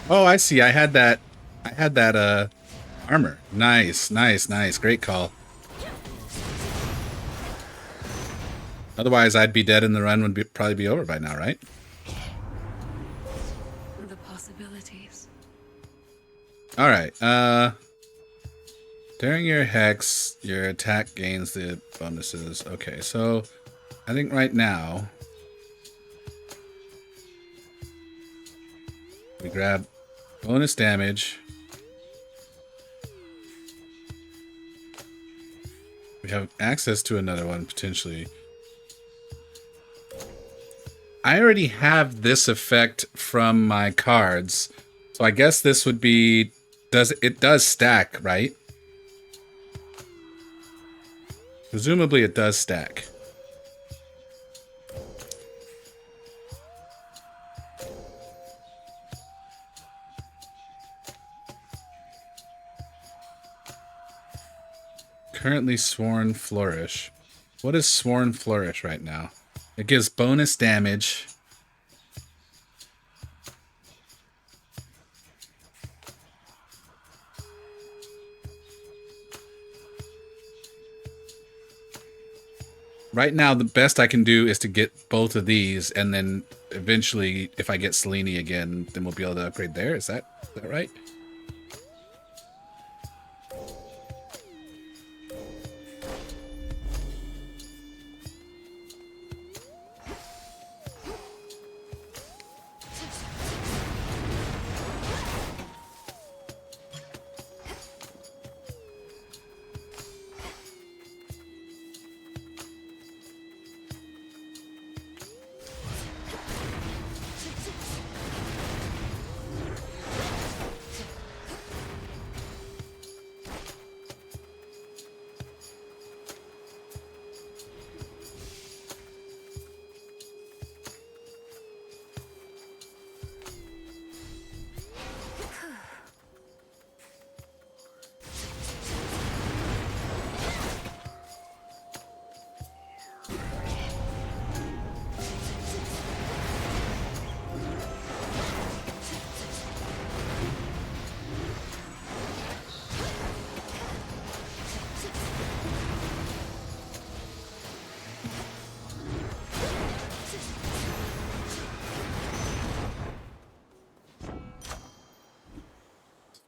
Oh, I see. I had that armor. Nice, nice, nice. Great call. Otherwise, I'd be dead and the run would probably be over by now, right? The possibilities. All right. During your hex, your attack gains the bonuses. Okay, so I think right now we grab bonus damage. We have access to another one potentially. I already have this effect from my cards, so I guess this would be it does stack, right? Presumably it does stack. Currently Sworn Flourish. What is Sworn Flourish right now? It gives bonus damage. Right now, the best I can do is to get both of these, and then eventually, if I get Selene again, then we'll be able to upgrade there. Is that right?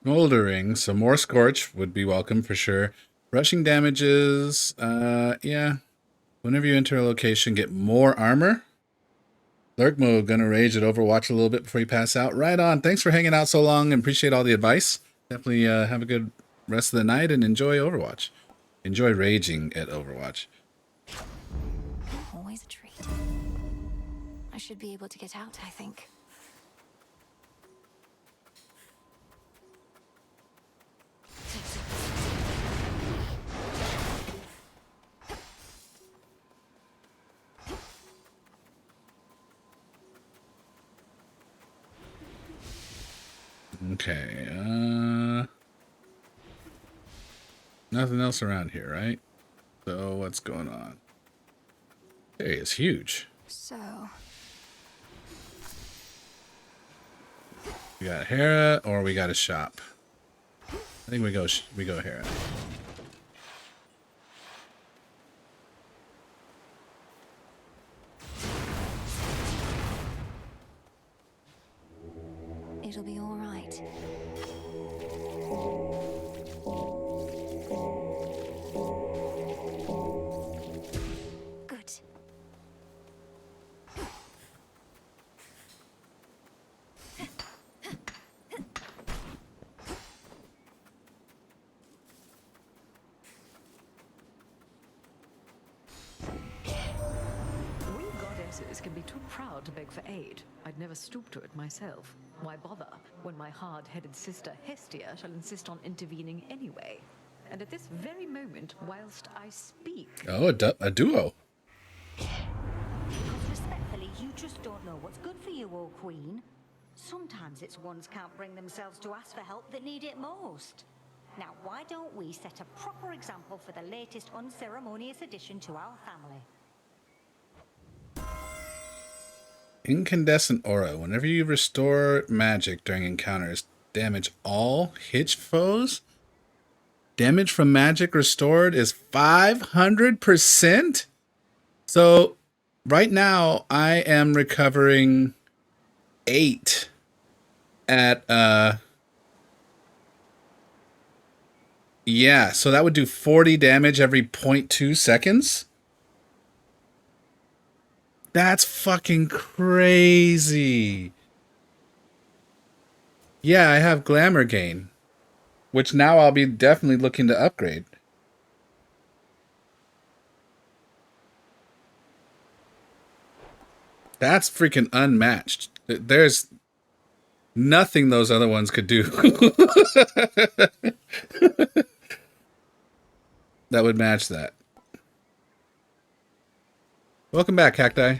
Smoldering, so more Scorch would be welcome for sure. Rushing damages, yeah. Whenever you enter a location, get more armor. Lurk mode, gonna rage at Overwatch a little bit before you pass out. Right on. Thanks for hanging out so long and appreciate all the advice. Definitely have a good rest of the night and enjoy Overwatch. Enjoy raging at Overwatch. Always a treat. I should be able to get out, I think. Okay, nothing else around here, right? So what's going on? Hey, it's huge. So we got Hera or we got a shop. I think we go Hera. it'll be all right. Good. allies can be too proud to beg for aid. I'd never stoop to it myself. Why bother when my hard-headed sister Hestia shall insist on intervening anyway? And at this very moment, whilst I speak... Oh, a duo. Because respectfully, you just don't know what's good for you, O Queen. Sometimes it's ones can't bring themselves to ask for help that need it most. Now, why don't we set a proper example for the latest unceremonious addition to our family? Incandescent aura. Whenever you restore magic during encounters, damage all hitch foes. Damage from magic restored is 500%. So right now I am recovering 8 at yeah, so that would do 40 damage every 0.2 seconds. That's fucking crazy. Yeah, I have glamour gain, which now I'll be definitely looking to upgrade. That's freaking unmatched. There's nothing those other ones could do that would match that. Welcome back, Cacti.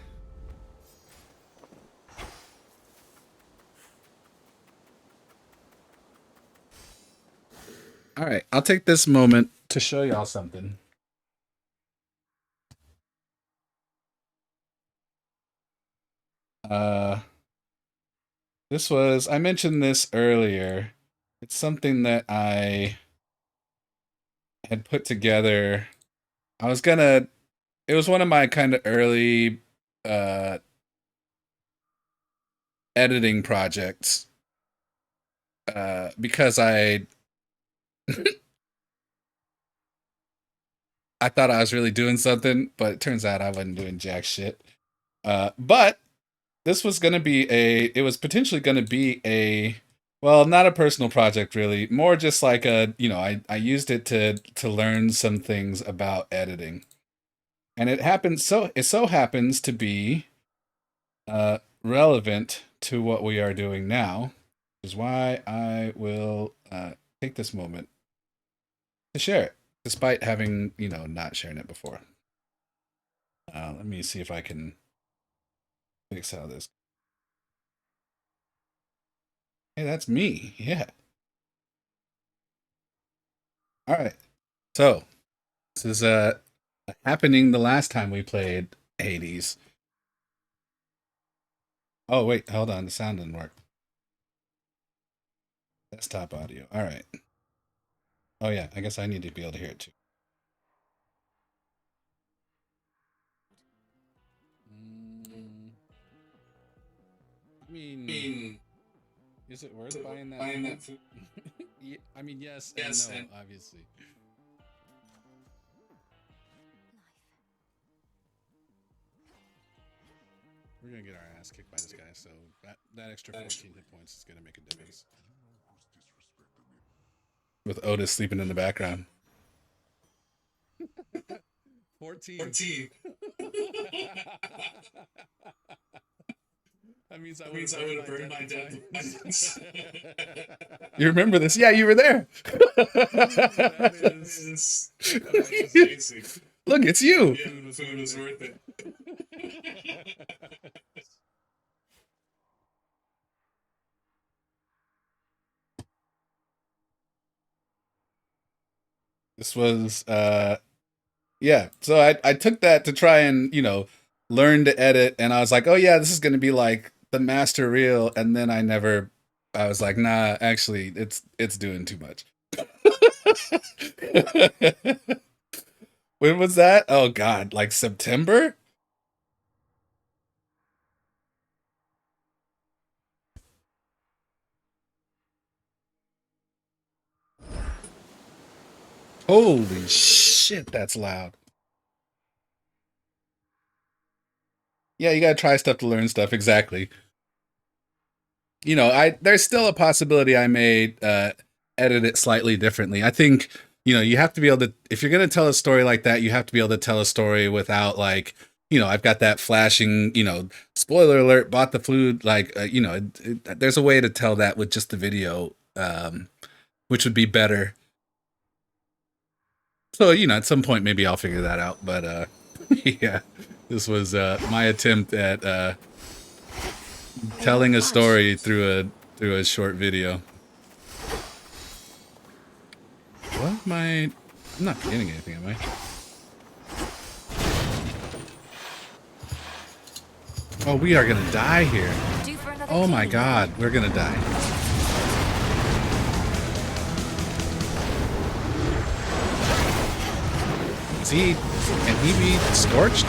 All right, I'll take this moment to show y'all something. I mentioned this earlier. It's something that I had put together. It was one of my kind of early editing projects. Because I thought I was really doing something, but it turns out I wasn't doing jack shit. But this was going to be it was potentially going to be well, not a personal project really, more just like I used it to learn some things about editing. And it so happens to be relevant to what we are doing now, which is why I will take this moment to share it, despite having, not sharing it before. Let me see if I can fix how this. Hey, that's me. Yeah. All right. So this is happening the last time we played Hades. Oh wait, hold on. The sound didn't work. Desktop audio. All right. Oh yeah, I guess I need to be able to hear it too. I mean, is it worth buying that? Yeah, I mean, yes and no, obviously. We're gonna get our ass kicked by this guy, so that extra 14 hit points is gonna make a difference. With Otis sleeping in the background. 14. That means I would have burned my death. You remember this? Yeah, you were there. That is amazing. Look, it's you. Yeah, the food was worth it. This was yeah, so I took that to try and, learn to edit, and I was like, oh yeah, this is gonna be like the master reel, and then I was like, nah, actually it's doing too much. When was that? Oh god, like September? Holy shit, that's loud. Yeah, you gotta try stuff to learn stuff, exactly. There's still a possibility I may edit it slightly differently. I think, you have to be able to, if you're gonna tell a story like that, you have to be able to tell a story without like you know, I've got that flashing, you know, spoiler alert, bought the food. Like, you know, there's a way to tell that with just the video, which would be better. So, you know, at some point, maybe I'll figure that out. But, yeah, this was my attempt at telling a story through a short video. What am I? I'm not getting anything, am I? Oh, we are gonna die here. Oh my god, we're gonna die. Can he be scorched?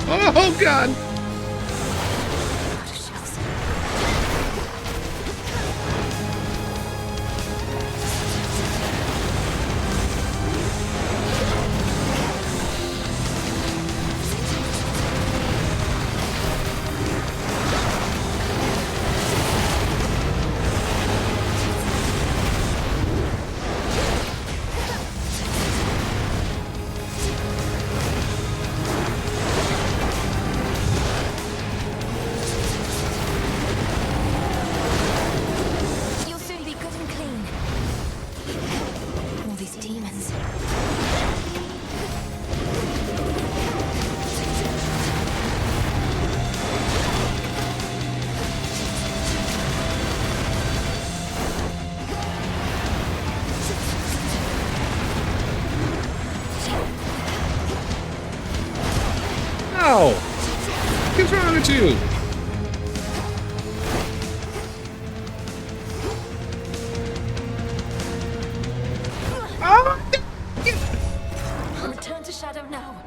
Oh god! What's wrong with you? Return to shadow now.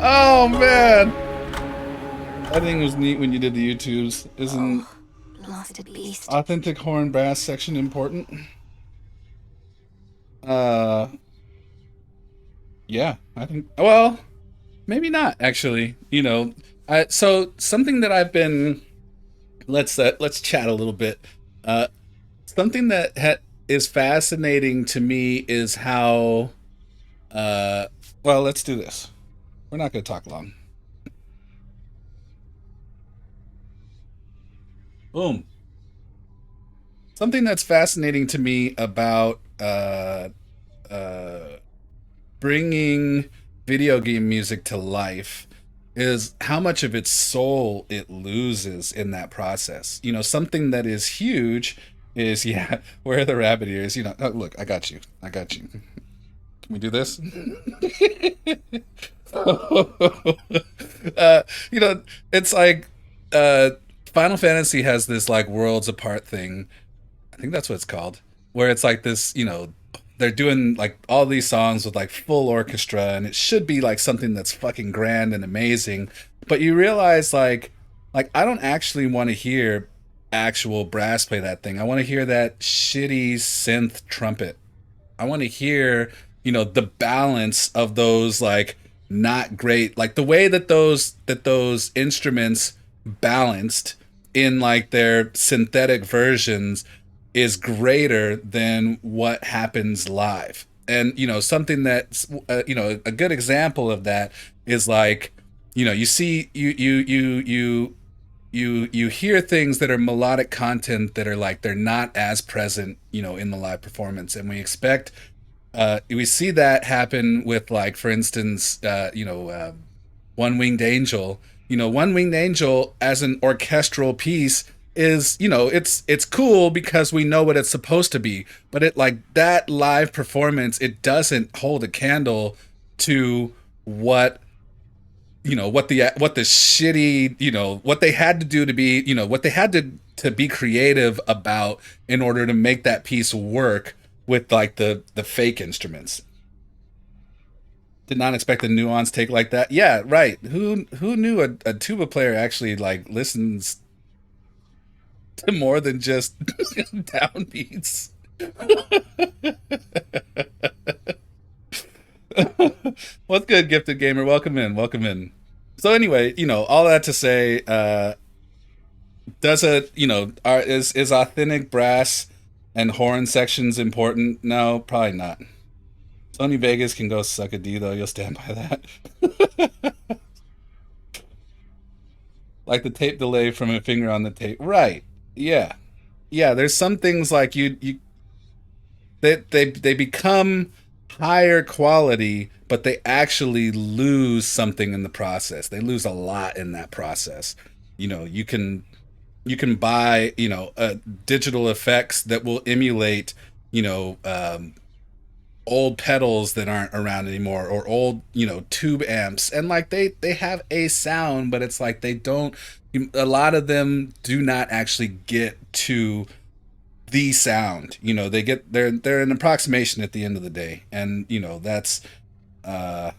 Oh man, that thing was neat when you did the YouTubes. Isn't Blasted beast. authentic horn brass section important? Yeah, I think. Well, maybe not actually. You know, so something that I've been. Let's chat a little bit. Something that is fascinating to me is how. Well, let's do this. We're not going to talk long. Boom. Something that's fascinating to me about bringing video game music to life is how much of its soul it loses in that process. You know, something that is huge is, yeah, where are the rabbit ears? You know, oh, look, I got you. Can we do this? You know, it's like Final Fantasy has this like worlds apart thing. I think that's what it's called, where it's like this, you know, they're doing like all these songs with like full orchestra, and it should be like something that's fucking grand and amazing. But you realize like I don't actually want to hear actual brass play that thing. I want to hear that shitty synth trumpet. I want to hear, you know, the balance of those like not great, like the way that those instruments balanced in like their synthetic versions is greater than what happens live. And you know, something that's you know, a good example of that is like, you know, you see you hear things that are melodic content that are like they're not as present, you know, in the live performance, and we expect we see that happen with like, for instance, One Winged Angel. You know, One Winged Angel as an orchestral piece is, you know, it's cool because we know what it's supposed to be, but it like that live performance, it doesn't hold a candle to what, you know, what the shitty, you know, what they had to do to be, you know, what they had to be creative about in order to make that piece work with like the fake instruments. Did not expect a nuanced take like that. Yeah, right. Who knew a tuba player actually like listens to more than just downbeats? What's good, Gifted Gamer? Welcome in. So anyway, you know, all that to say, Does it, is authentic brass and horn sections important? No, probably not. Sony Vegas can go suck a D though. You'll stand by that. Like the tape delay from a finger on the tape. Right. Yeah. Yeah, there's some things like they become higher quality, but they actually lose something in the process. They lose a lot in that process. You can buy, digital effects that will emulate, you know, um, old pedals that aren't around anymore, or old, tube amps, and like they have a sound, but it's like they don't. A lot of them do not actually get to the sound. They're an approximation at the end of the day, and that's uh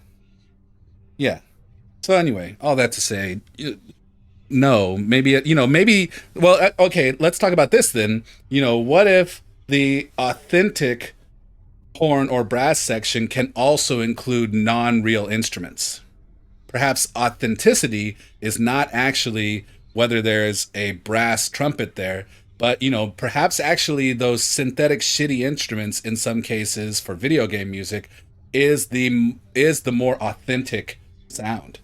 yeah. So anyway, all that to say, no, maybe, well, okay, let's talk about this then. What if the authentic horn or brass section can also include non-real instruments? Perhaps authenticity is not actually whether there's a brass trumpet there, but perhaps actually those synthetic shitty instruments in some cases for video game music is the more authentic sound.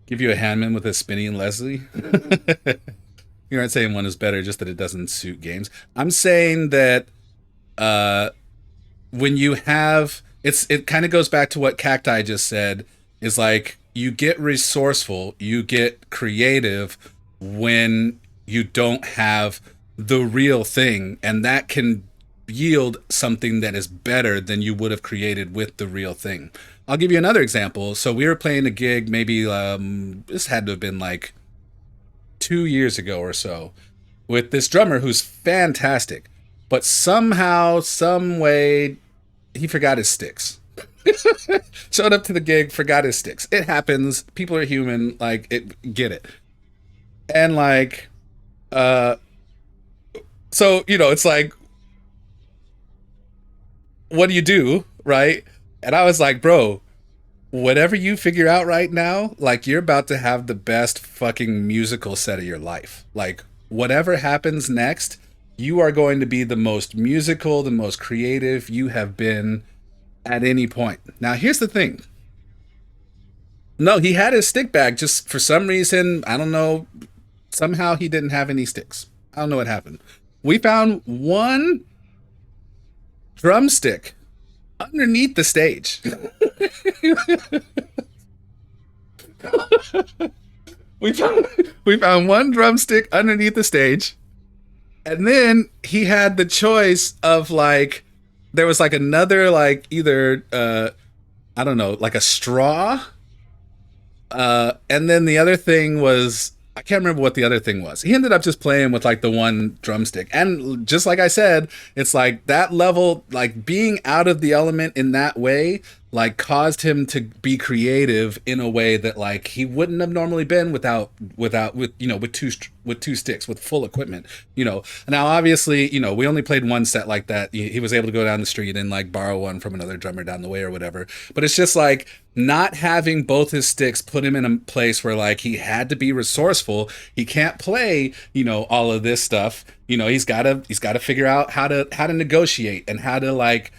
Give you a Handman with a Spinny and Leslie. You're not saying one is better, just that it doesn't suit games. I'm saying that uh, when you have it kind of goes back to what Cacti just said, is like you get resourceful, you get creative when you don't have the real thing, and that can yield something that is better than you would have created with the real thing. I'll give you another example. So we were playing a gig, maybe this had to have been like 2 years ago or so, with this drummer who's fantastic, but somehow, some way, he forgot his sticks. Showed up to the gig, forgot his sticks. It happens. People are human. Like, get it. And like, so it's like, what do you do, right? And I was like, bro, whatever you figure out right now, like, you're about to have the best fucking musical set of your life. Like, whatever happens next, you are going to be the most musical, the most creative you have been at any point. Now, here's the thing. No, he had his stick bag, just for some reason, I don't know, somehow he didn't have any sticks. I don't know what happened. We found one drumstick underneath the stage. we found one drumstick underneath the stage, and then he had the choice of, like, there was like another, like, either I don't know, like a straw, and then the other thing was, I can't remember what the other thing was. He ended up just playing with like the one drumstick. And just like I said, it's like that level, like being out of the element in that way, like caused him to be creative in a way that like he wouldn't have normally been with two sticks, with full equipment. Now obviously, we only played one set like that. He was able to go down the street and like borrow one from another drummer down the way or whatever. But it's just like, not having both his sticks put him in a place where like he had to be resourceful. He can't play, all of this stuff. He's gotta figure out how to negotiate, and how to, like,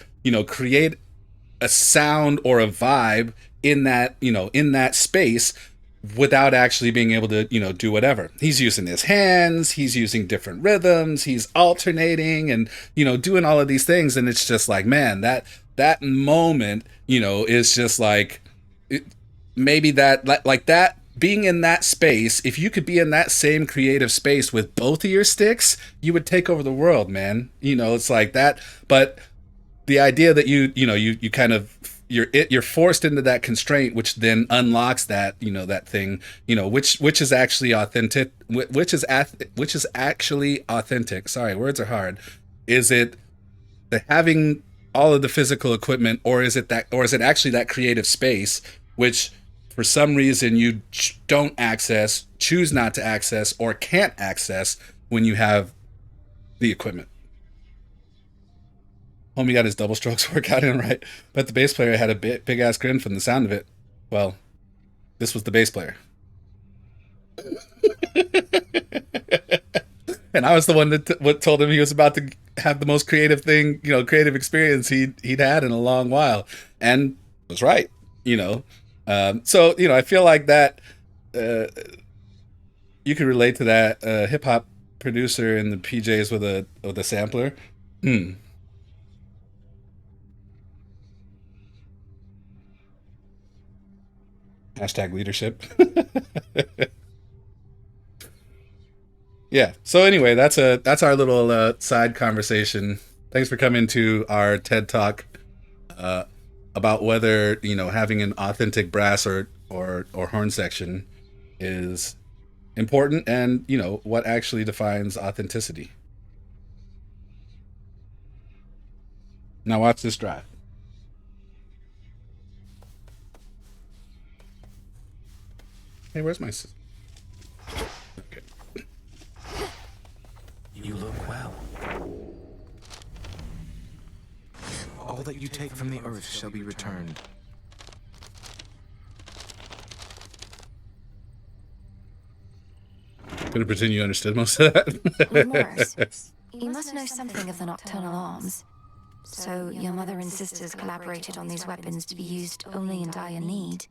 create a sound or a vibe in that space, without actually being able to, do whatever. He's using his hands, he's using different rhythms, he's alternating and, doing all of these things. And it's just like, man, that moment, is just like, maybe that, like that, being in that space, if you could be in that same creative space with both of your sticks, you would take over the world, man. It's like that. But the idea that you kind of, you're forced into that constraint, which then unlocks that, that thing, which is actually authentic, which is actually authentic. Sorry, words are hard. Is it the having all of the physical equipment, or is it actually that creative space, which for some reason you don't access, choose not to access, or can't access when you have the equipment? Homie got his double strokes workout in right. Bet the bass player had a big ass grin from the sound of it. Well, this was the bass player. And I was the one that what told him he was about to have the most creative thing, creative experience he'd had in a long while, and was right. You know, so I feel like that you can relate to that hip hop producer in the PJs with a sampler. Hmm. Hashtag leadership. Yeah. So anyway, that's our little side conversation. Thanks for coming to our TED Talk uh, about whether having an authentic brass or horn section is important, and what actually defines authenticity. Now watch this drive. Hey, where's my? Okay. You look well. All that you take from the earth shall be returned. Gonna pretend you understood most of that. Morris, you must know something of the nocturnal arms. So your mother and sisters collaborated on these weapons to be used only in dire need,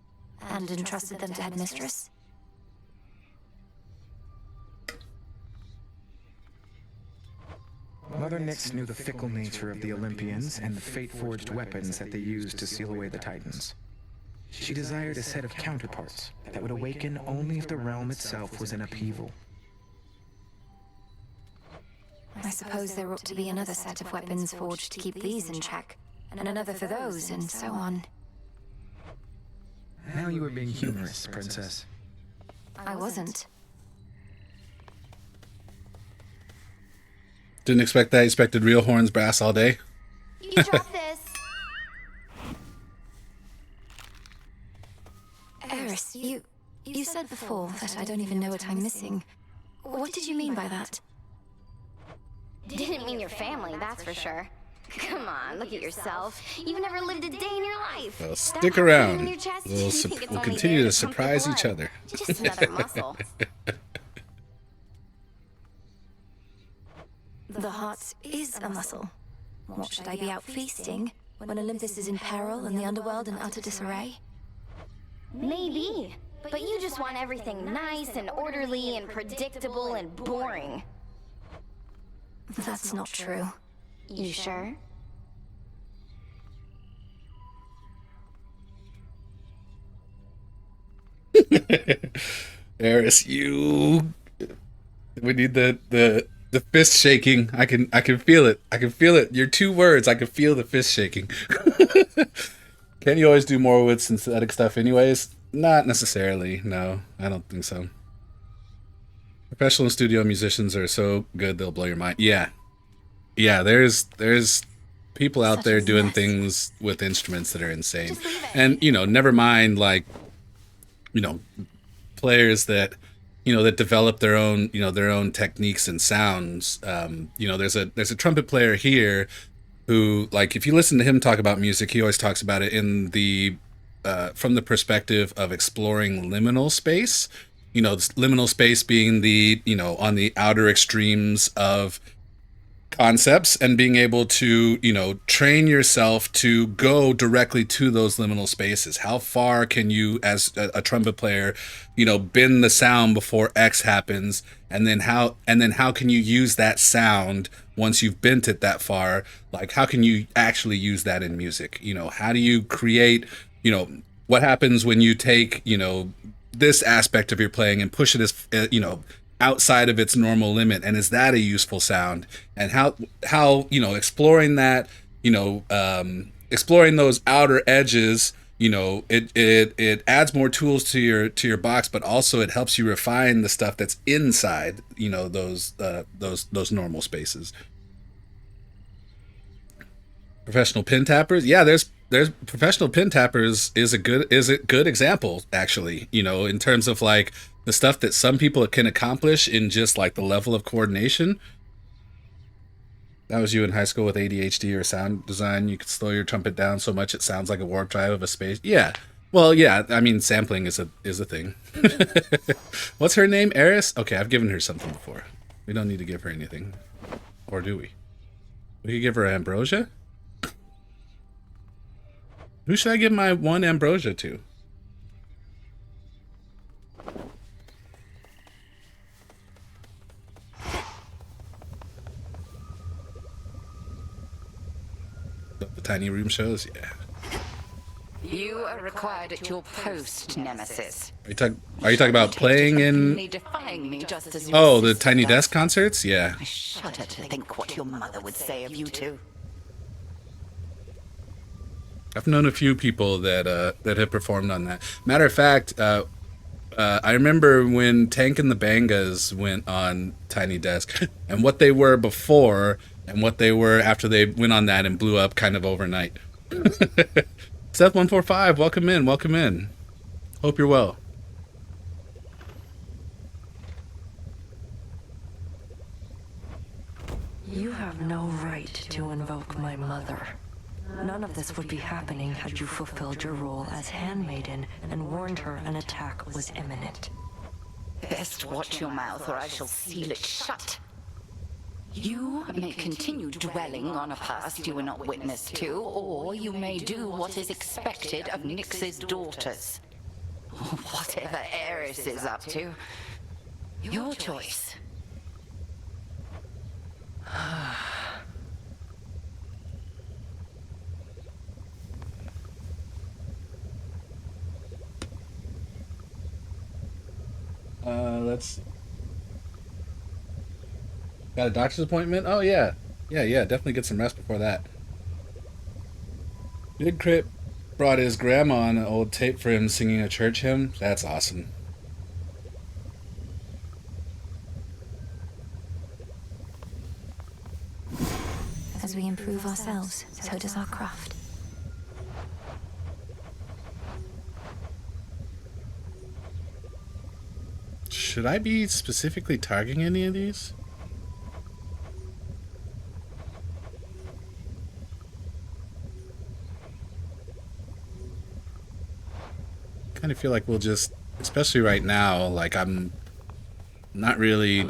and entrusted them to Headmistress? Mother Nyx knew the fickle nature of the Olympians and the fate-forged weapons that they used to seal away the Titans. She desired a set of counterparts that would awaken only if the realm itself was in upheaval. I suppose there ought to be another set of weapons forged to keep these in check, and another for those, and so on. Now you are being humorous, Princess. I wasn't. Didn't expect that. Expected real horns, brass all day. You drop this. Eris, you said before that I don't even know what I'm missing. What did you mean by that? Didn't mean your family, that's for sure. Come on, look at yourself. You've never lived a day in your life. Well, stick around. We'll continue to surprise each other. Just another muscle. The heart is a muscle. What should I be out feasting when Olympus is in peril and the underworld in utter disarray? Maybe, but you just want everything nice and orderly and predictable and boring. That's not true. You sure? Eris, we need the fist shaking. I can feel it. I can feel it. Your 2 words, I can feel the fist shaking. Can you always do more with synthetic stuff anyways? Not necessarily. No, I don't think so. Professional studio musicians are so good they'll blow your mind. Yeah. There's people out there doing things with instruments that are insane, and never mind players that that develop their own techniques and sounds. There's a trumpet player here who, if you listen to him talk about music, he always talks about it in the from the perspective of exploring liminal space. Liminal space being the on the outer extremes of concepts, and being able to train yourself to go directly to those liminal spaces. How far can you, as a trumpet player, bend the sound before X happens, and then how can you use that sound once you've bent it that far? How can you actually use that in music? How do you create, what happens when you take this aspect of your playing and push it as outside of its normal limit, and is that a useful sound? And how exploring that, exploring those outer edges, it adds more tools to your box, but also it helps you refine the stuff that's inside those normal spaces. Professional pin tappers, yeah, there's professional pin tappers is a good example, actually, in terms of the stuff that some people can accomplish in just the level of coordination. That was you in high school with ADHD or sound design. You could slow your trumpet down so much it sounds like a warp drive of a space. Yeah, Well, yeah, I mean, sampling is a thing. What's her name? Eris? Okay, I've given her something before. We don't need to give her anything. Or do we? We could give her ambrosia? Who should I give my one ambrosia to? The tiny room shows? Yeah. You are required at your post, Nemesis. Are you talking about playing in... Defying me just as you Oh, the insisted Tiny that. Desk concerts? Yeah. I shudder to think what your mother would say of you two. I've known a few people that that have performed on that. Matter of fact, I remember when Tank and the Bangas went on Tiny Desk, and what they were before and what they were after they went on that and blew up kind of overnight. Seth145, welcome in, welcome in. Hope you're well. You have no right to invoke my mother. None of this would be happening had you fulfilled your role as handmaiden and warned her an attack was imminent. Best watch your mouth or I shall seal it shut. You may continue dwelling on a past you were not witness to, or you may do what is expected of Nyx's daughters. Whatever Eris is up to, your choice. Let's see. Got a doctor's appointment? Oh, yeah. Yeah, definitely get some rest before that. Big Crit brought his grandma on an old tape for him singing a church hymn. That's awesome. As we improve ourselves, so does our craft. Should I be specifically targeting any of these? Kind of feel like we'll just, especially right now, like I'm not really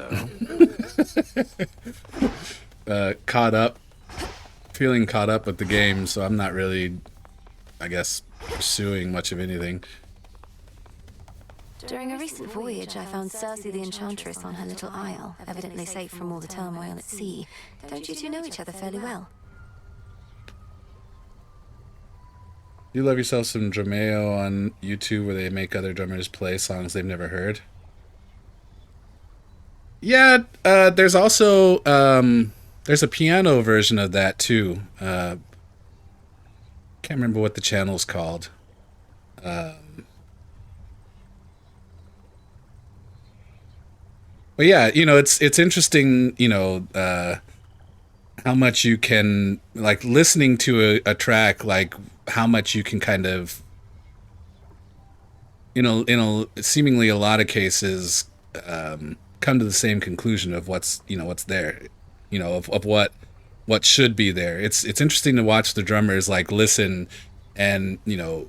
feeling caught up with the game, so I'm not really, I guess, pursuing much of anything. During a recent voyage, I found Cersei the Enchantress on her little isle, evidently safe from all the turmoil at sea. Don't you two know each other fairly well? You love yourself some Drameo on YouTube where they make other drummers play songs they've never heard? Yeah, there's also, there's a piano version of that too. Can't remember what the channel's called. But yeah, you know, it's interesting, you know, how much you can, like, listening to a track, like, how much you can kind of, you know, in a seemingly a lot of cases, come to the same conclusion of what's, you know, what's there, you know, of what should be there. It's interesting to watch the drummers, like, listen and, you know,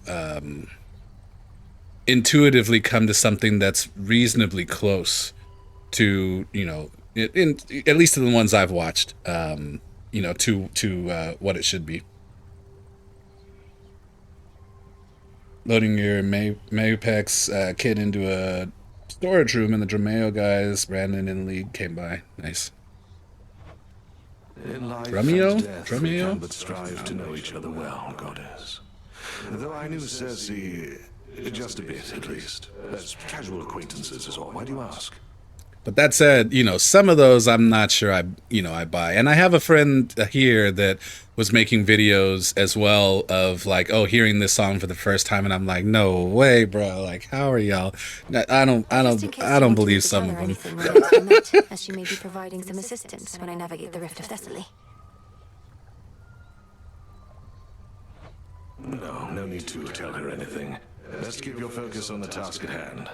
intuitively come to something that's reasonably close to, you know, in at least to the ones I've watched, you know, to what it should be. Loading your Mapex kit into a storage room, and the Drameo guys, Brandon and Lead, came by. Nice. In life Drameo? and death, we Drameo? can but strive to know each other well, Goddess. Though I knew Cersei just a bit, at least. As casual acquaintances is all. Why do you ask? But that said, you know, some of those I'm not sure I buy. And I have a friend here that was making videos as well of like, oh, hearing this song for the first time, and I'm like, no way, bro. Like, how are y'all? I don't believe some of them. As she may be providing some assistance when I navigate the Rift of Thessaly. No need to tell her anything. Best keep your focus on the task at hand.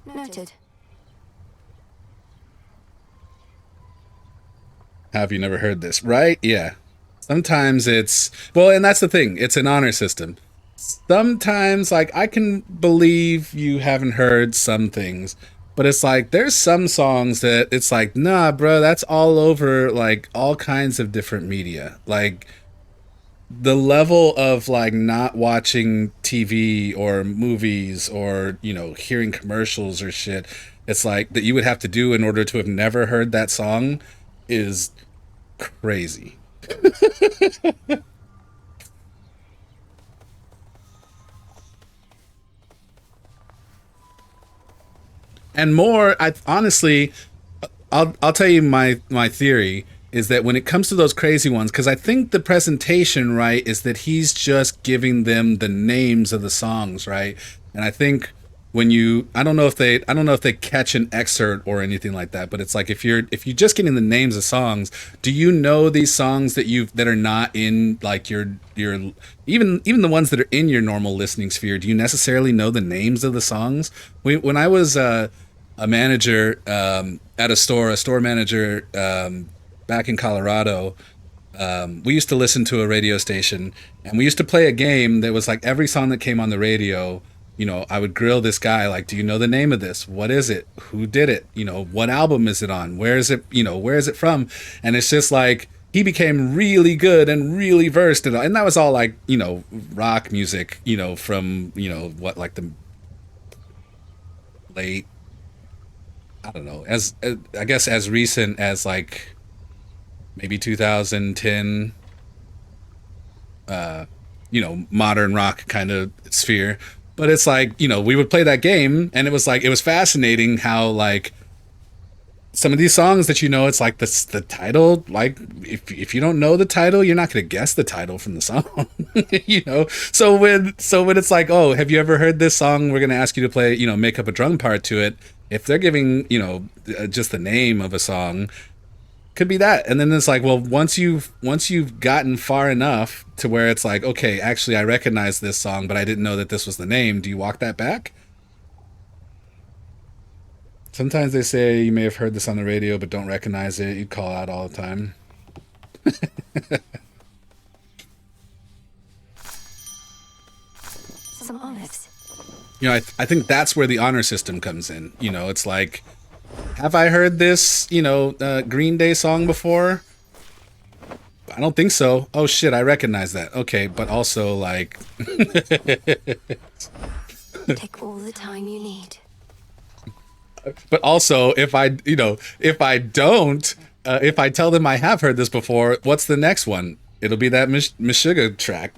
Noted. Have you never heard this? Right? Yeah. Sometimes it's, well, and that's the thing. It's an honor system. sometimes like I can believe you haven't heard some things, but it's like there's some songs that it's like, nah, bro, that's all over like all kinds of different media. Like the level of like not watching TV or movies or, you know, hearing commercials or shit, it's like that you would have to do in order to have never heard that song is crazy. And more, I honestly, I'll tell you my theory is that when it comes to those crazy ones, because I think the presentation, right, is that he's just giving them the names of the songs, right? And I think when you, I don't know if they catch an excerpt or anything like that, but it's like if you're just getting the names of songs, do you know these songs that are not in like your even the ones that are in your normal listening sphere? Do you necessarily know the names of the songs? When I was a manager at a store manager back in Colorado. We used to listen to a radio station, and we used to play a game that was like every song that came on the radio. You know, I would grill this guy like, "Do you know the name of this? What is it? Who did it? You know, what album is it on? Where is it? You know, where is it from?" And it's just like he became really good and really versed, and that was all like, you know, rock music. You know, from, you know, what, like the late, I don't know, as I guess as recent as like maybe 2010, you know, modern rock kind of sphere. But it's like, you know, we would play that game and it was fascinating how like some of these songs that, you know, it's like the title, like if you don't know the title, you're not going to guess the title from the song. You know, so when it's like, oh, have you ever heard this song, we're going to ask you to play, you know, make up a drum part to it, if they're giving, you know, just the name of a song, could be that. And then it's like, well, once you've gotten far enough to where it's like, okay, actually I recognize this song, but I didn't know that this was the name, do you walk that back? Sometimes they say you may have heard this on the radio but don't recognize it. You call out all the time. Some olives. You know, I think that's where the honor system comes in. You know, it's like, have I heard this, you know, Green Day song before? I don't think so. Oh shit, I recognize that. Okay, but also like Take all the time you need. but also if I, you know, if I don't, if I tell them I have heard this before, what's the next one? It'll be that Meshuggah track.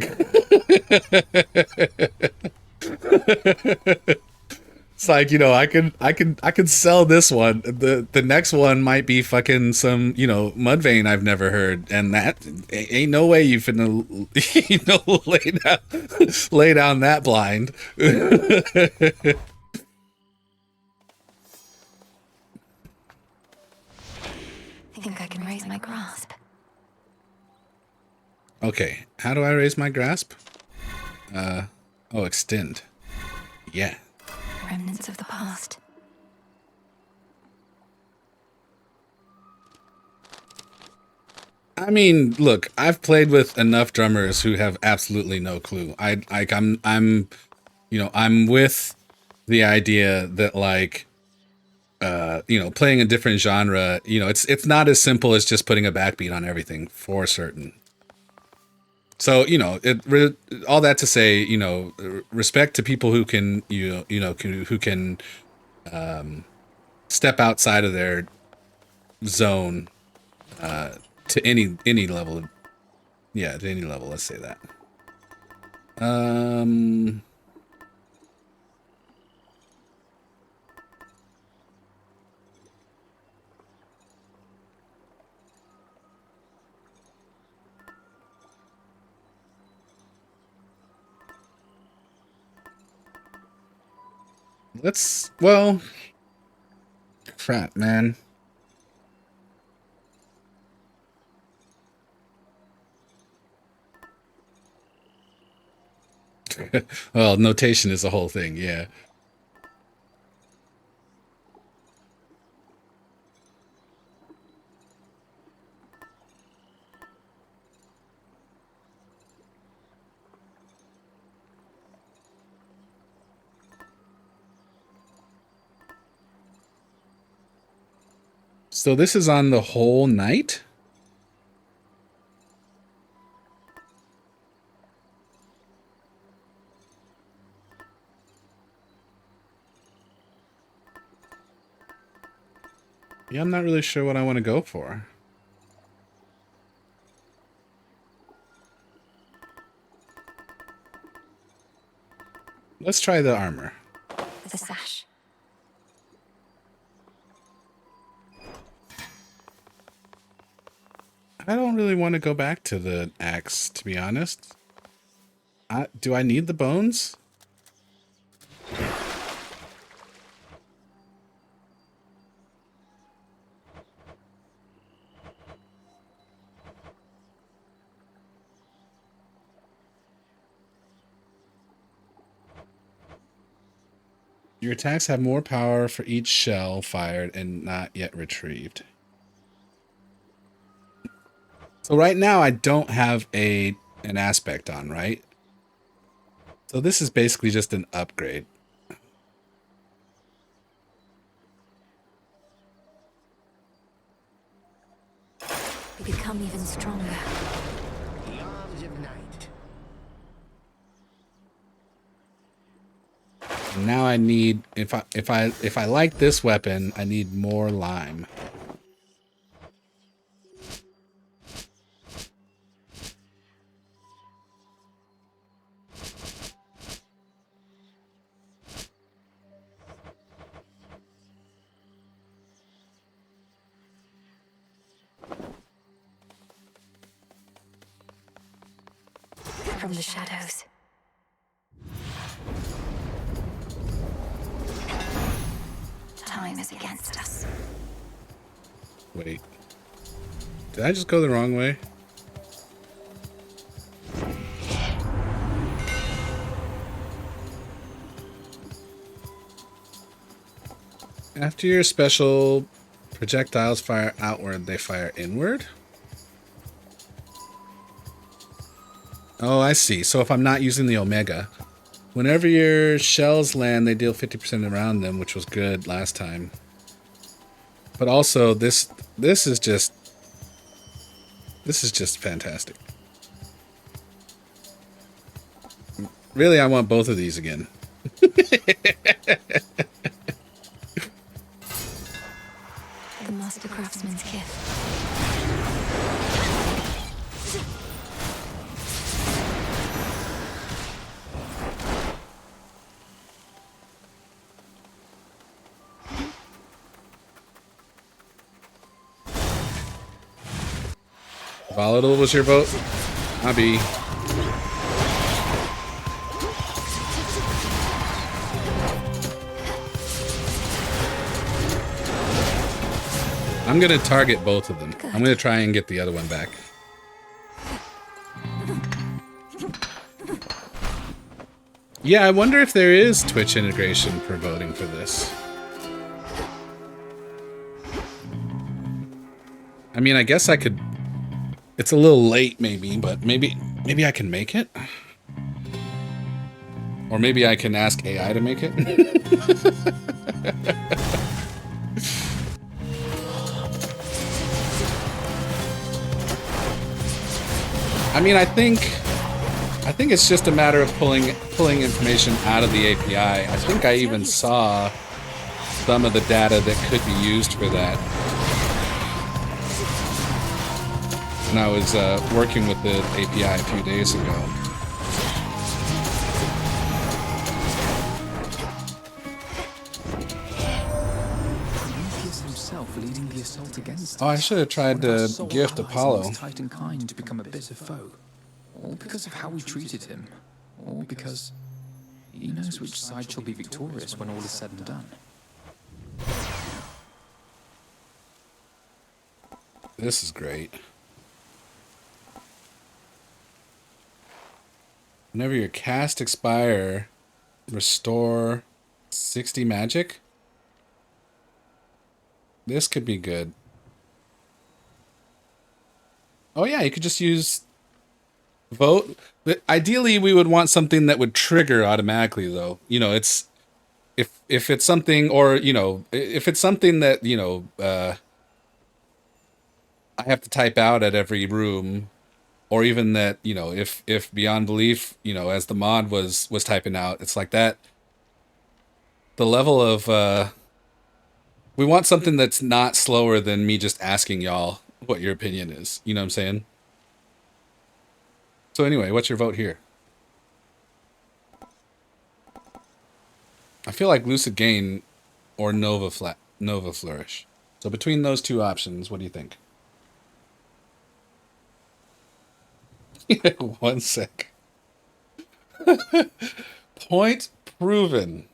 It's like, you know, I could sell this one. The next one might be fucking some, you know, Mudvayne I've never heard, and that ain't no way you finna, you know, lay down that blind. I think I can raise my grasp. Okay, how do I raise my grasp? Oh, extend. Yeah. Remnants of the past. I mean, look, I've played with enough drummers who have absolutely no clue. I'm, you know, I'm with the idea that like, you know, playing a different genre, you know, it's not as simple as just putting a backbeat on everything for certain. So, you know, all that to say, you know, respect to people who can, who can step outside of their zone to any level. Yeah, to any level. Let's say that. Well, crap, man. Well, notation is the whole thing, yeah. So this is on the whole night? Yeah, I'm not really sure what I want to go for. Let's try the armor. The sash. I don't really want to go back to the axe, to be honest. Do I need the bones? Your attacks have more power for each shell fired and not yet retrieved. So right now I don't have an aspect on, right? So this is basically just an upgrade. You become even stronger. The arms of night. And now I need, if I like this weapon, I need more lime. From the shadows. Time is against us. Wait. Did I just go the wrong way? After your special projectiles fire outward, they fire inward? Oh, I see. So if I'm not using the Omega, whenever your shells land, they deal 50% around them, which was good last time. But also, this is just fantastic. Really, I want both of these again. The Master Craftsman's gift. Volatile was your vote? Abby. I'm gonna target both of them. I'm gonna try and get the other one back. Yeah, I wonder if there is Twitch integration for voting for this. I mean, I guess I could. It's a little late, maybe, but maybe I can make it. Or maybe I can ask AI to make it. I mean, I think it's just a matter of pulling information out of the API. I think I even saw some of the data that could be used for that when I was working with the API a few days ago. Himself leading the assault against Oh, I should have tried to gift Apollo. Titan kind to become a bitter foe, all because of how we treated him, or because he knows which side shall be victorious when all is said and done. This is great. Whenever your cast expire, restore 60 magic. This could be good. Oh yeah, you could just use vote. But ideally, we would want something that would trigger automatically, though. You know, it's if it's something, or you know, if it's something that I have to type out at every room, or even that, you know, if beyond belief, you know, as the mod was typing out, it's like that. The level of we want something that's not slower than me just asking y'all what your opinion is. You know what I'm saying? So anyway, what's your vote here? I feel like Lucid Gain or Nova Flourish. So between those two options, what do you think? 1 sec. Point proven.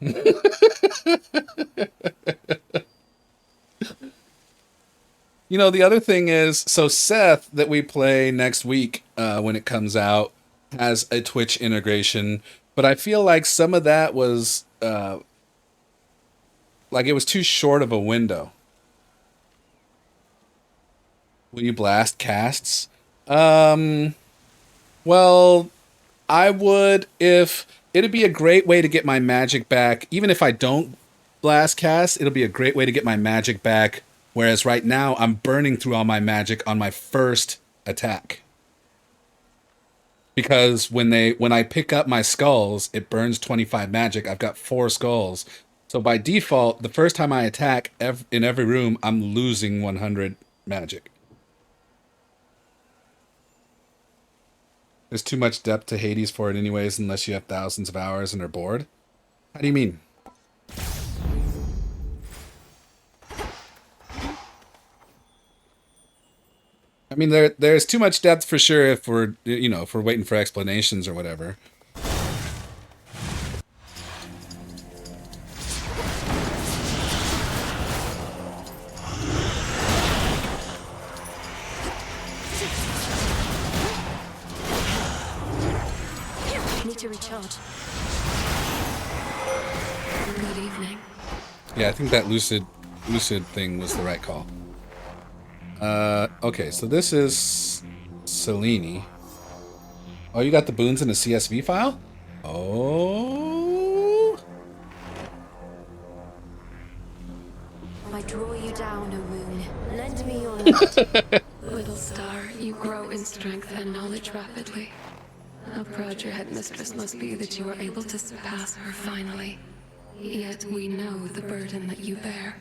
You know, the other thing is, so Seth, that we play next week when it comes out, has a Twitch integration, but I feel like some of that was, like, it was too short of a window. Will you blast casts? Well, I would if... It'd be a great way to get my magic back. Even if I don't blast cast, it'll be a great way to get my magic back. Whereas right now, I'm burning through all my magic on my first attack. Because when I pick up my skulls, it burns 25 magic. I've got 4 skulls. So by default, the first time I attack in every room, I'm losing 100 magic. There's too much depth to Hades for it anyways, unless you have thousands of hours and are bored. How do you mean? I mean, there's too much depth for sure if we're, you know, if we're waiting for explanations or whatever. Need to recharge. Good evening. Yeah, I think that lucid thing was the right call. Okay, so this is Selene. Oh, you got the boons in a CSV file? Oh. I draw you down, O moon. Lend me your light. Little star, you grow in strength and knowledge rapidly. How proud your headmistress must be that you are able to surpass her finally. Yet we know the burden that you bear.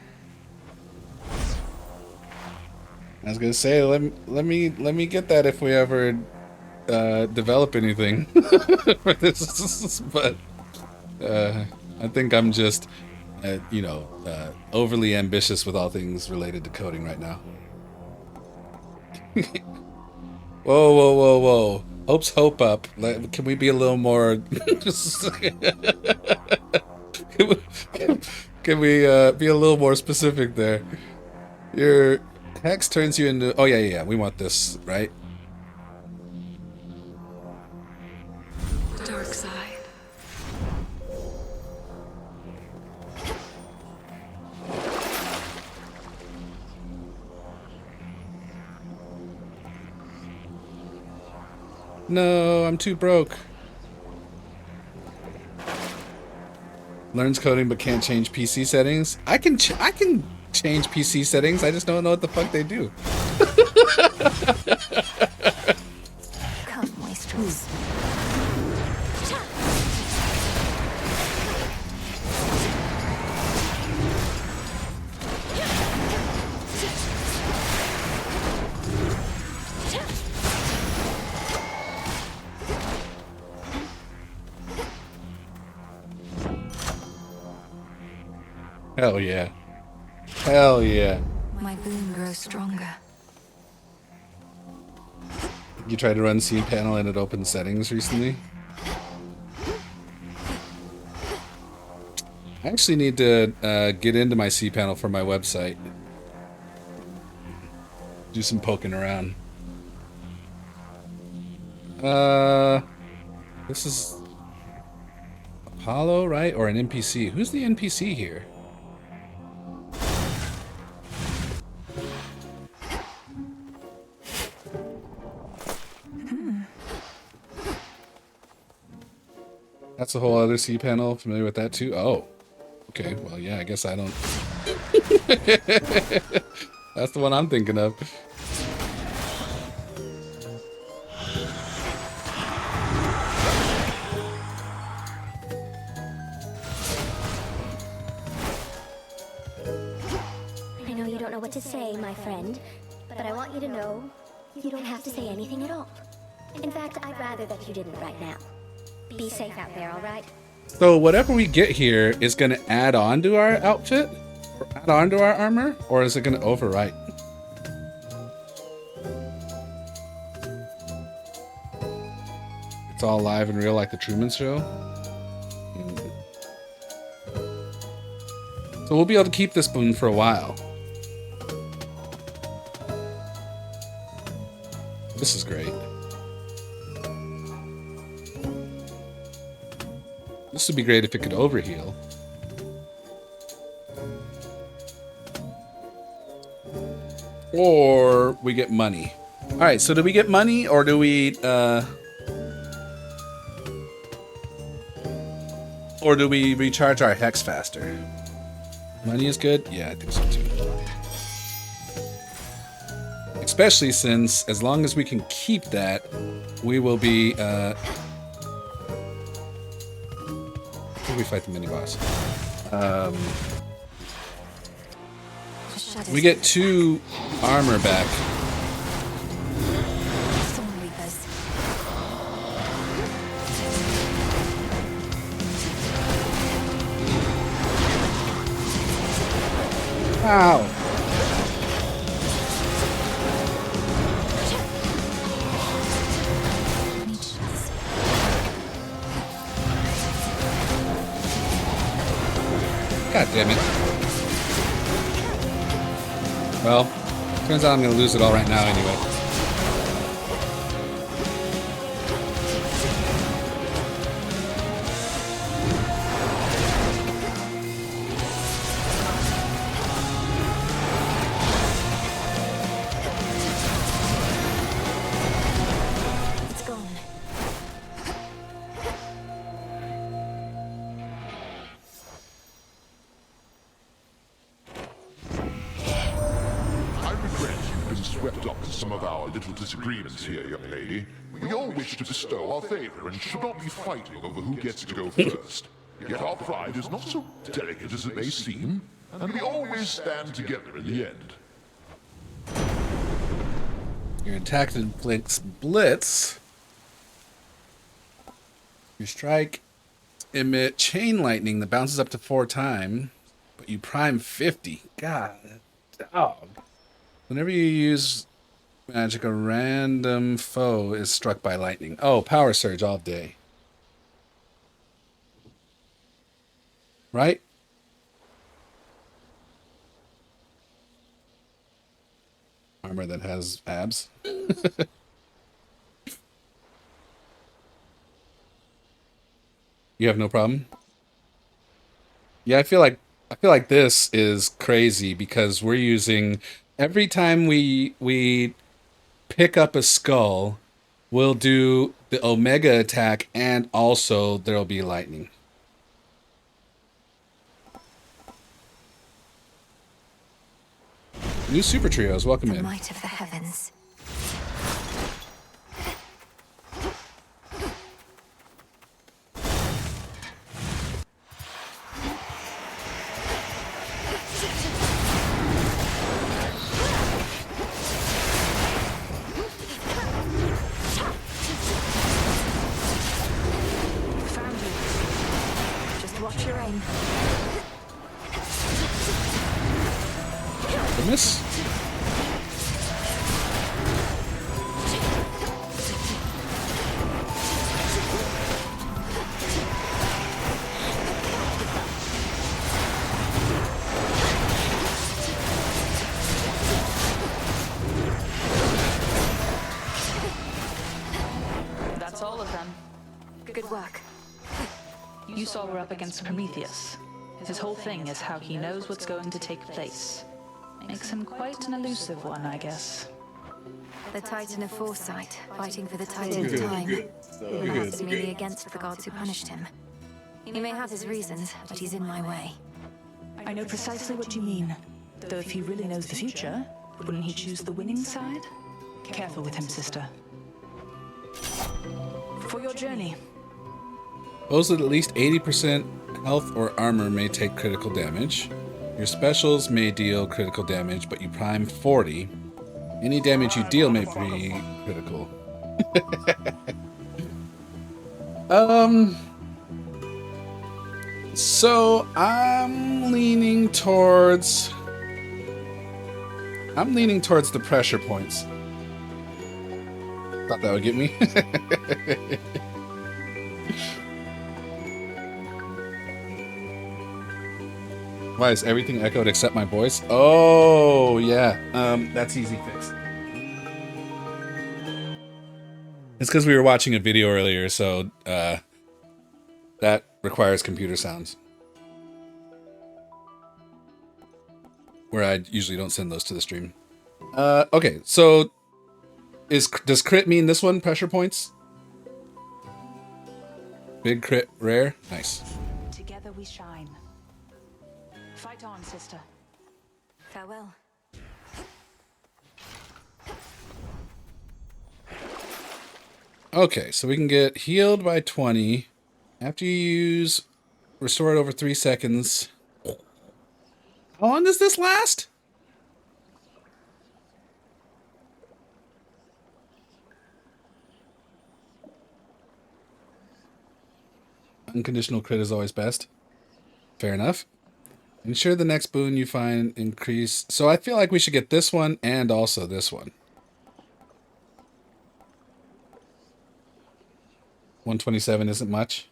I was gonna say, let me get that if we ever develop anything for this, but I think I'm just you know, overly ambitious with all things related to coding right now. Whoa! Hope's hope up. Can we be a little more? Can we be a little more specific there? Your Hex turns you into... Oh, yeah. We want this, right? Dark side. No, I'm too broke. Learns coding but can't change PC settings. I can change PC settings. I just don't know what the fuck they do. Come, wastrels. Hell yeah. Hell yeah. My boon grows stronger. You tried to run cPanel and it opened settings recently? I actually need to get into my cPanel for my website. Do some poking around. This is Apollo, right? Or an NPC? Who's the NPC here? That's a whole other cPanel. Familiar with that too? Oh. Okay, well, yeah, I guess I don't... That's the one I'm thinking of. don't know what to say, my friend, but I want you to know you don't have to say anything at all. In fact, I'd rather that you didn't right now. Be safe out there, all right? So whatever we get here is going to add on to our outfit? Or add on to our armor? Or is it going to overwrite? It's all live and real like the Truman Show? So we'll be able to keep this boon for a while. This is great. This would be great if it could overheal. Or we get money. Alright, so do we get money or do we recharge our hex faster? Money is good? Yeah, I think so too. Especially since, as long as we can keep that, we will be, we fight the mini-boss. We get 2 armor back. Wow. God damn it. Well, turns out I'm gonna lose it all right now anyway. Disagreements here, young lady. We all wish to bestow our favor and should not be fighting over who gets to go first. Yet our pride is not so delicate as it may seem, and we always stand together in the end. Your attack inflicts blitz. Your strike emit chain lightning that bounces up to 4 times, but you prime 50. God, dog. Whenever you use magic, a random foe is struck by lightning. Oh, power surge all day. Right? Armor that has abs. You have no problem? Yeah, I feel like this is crazy because we're using every time we pick up a skull, we'll do the Omega attack, and also there'll be lightning. New super trios, welcome in. The might of the heavens. Miss. That's all of them. Good work. You saw we're up against Prometheus. His whole thing is how he knows what's going to take place. Makes him quite an elusive one, I guess. The Titan of Foresight, fighting for the Titan of Time. Perhaps merely against the gods who punished him. He may have his reasons, but he's in my way. I know precisely what you mean. Though if he really knows the future, wouldn't he choose the winning side? Careful with him, sister. For your journey. Those with at least 80% health or armor may take critical damage. Your specials may deal critical damage, but you prime 40. Any damage you deal may be critical. So I'm leaning towards the pressure points. Thought that would get me. Why is everything echoed except my voice? Oh yeah, that's easy fix. It's because we were watching a video earlier, so that requires computer sounds. Where I usually don't send those to the stream. Okay, so does crit mean this one? Pressure points? Big crit rare? Nice. Together we shine. Fight on, sister. Farewell. Okay, so we can get healed by 20. After you use restore it over 3 seconds. How long does this last? Unconditional crit is always best. Fair enough. Ensure the next boon you find increase. So I feel like we should get this one and also this one. 127 isn't much.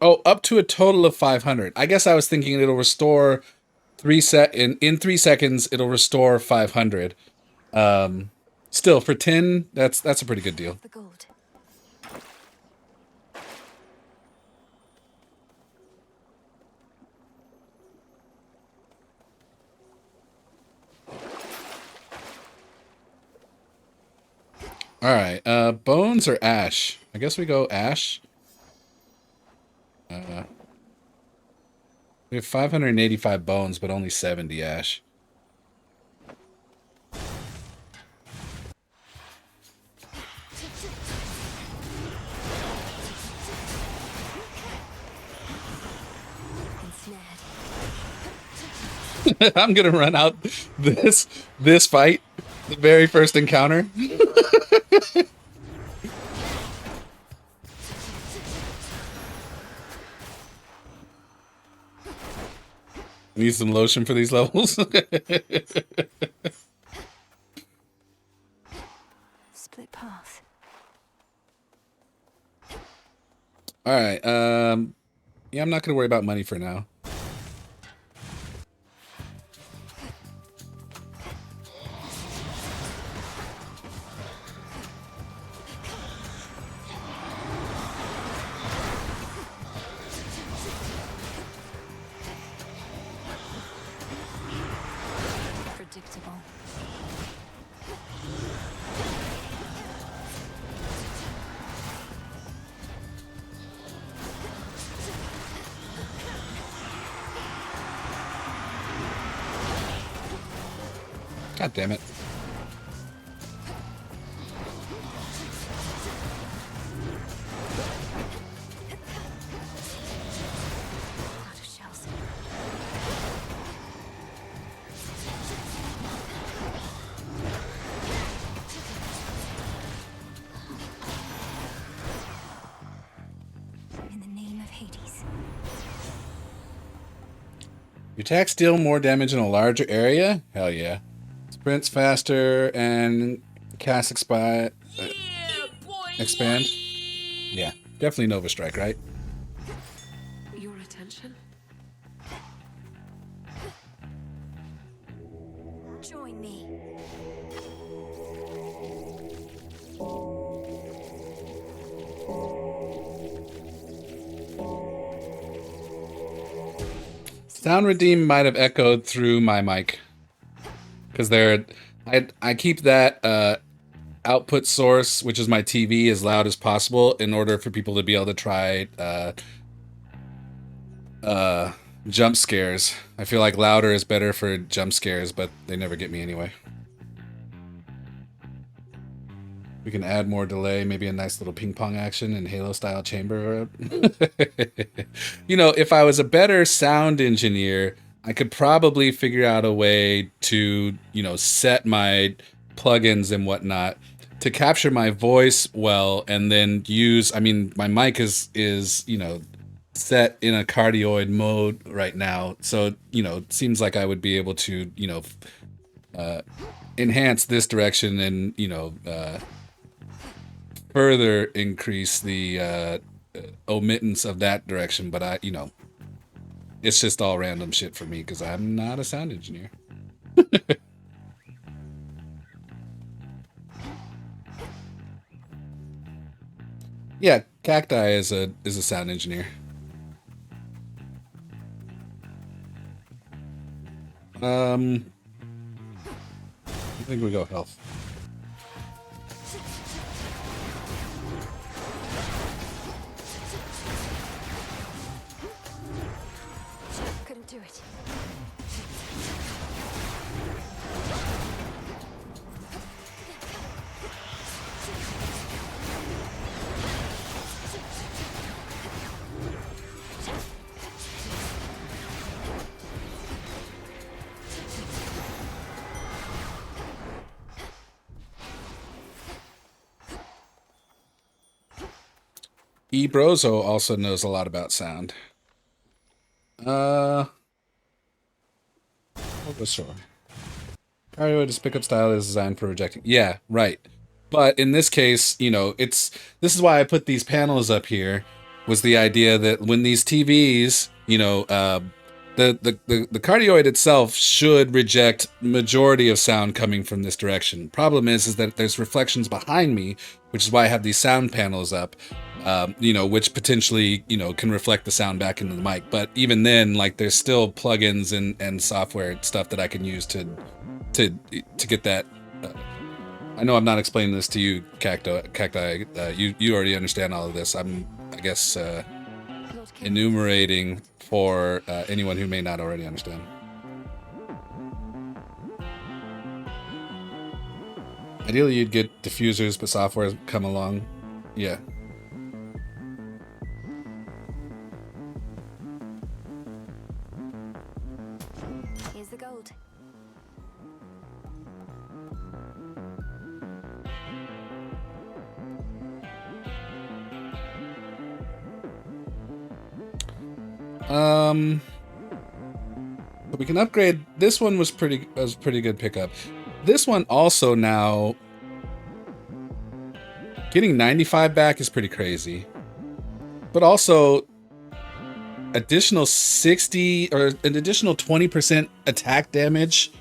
Oh, up to a total of 500. I guess I was thinking it'll restore in 3 seconds. It'll restore 500. Still for 10, that's a pretty good deal. The gold. All right, bones or ash? I guess we go ash. We have 585 bones, but only 70 ash. I'm gonna run out this fight, the very first encounter. Need some lotion for these levels. Split path. All right. Yeah, I'm not gonna worry about money for now. Predictable. God damn it. Out of shells. In the name of Hades. Your attacks deal more damage in a larger area? Hell yeah. Sprints faster and cast expand. Yeah, definitely Nova Strike, right? Your attention? Join me. Sound Redeem might have echoed through my mic. Because I keep that output source, which is my TV, as loud as possible in order for people to be able to try jump scares. I feel like louder is better for jump scares, but they never get me anyway. We can add more delay, maybe a nice little ping pong action in Halo style chamber. You know, if I was a better sound engineer, I could probably figure out a way to, you know, set my plugins and whatnot to capture my voice well, and then use, I mean, my mic is, you know, set in a cardioid mode right now. So, you know, it seems like I would be able to, you know, enhance this direction and, you know, further increase the omittance of that direction. But I, you know, it's just all random shit for me because I'm not a sound engineer. Yeah, Cacti is a sound engineer. I think we go health. Couldn't do it. Ebrozo also knows a lot about sound. What was sure? Cardioid's pickup style is designed for rejecting. Yeah, right. But in this case, you know, this is why I put these panels up here, was the idea that when these TVs, you know, the cardioid itself should reject majority of sound coming from this direction. Problem is that there's reflections behind me, which is why I have these sound panels up, you know, which potentially, you know, can reflect the sound back into the mic. But even then, like, there's still plugins and software stuff that I can use to get that. I know I'm not explaining this to you, Cacti. You already understand all of this. I guess, enumerating for anyone who may not already understand. Ideally, you'd get diffusers, but software come along. Yeah. Here's the gold. But we can upgrade. This one was pretty good pickup. This one also now getting 95 back is pretty crazy. But also additional 60 or an additional 20% attack damage.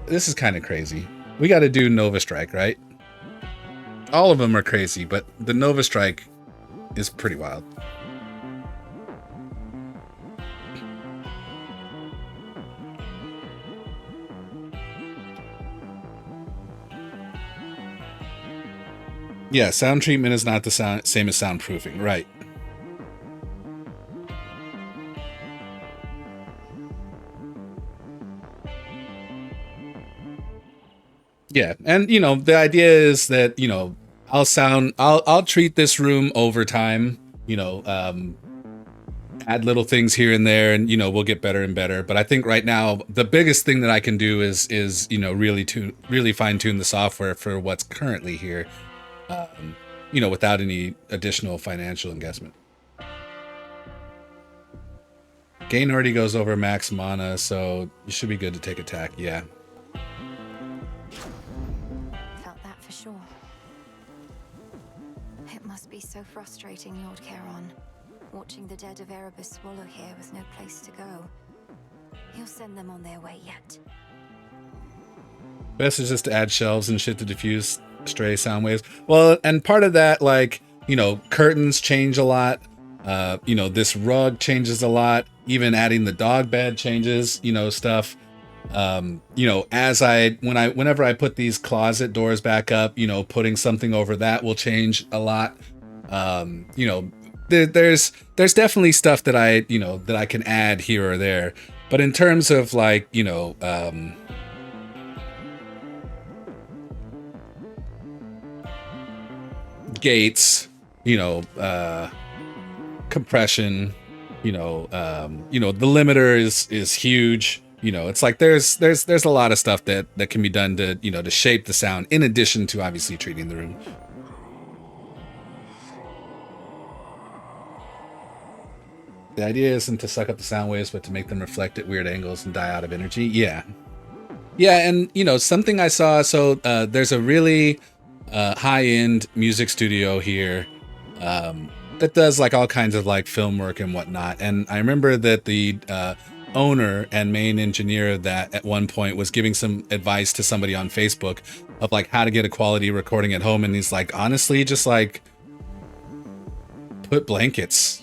This is kind of crazy. We got to do Nova Strike, right? All of them are crazy, but the Nova Strike is pretty wild. Yeah, sound treatment is not the same as soundproofing, right? Yeah, and you know, the idea is that, you know, I'll treat this room over time, you know, add little things here and there, and you know, we'll get better and better. But I think right now the biggest thing that I can do is you know, really fine tune the software for what's currently here. You know, without any additional financial investment. Gain already goes over max mana, so you should be good to take attack, yeah. Felt that for sure. It must be so frustrating, Lord Charon, watching the dead of Erebus swallow here with no place to go. He'll send them on their way yet. Best is just to add shelves and shit to diffuse stray sound waves. Well, and part of that, like, you know, curtains change a lot. You know, this rug changes a lot. Even adding the dog bed changes, you know, stuff. You know, whenever I put these closet doors back up, you know, putting something over that will change a lot. You know, there's definitely stuff that I can add here or there. But in terms of, like, you know, gates, you know, compression, you know, the limiter is huge. You know, it's like there's a lot of stuff that can be done to, you know, to shape the sound in addition to obviously treating the room. The idea isn't to suck up the sound waves, but to make them reflect at weird angles and die out of energy. Yeah. Yeah, and, you know, something I saw, so there's a really high-end music studio here that does, like, all kinds of, like, film work and whatnot. And I remember that the owner and main engineer of that at one point was giving some advice to somebody on Facebook of, like, how to get a quality recording at home. And he's like, honestly, just, like, put blankets.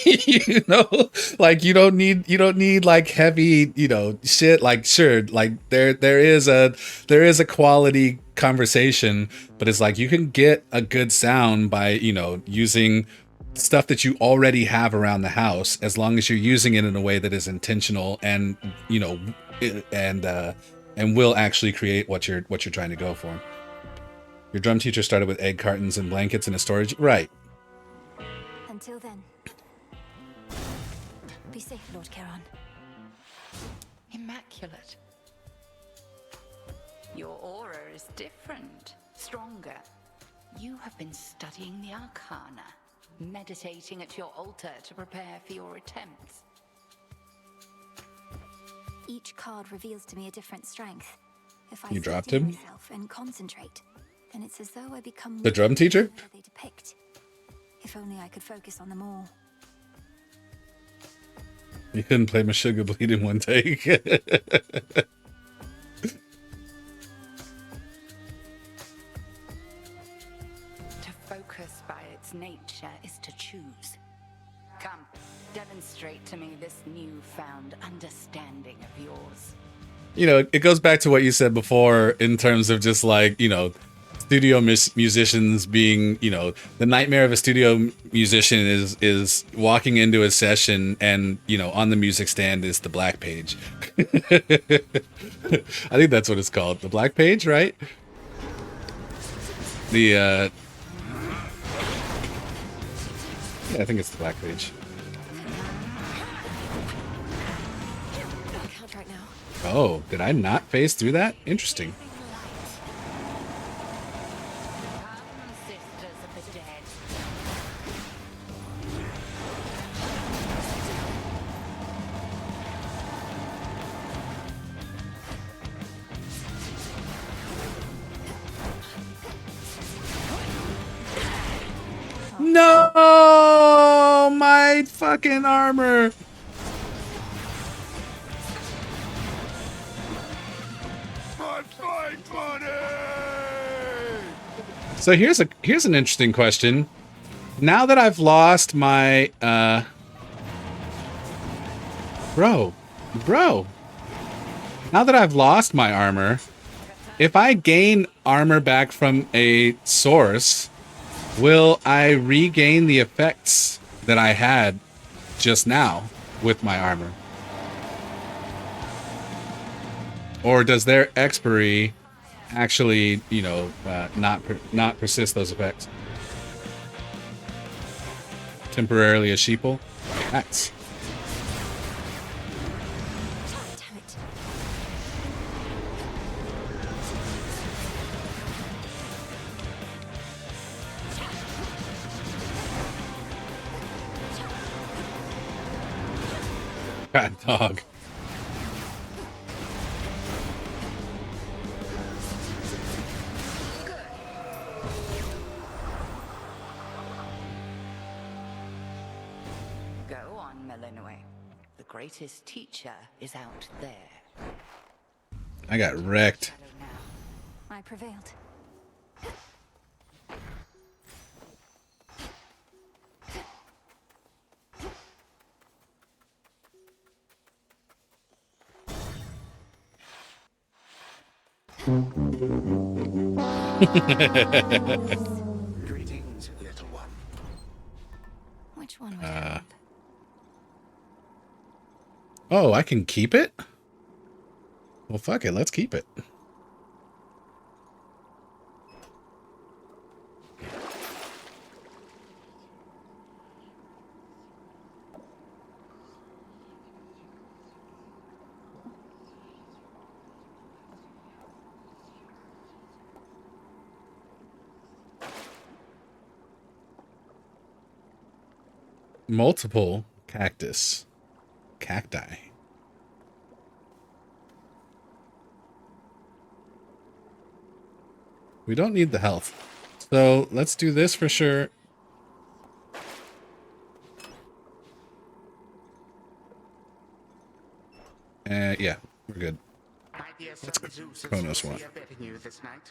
You know, like you don't need like heavy, you know, shit. Like, sure, like there is a quality conversation, but it's like you can get a good sound by, you know, using stuff that you already have around the house, as long as you're using it in a way that is intentional and, you know, and will actually create what you're trying to go for. Your drum teacher started with egg cartons and blankets in a storage, right? Until then, be safe, Lord Charon. Immaculate. Your aura is different, stronger. You have been studying the Arcana, meditating at your altar to prepare for your attempts. Each card reveals to me a different strength. If I You dropped steady him? myself and concentrate, then it's as though I become The drum teacher? they depict. If only I could focus on them all. You couldn't play Meshuggah Bleed in one take. To focus by its nature is to choose. Come, demonstrate to me this newfound understanding of yours. You know, it goes back to what you said before in terms of just like, you know, studio musicians being, you know, the nightmare of a studio musician is walking into a session and, you know, on the music stand is the black page. I think that's what it's called. The black page, right? The, yeah, I think it's the black page. Right now. Oh, did I not phase through that? Interesting. No, my fucking armor. So here's an interesting question. Now that I've lost my bro. Now that I've lost my armor, if I gain armor back from a source, will I regain the effects that I had just now with my armor? Or does their expiry actually, you know, not persist those effects? Temporarily a sheeple? That's... God dog. Go on, Melinoe. The greatest teacher is out there. I got wrecked. I prevailed. Greetings, little one. Which one would help? Oh, I can keep it? Well, fuck it. Let's keep it. multiple cacti. We don't need the health. So let's do this for sure. Yeah, we're good. My dear Let's son Zeus Chronos is one. here betting you this night.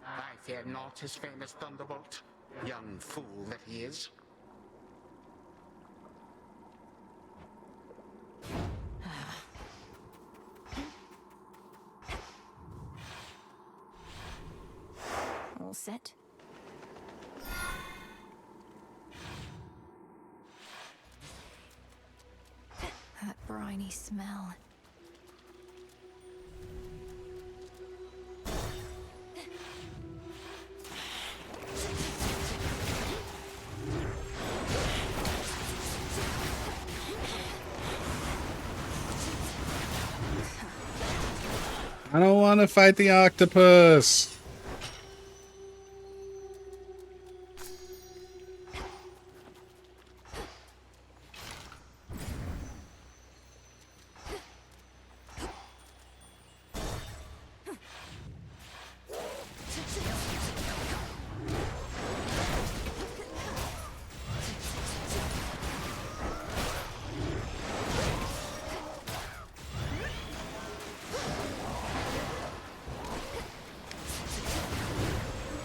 I fear not his famous thunderbolt, young fool that he is. All set. That briny smell. I don't want to fight the octopus.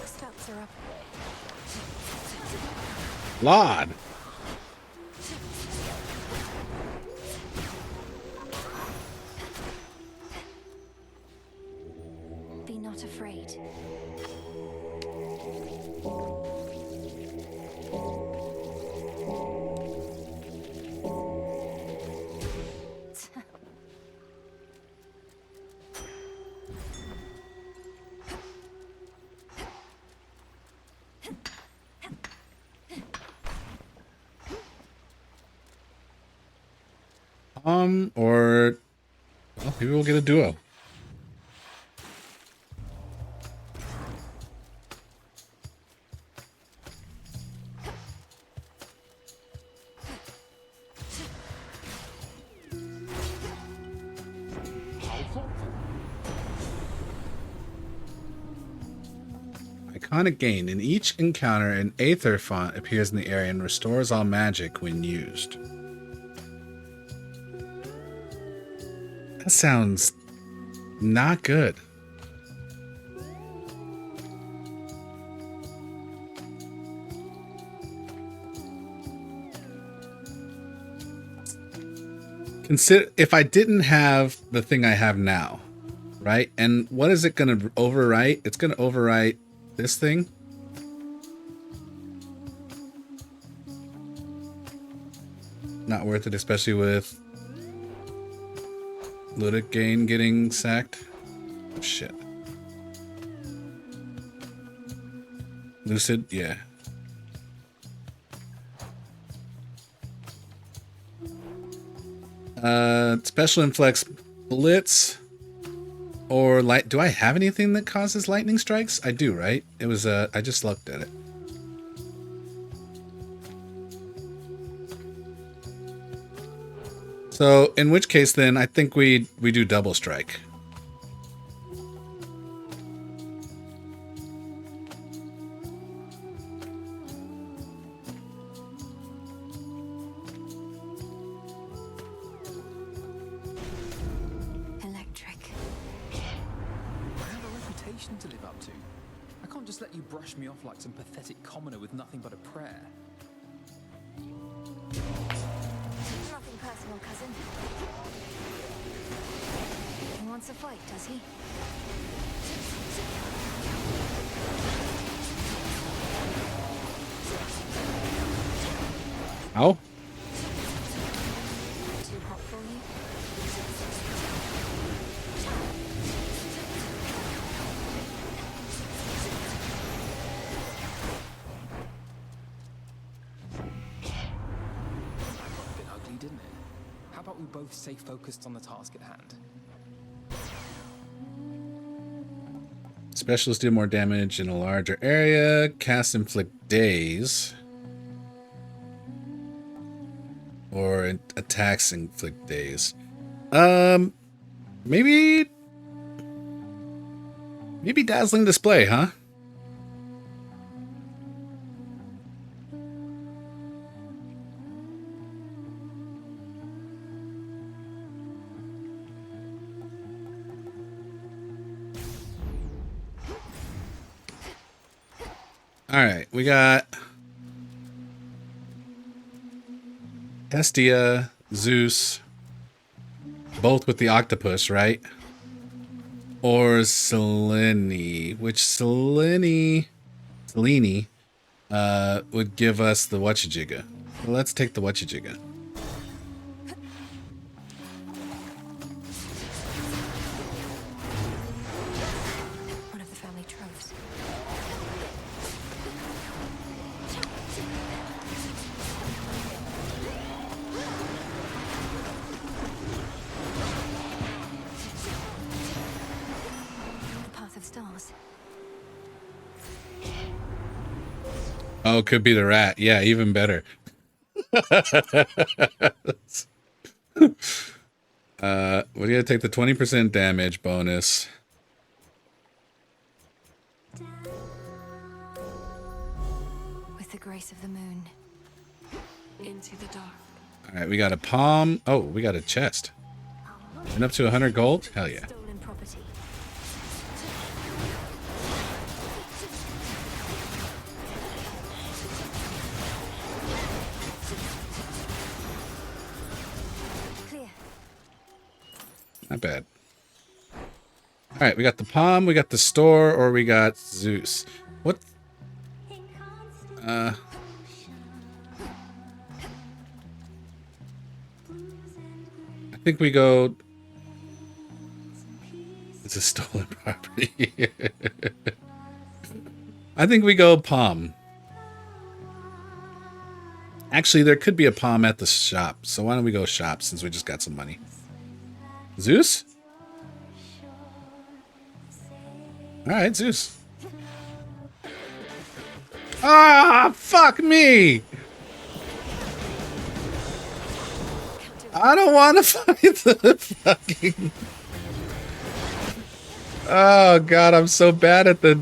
Stats are up. Lord. Be not afraid. Or well, maybe we'll get a duo. Iconic gain. In each encounter, an Aether font appears in the area and restores all magic when used. That sounds not good. Consider if I didn't have the thing I have now, right? And what is it going to overwrite? It's going to overwrite this thing. Not worth it, especially with Ludic Gain getting sacked. Oh, shit. Lucid, yeah. Special Inflex Blitz or light. Do I have anything that causes lightning strikes? I do, right? It was I just looked at it. So in which case then I think we do double strike. To live up to. I can't just let you brush me off like some pathetic commoner with nothing but a prayer. Nothing personal, cousin. He wants a fight, does he? Oh? Too hot for you? Didn't it? How about we both stay focused on the task at hand? Specialists do more damage in a larger area. Cast inflict daze. Or attacks inflict daze. Maybe dazzling display, huh? All right, we got Hestia, Zeus, both with the octopus, right? Or Selene, which Selene would give us the whatchajigga. Well, let's take the whatchajigga. One of the family troves. The path of stars. Oh, could be the rat. Yeah, even better. We're gonna take the 20% damage bonus. With the grace of the moon. Into the dark. All right, we got a palm. Oh, we got a chest. And up to 100 gold. Hell yeah. Stolen property. Clear. Not bad. All right, we got the palm, we got the store, or we got Zeus. What? I think we go. It's a stolen property. I think we go palm. Actually, there could be a palm at the shop, so why don't we go shop since we just got some money? Zeus? All right, Zeus. Ah, fuck me! I don't want to fight the fucking... Oh god, I'm so bad at the...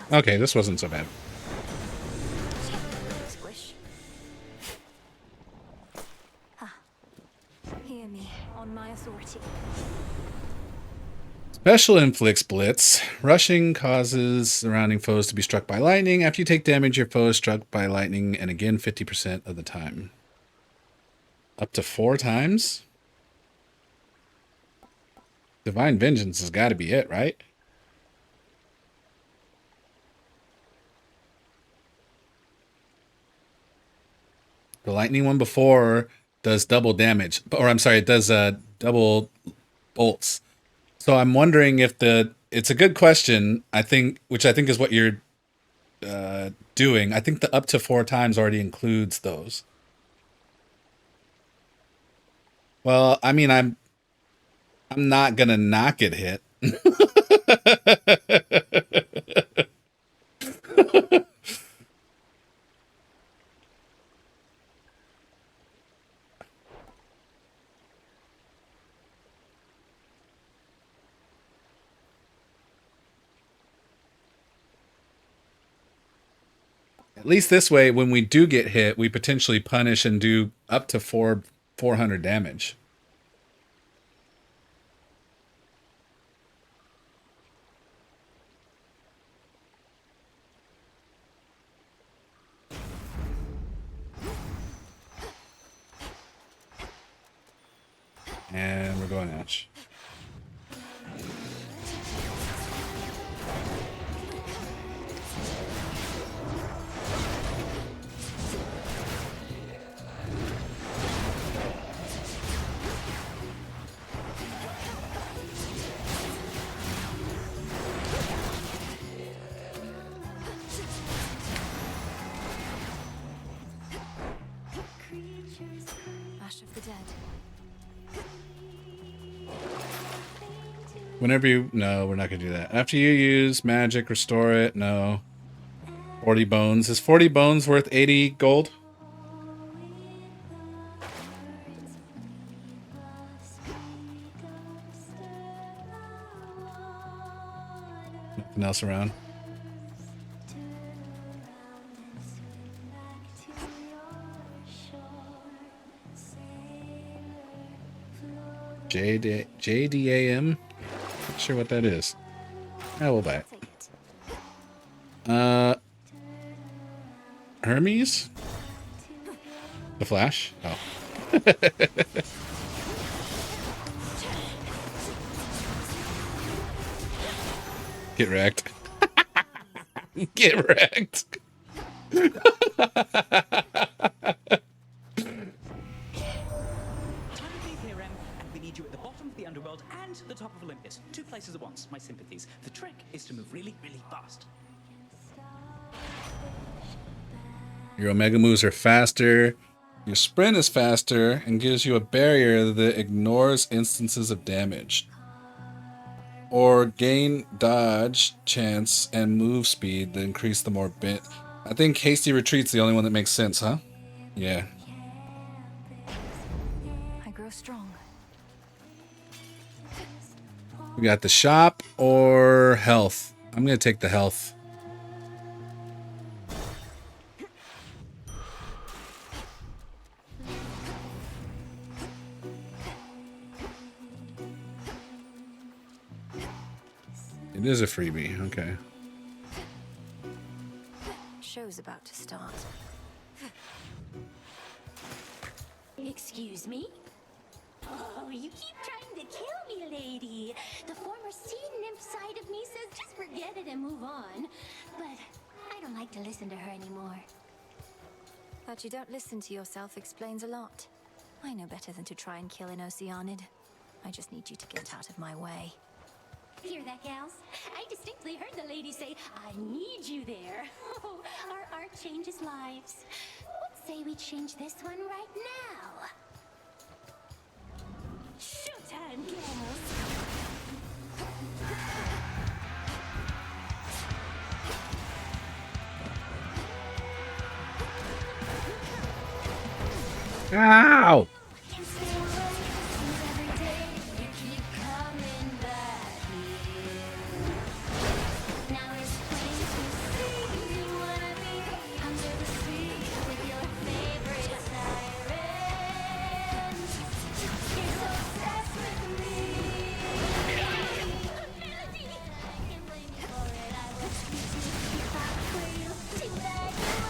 Okay, this wasn't so bad. Squish. Ah. Hear me on my authority. Special inflicts blitz. Rushing causes surrounding foes to be struck by lightning. After you take damage, your foe is struck by lightning, and again 50% of the time. Up to 4 times? Divine Vengeance has got to be it, right? The lightning one before does double damage. Or I'm sorry, it does double bolts. So I'm wondering if it's a good question, I think, which I think is what you're doing. I think the up to 4 times already includes those. Well, I mean, I'm not gonna not get hit. At least this way, when we do get hit, we potentially punish and do up to 400 damage. And we're going Ash. Ash of the Dead. Whenever you... No, we're not going to do that. After you use magic, restore it. No. 40 bones. Is 40 bones worth 80 gold? Nothing else around. JDAM? Not sure what that is. I will buy it. Hermes? The Flash? Oh. Get wrecked. Get wrecked. We need you at the bottom of the underworld and the top of Olympus. 2 places at once. My sympathies. The trick is to move really, really fast. Your Omega moves are faster. Your sprint is faster and gives you a barrier that ignores instances of damage. Or gain dodge, chance, and move speed that increase the more bit. I think hasty retreat's the only one that makes sense, huh? Yeah. I grow strong. We got the shop or health. I'm gonna take the health. It is a freebie, okay. Show's about to start. Excuse me? Oh, you keep trying to kill me, lady. The former sea nymph side of me says just forget it and move on. But I don't like to listen to her anymore. That you don't listen to yourself explains a lot. I know better than to try and kill an Oceanid. I just need you to get out of my way. Hear that, gals? I distinctly heard the lady say, I need you there. Oh, our art changes lives. Let's say we change this one right now. Showtime, gals! Ow!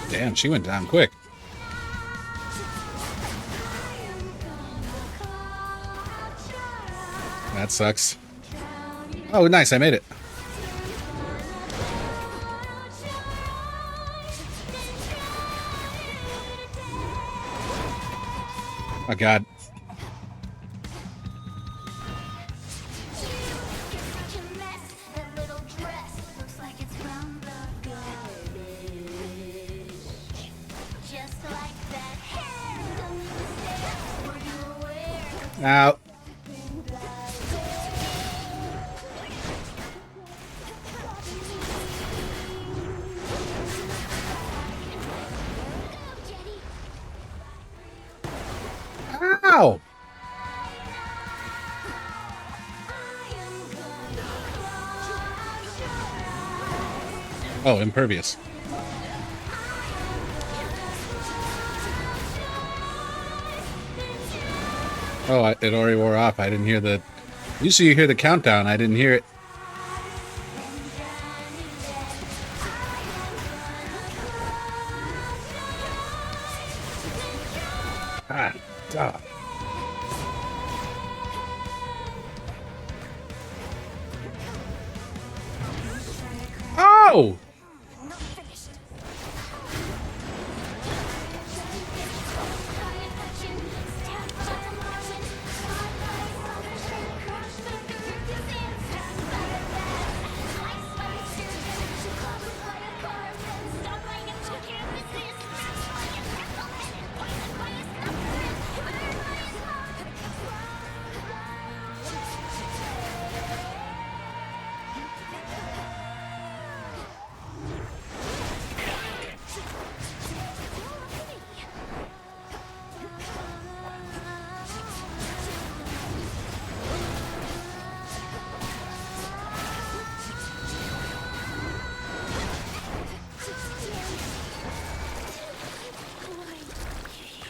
Damn, she went down quick. That sucks. Oh, nice, I made it. Oh, God. Out. Ow! Oh, impervious. Oh, it already wore off. I didn't hear the... Usually you hear the countdown. I didn't hear it. Ah, stop. Oh!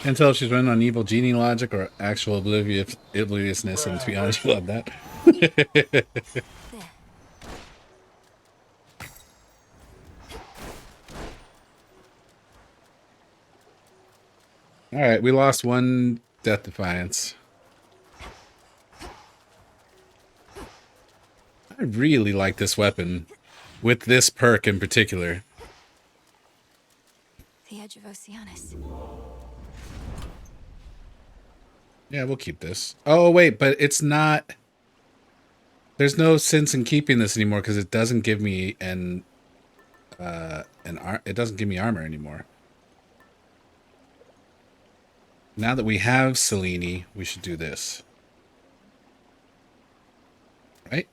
Can't tell if she's running on evil genie logic or actual obliviousness, and to be honest, you love that. Alright, we lost one Death Defiance. I really like this weapon, with this perk in particular. The edge of Oceanus. Yeah, we'll keep this. Oh, wait, but it's not... There's no sense in keeping this anymore because it doesn't give me it doesn't give me armor anymore. Now that we have Selene, we should do this. Right?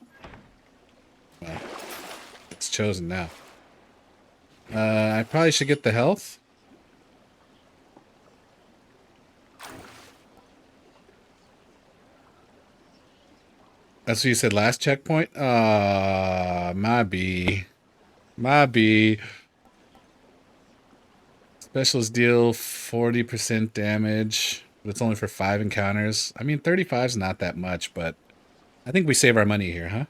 Well, it's chosen now. I probably should get the health. That's what you said last checkpoint? My B. My B. Specialists deal 40% damage, but it's only for 5 encounters. I mean, 35 is not that much, but I think we save our money here, huh?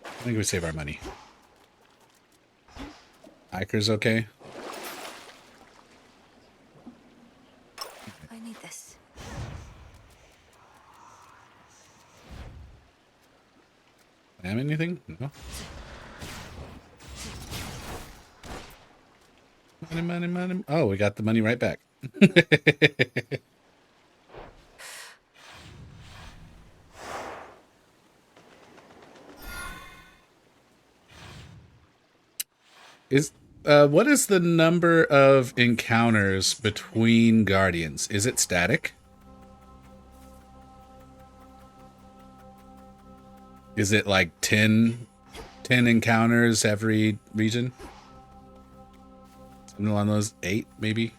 I think we save our money. Iker's okay. I need this. Am anything? No. Money, money, money. Oh, we got the money right back. What is the number of encounters between guardians? Is it static? Is it like 10 encounters every region? Something along those 8, maybe?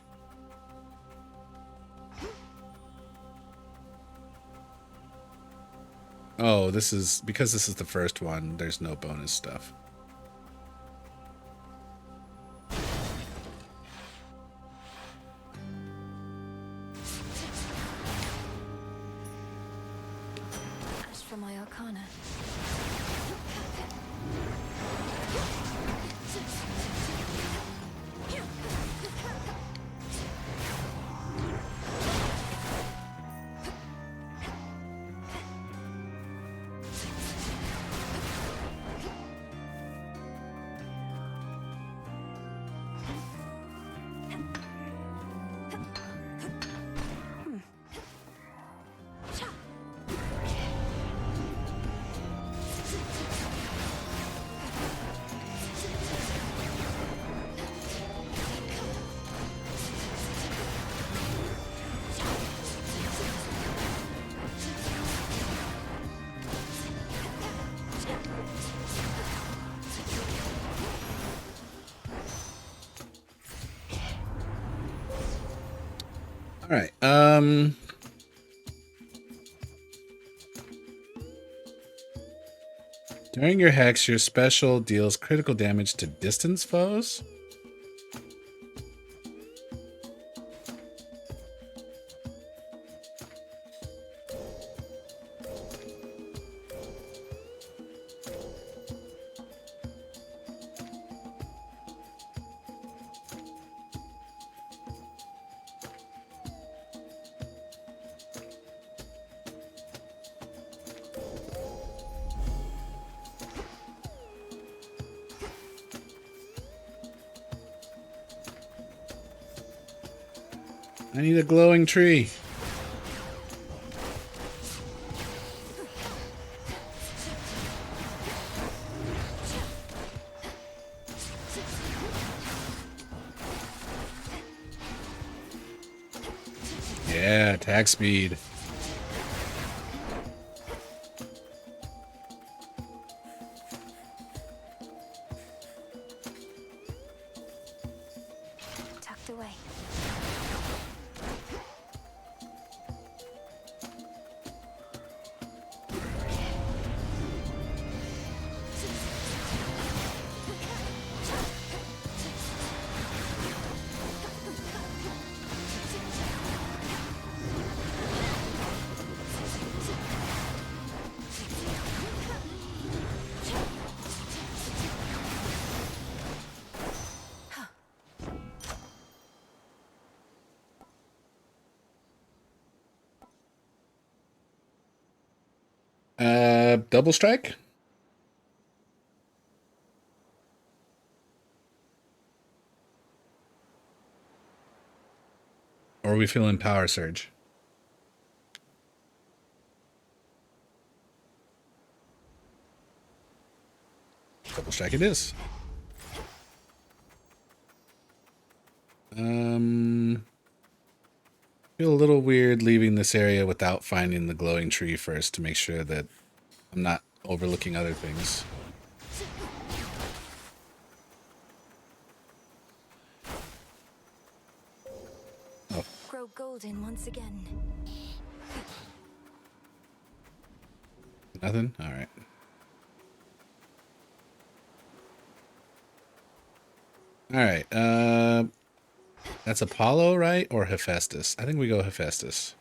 Oh, because this is the first one, there's no bonus stuff. For my arcana. All right. During your hex, your special deals critical damage to distance foes. I need a glowing tree. Yeah, attack speed. Tucked away. double strike? Or are we feeling power surge? Double strike it is. Feel a little weird leaving this area without finding the glowing tree first to make sure that I'm not overlooking other things. Oh. Grow golden once again. Nothing? All right. All right. That's Apollo, right? Or Hephaestus? I think we go Hephaestus.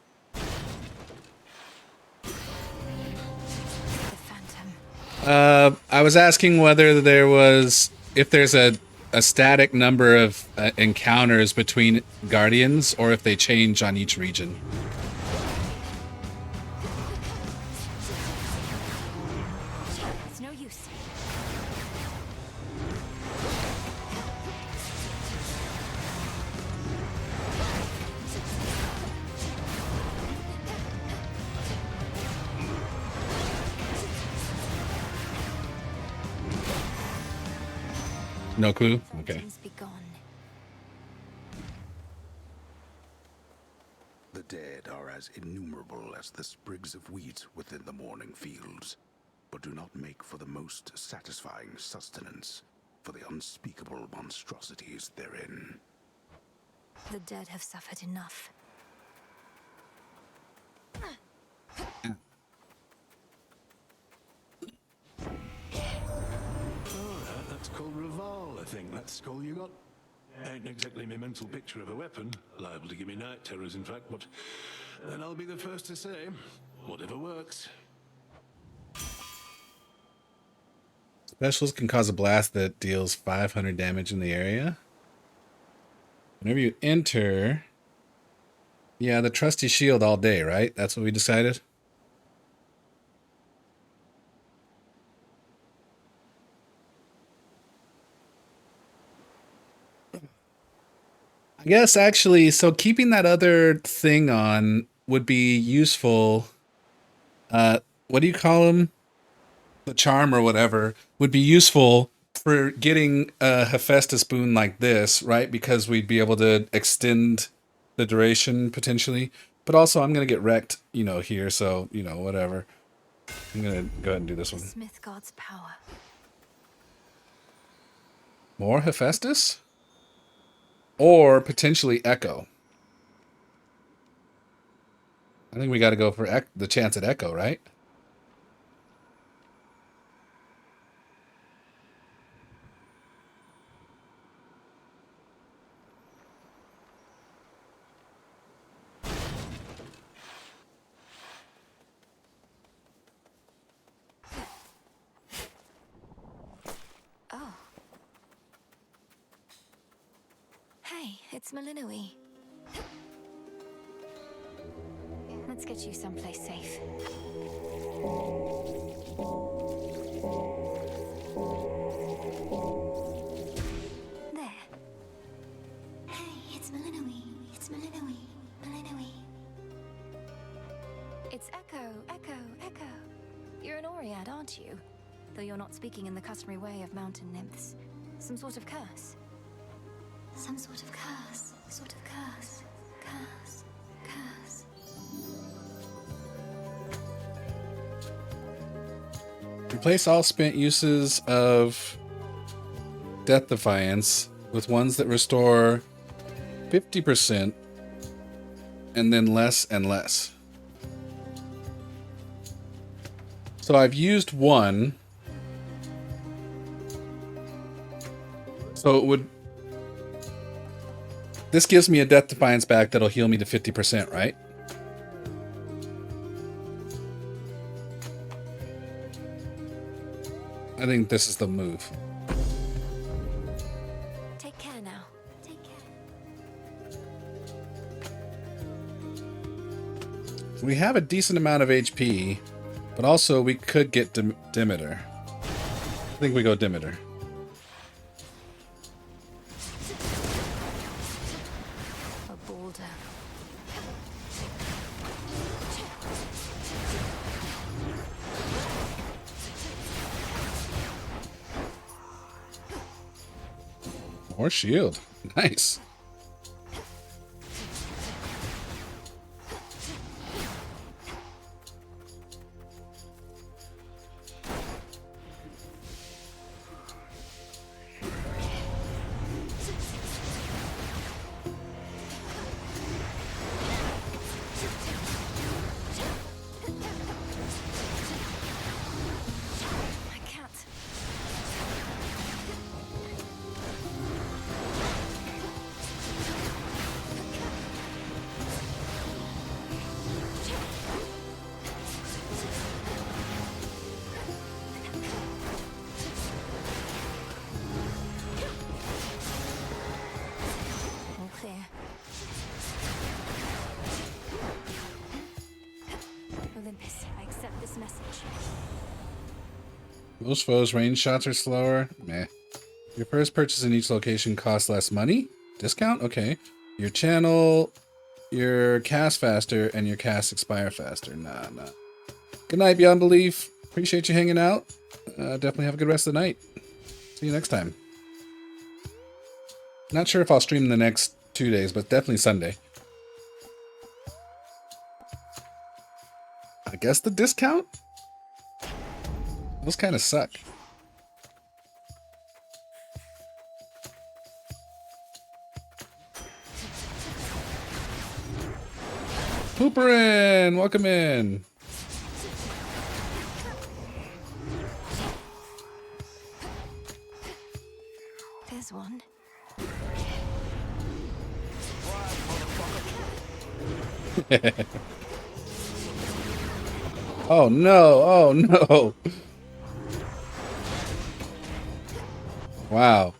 I was asking whether there was, if there's a static number of encounters between guardians, or if they change on each region. It's no use. No clue? Okay. The dead are as innumerable as the sprigs of wheat within the morning fields, but do not make for the most satisfying sustenance for the unspeakable monstrosities therein. The dead have suffered enough. Alright, that's called Reval, I think. That skull you got. Ain't exactly my mental picture of a weapon. Liable to give me night terrors, in fact, but then I'll be the first to say, whatever works. Specials can cause a blast that deals 500 damage in the area. Whenever you enter... Yeah, the trusty shield all day, right? That's what we decided? I guess actually, so keeping that other thing on would be useful. What do you call them? The charm or whatever would be useful for getting a Hephaestus boon like this, right? Because we'd be able to extend the duration potentially. But also, I'm gonna get wrecked, you know, here. So you know, whatever. I'm gonna go ahead and do this one. Smith God's power. More Hephaestus? Or potentially Echo. I think we got to go for the chance at Echo, right? Oh. Hey, it's Malinoi. Let's get you someplace safe. There. Hey, it's Malinoi. It's Malinoi. Malinoi. It's Echo, Echo, Echo. You're an Oread, aren't you? Though you're not speaking in the customary way of mountain nymphs. Some sort of curse? Some sort of curse. Sort of curse. Curse. Curse. Replace all spent uses of Death Defiance with ones that restore 50% and then less and less. So I've used one. So it would... This gives me a Death Defiance back that'll heal me to 50%, right? I think this is the move. Take care now. Take care. We have a decent amount of HP. But also, we could get Demeter. I think we go Demeter. A boulder. More shield. Nice. Olympus, I accept this message. Most foes' range shots are slower. Meh. Your first purchase in each location costs less money. Discount? Okay. Your channel, your cast faster, and your cast expire faster. Nah. Good night, Beyond Belief. Appreciate you hanging out. Definitely have a good rest of the night. See you next time. Not sure if I'll stream the next 2 days, but definitely Sunday. I guess the discount? Those kind of suck. Hooperin! Welcome in! There's one. Oh no, oh no. Wow.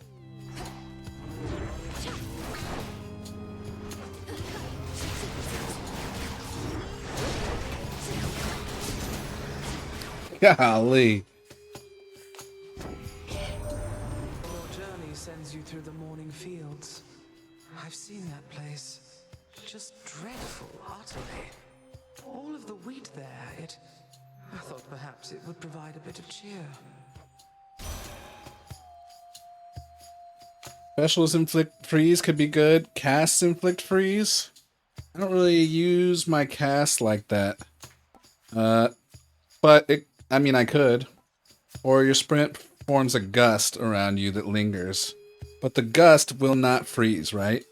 Golly. Your journey sends you through the morning fields. I've seen that place. Just dreadful, utterly. All of the wheat there, I thought perhaps it would provide a bit of cheer. Specialist inflict freeze could be good. Casts inflict freeze. I don't really use my cast like that. But I could. Or your sprint forms a gust around you that lingers. But the gust will not freeze, right?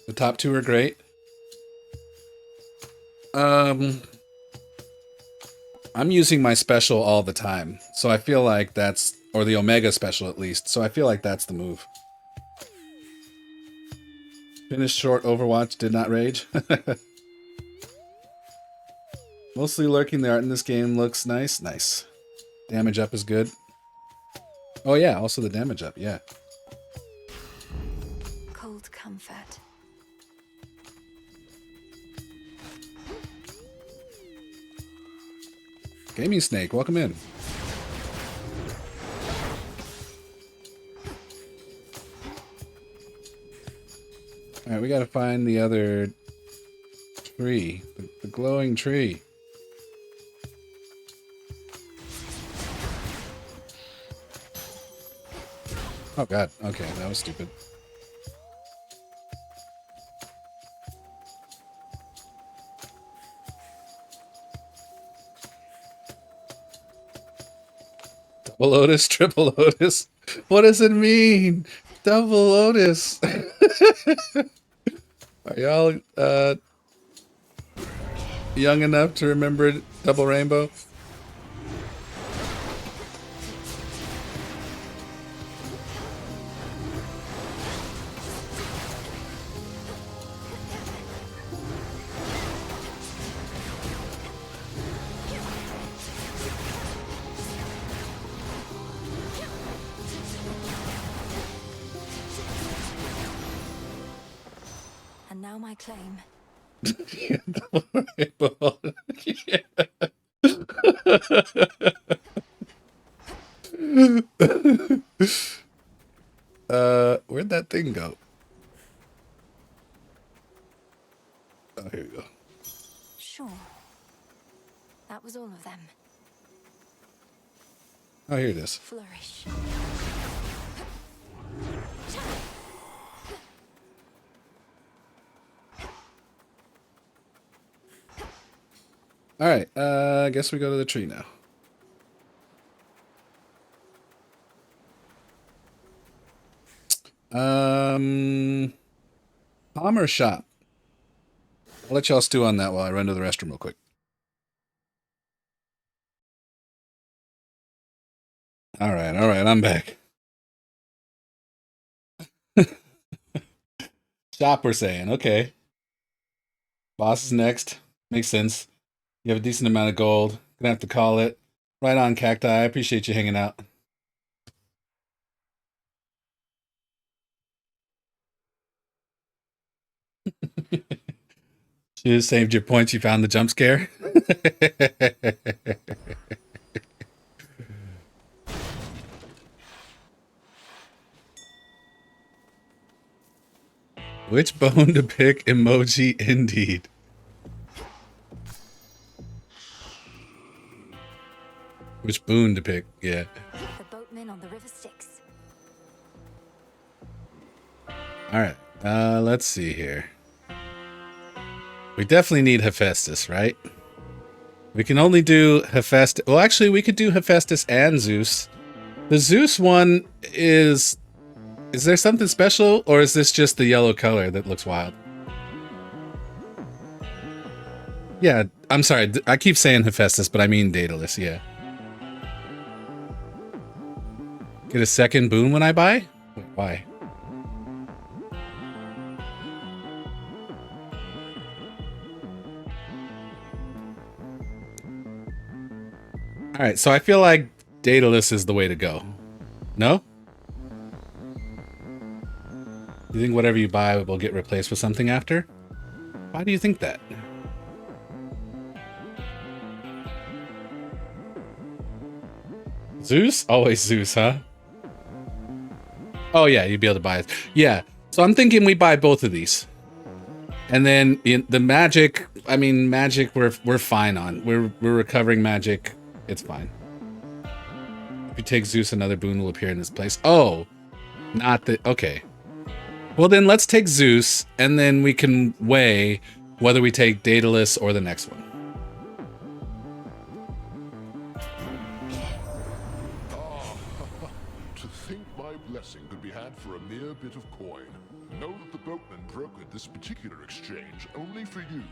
The top two are great. I'm using my special all the time. So I feel like that's, or the Omega special at least. So I feel like that's the move. Finished short Overwatch, did not rage. Mostly lurking, the art in this game looks nice. Nice. Damage up is good. Oh yeah, also the damage up, yeah. Cold comfort. Gaming Snake, welcome in. Alright, we gotta find the other tree. The glowing tree. Oh god, okay, that was stupid. Double Lotus, triple Lotus. What does it mean? Double Lotus. Are y'all young enough to remember Double Rainbow? And now my claim. Where'd that thing go? Oh, here we go. Sure. That was all of them. Oh, here it is. Flourish. All right. I guess we go to the tree now. Palmer shop. I'll let y'all stew on that while I run to the restroom real quick. All right, I'm back. Shop, we're saying. Okay. Boss is next. Makes sense. You have a decent amount of gold. Gonna have to call it. Right on, Cacti. I appreciate you hanging out. You saved your points. You found the jump scare. Which bone to pick emoji indeed. Which boon to pick, yeah. The boatman on the river Styx. Alright, let's see here. We definitely need Hephaestus, right? We can only do Hephaestus. Well, actually, we could do Hephaestus and Zeus. The Zeus one is... Is there something special, or is this just the yellow color that looks wild? Yeah, I'm sorry. I keep saying Hephaestus, but I mean Daedalus, yeah. Get a second boon when I buy? Wait, why? Alright, so I feel like Daedalus is the way to go. No? You think whatever you buy will get replaced with something after? Why do you think that? Zeus? Always Zeus, huh? Oh yeah, you'd be able to buy it. Yeah, so I'm thinking we buy both of these. And then in the magic, I mean, magic we're fine on. We're recovering magic. It's fine. If you take Zeus, another boon will appear in this place. Oh, not the... Okay. Well, then let's take Zeus, and then we can weigh whether we take Daedalus or the next one. To think my blessing could be had for a mere bit of coin. Know that the boatman brokered this particular exchange only for you.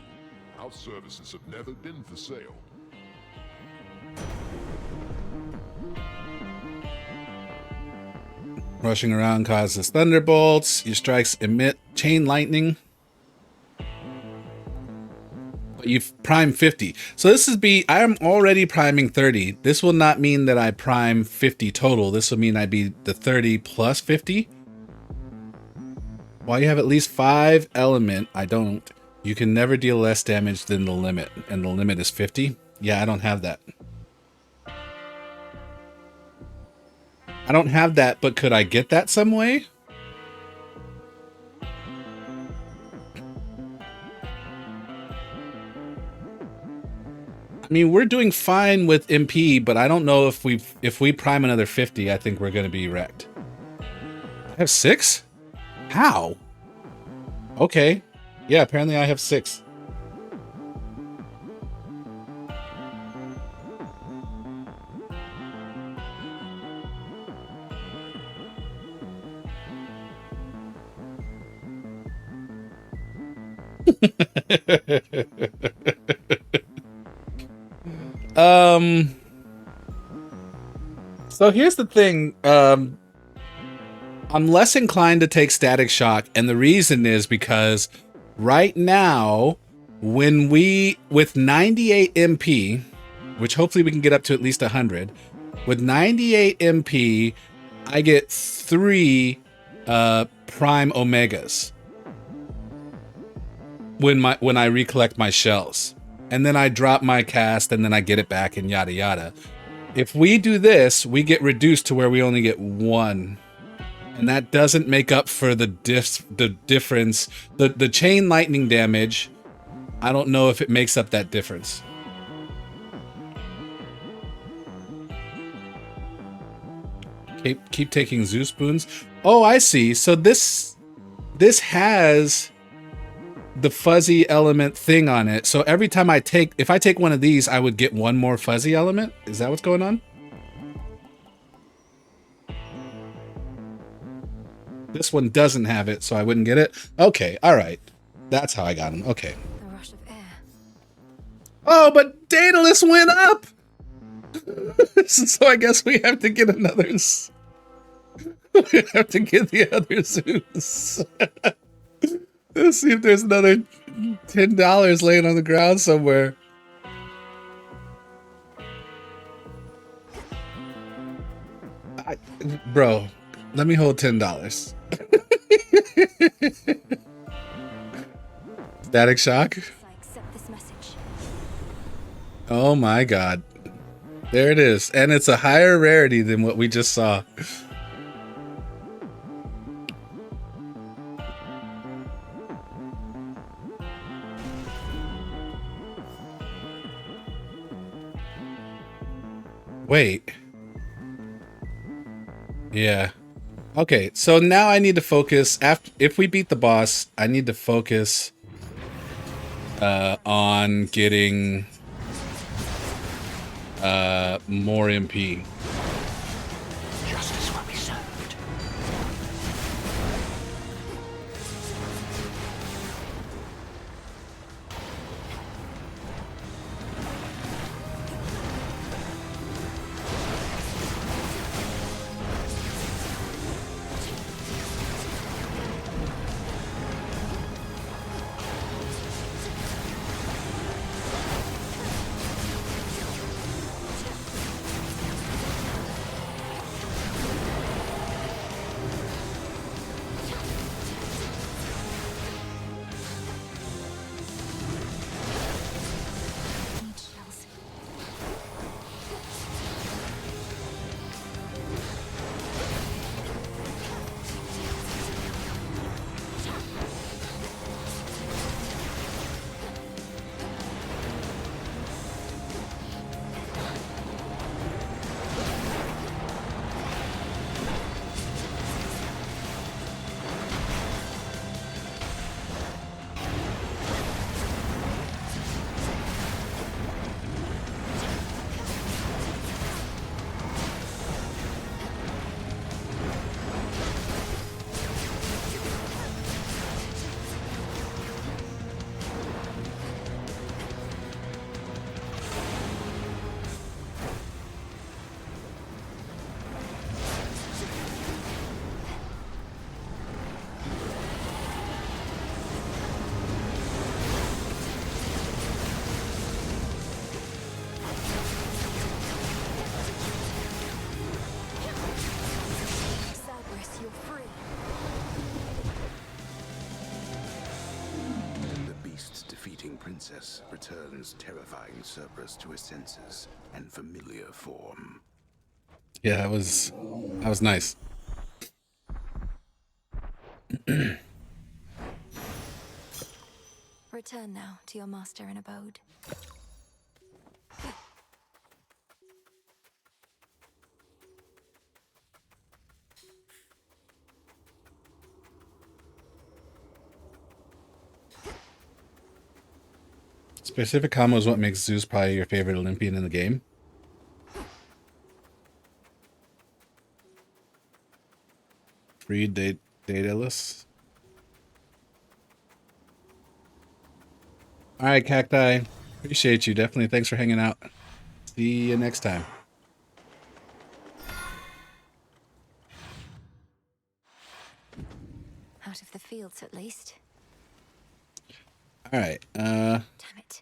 Our services have never been for sale. Rushing around causes thunderbolts. Your strikes emit chain lightning. But you've primed 50. So this is I am already priming 30. This will not mean that I prime 50 total. This will mean I be the 30 plus 50. While you have at least 5 element, I don't. You can never deal less damage than the limit. And the limit is 50. Yeah, I don't have that. I don't have that, but could I get that some way? I mean, we're doing fine with MP, but I don't know if we prime another 50, I think we're going to be wrecked. I have 6? How? Okay. Yeah, apparently I have 6. So here's the thing. I'm less inclined to take Static Shock, and the reason is because right now, with 98 MP, which hopefully we can get up to at least 100, with 98 MP, I get 3 Prime Omegas when I recollect my shells. and then I drop my cast, and then I get it back, and yada yada. If we do this, we get reduced to where we only get 1. And that doesn't make up for the difference. The chain lightning damage, I don't know if it makes up that difference. Keep taking zoo spoons. Oh, I see. So this has the fuzzy element thing on it. So every time if I take one of these, I would get 1 more fuzzy element. Is that what's going on? This one doesn't have it, so I wouldn't get it. Okay, all right. That's how I got him. Okay. Oh, but Daedalus went up! So I guess we have to get another... We have to get the other Zeus. Let's see if there's another $10 laying on the ground somewhere. Bro, let me hold $10. Static shock? Oh my god. There it is. And it's a higher rarity than what we just saw. Wait. Yeah. Okay, so now I need to focus. If we beat the boss, I need to focus on getting more MP. Justice will be served. Princess returns terrifying Cerberus to his senses and familiar form. Yeah, that was nice. Return now to your master and abode. Specific combo is what makes Zeus probably your favorite Olympian in the game. Free Daedalus. All right, Cacti. Appreciate you. Definitely. Thanks for hanging out. See you next time. Out of the fields, at least. All right. Damn it.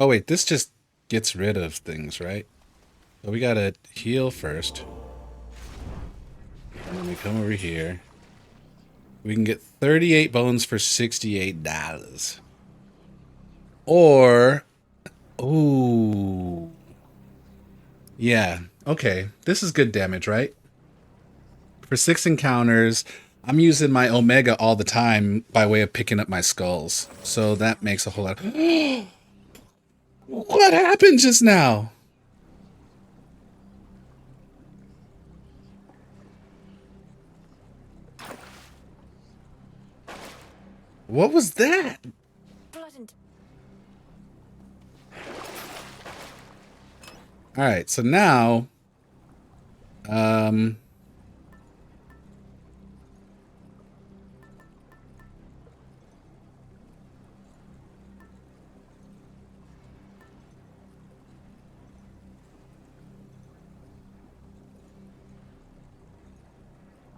Oh wait, this just gets rid of things, right? So we gotta heal first. And then we come over here. We can get 38 bones for $68. Or, ooh, yeah, okay. This is good damage, right? For 6 encounters, I'm using my Omega all the time by way of picking up my skulls. So that makes a whole lot of... What happened just now? What was that? All right, so now,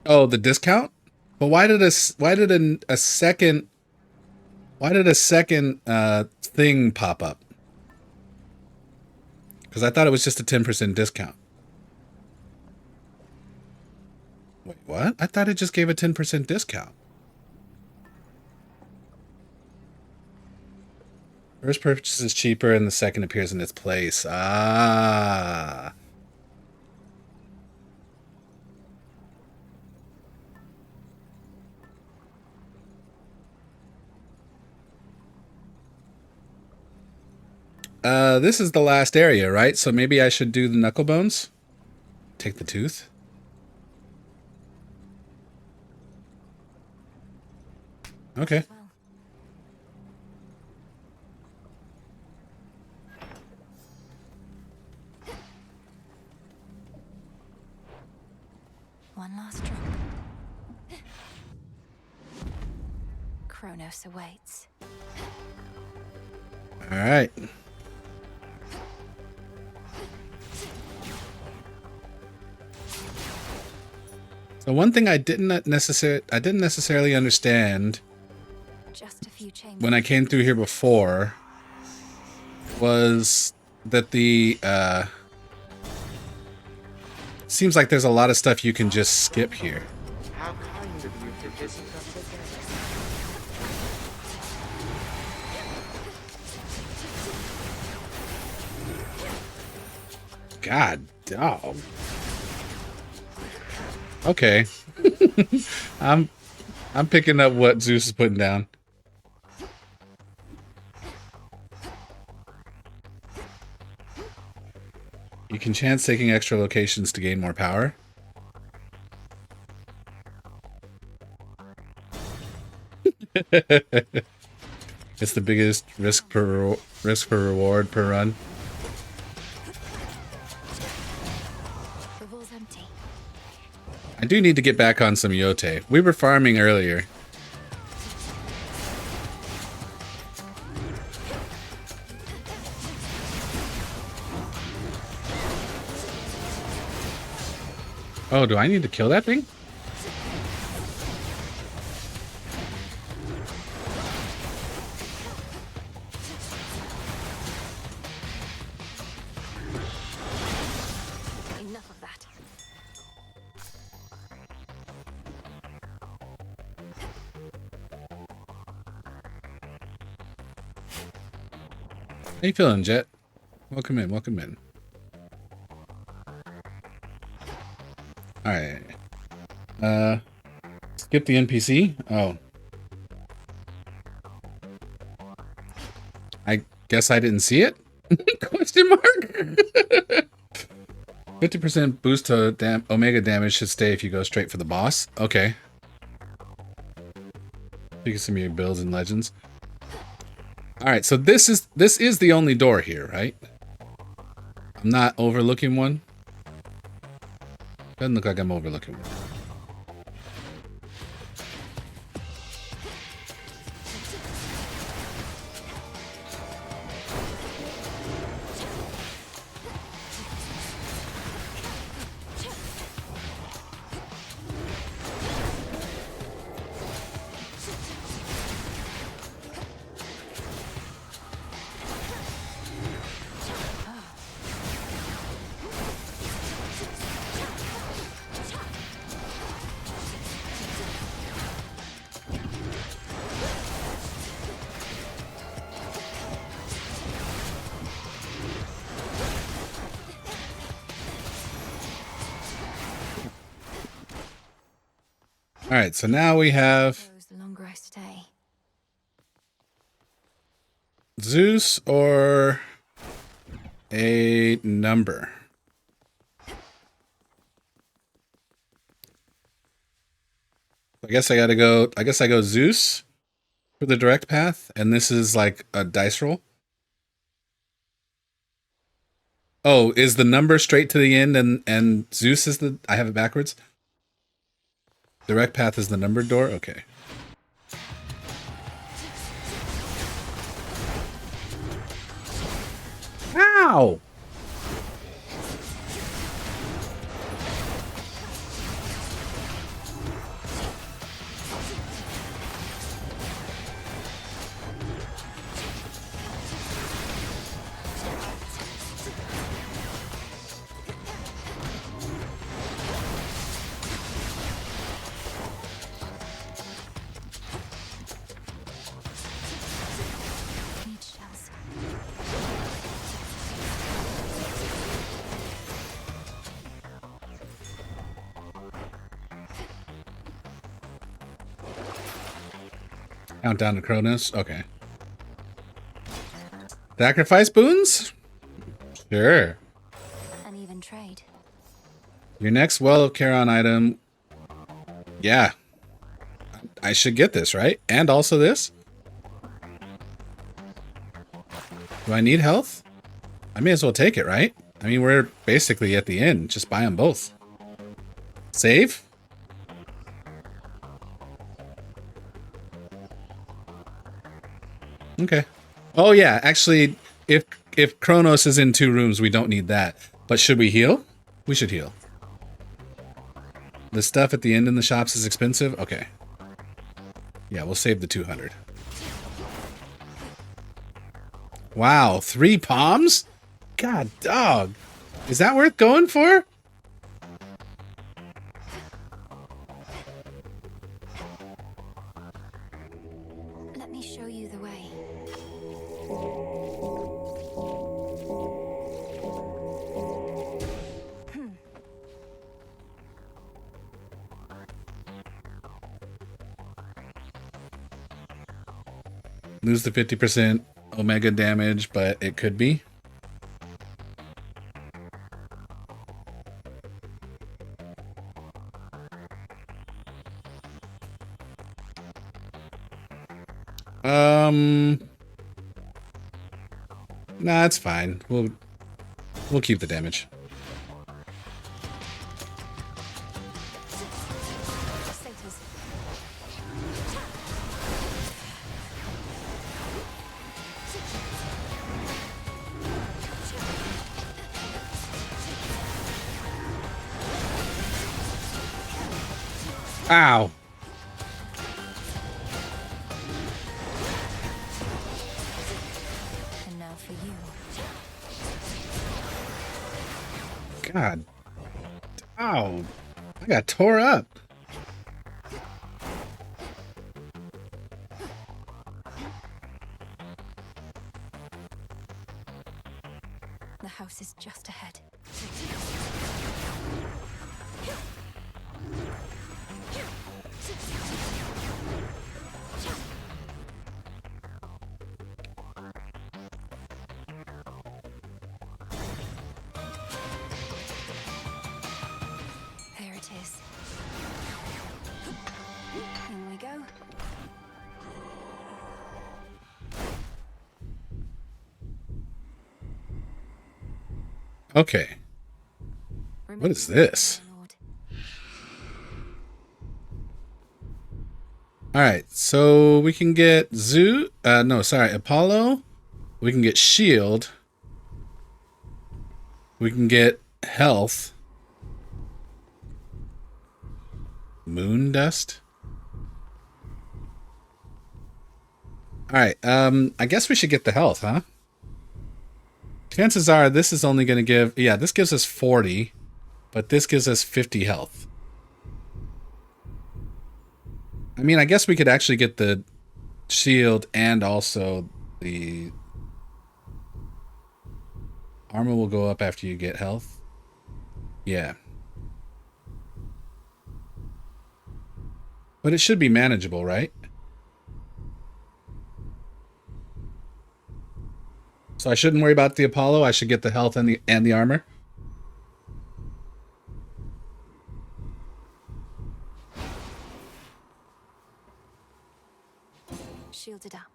oh, the discount? But why did a second thing pop up? Because I thought it was just a 10% discount. Wait, what? I thought it just gave a 10% discount. First purchase is cheaper and the second appears in its place. Ah. This is the last area, right? So maybe I should do the knuckle bones? Take the tooth? Okay. One last drop. Kronos awaits. All right. So one thing I didn't necessarily understand when I came through here before was that the seems like there's a lot of stuff you can just skip here. How kind of you to visit us again. God dog. Okay. I'm picking up what Zeus is putting down. You can chance taking extra locations to gain more power. It's the biggest risk per reward per run. I do need to get back on some Yote. We were farming earlier. Oh, do I need to kill that thing? Enough of that. How you feeling, Jet? Welcome in, welcome in. Alright. Skip the NPC? Oh. I guess I didn't see it? Question mark? 50% boost to Omega damage should stay if you go straight for the boss. Okay. You can see your builds and legends. Alright, so this is the only door here, right? I'm not overlooking one. Doesn't look like I'm overlooking one. All right, so now we have The longer I stay. Zeus or a number. I guess I gotta go. I guess I go Zeus for the direct path, and this is like a dice roll. Oh, is the number straight to the end, and Zeus is the? I have it backwards. Direct path is the numbered door. Okay. Ow! Countdown to Kronos. Okay. Sacrifice boons? Sure. An even trade. Your next Well of Charon item. Yeah. I should get this, right? And also this? Do I need health? I may as well take it, right? I mean, we're basically at the end. Just buy them both. Save? Okay. Oh yeah, actually, if Kronos is in 2 rooms, we don't need that. But should we heal? We should heal. The stuff at the end in the shops is expensive? Okay. Yeah, we'll save the 200. Wow, 3 palms? God dog. Is that worth going for? Let me show you the way. Lose the 50% Omega damage, but it could be. Nah, it's fine. We'll keep the damage. Ow. And now for you. God. Ow. I got tore up. The house is just ahead. There it is. In we go. Okay. What is this? Alright, so we can get Apollo. We can get Shield. We can get Health. Moon Dust. Alright, I guess we should get the Health, huh? Chances are this is only going to give... Yeah, this gives us 40, but this gives us 50 health. I mean, I guess we could actually get the shield and also the... Armor will go up after you get health. Yeah. But it should be manageable, right? So I shouldn't worry about the Apollo. I should get the health and the armor. Shielded up.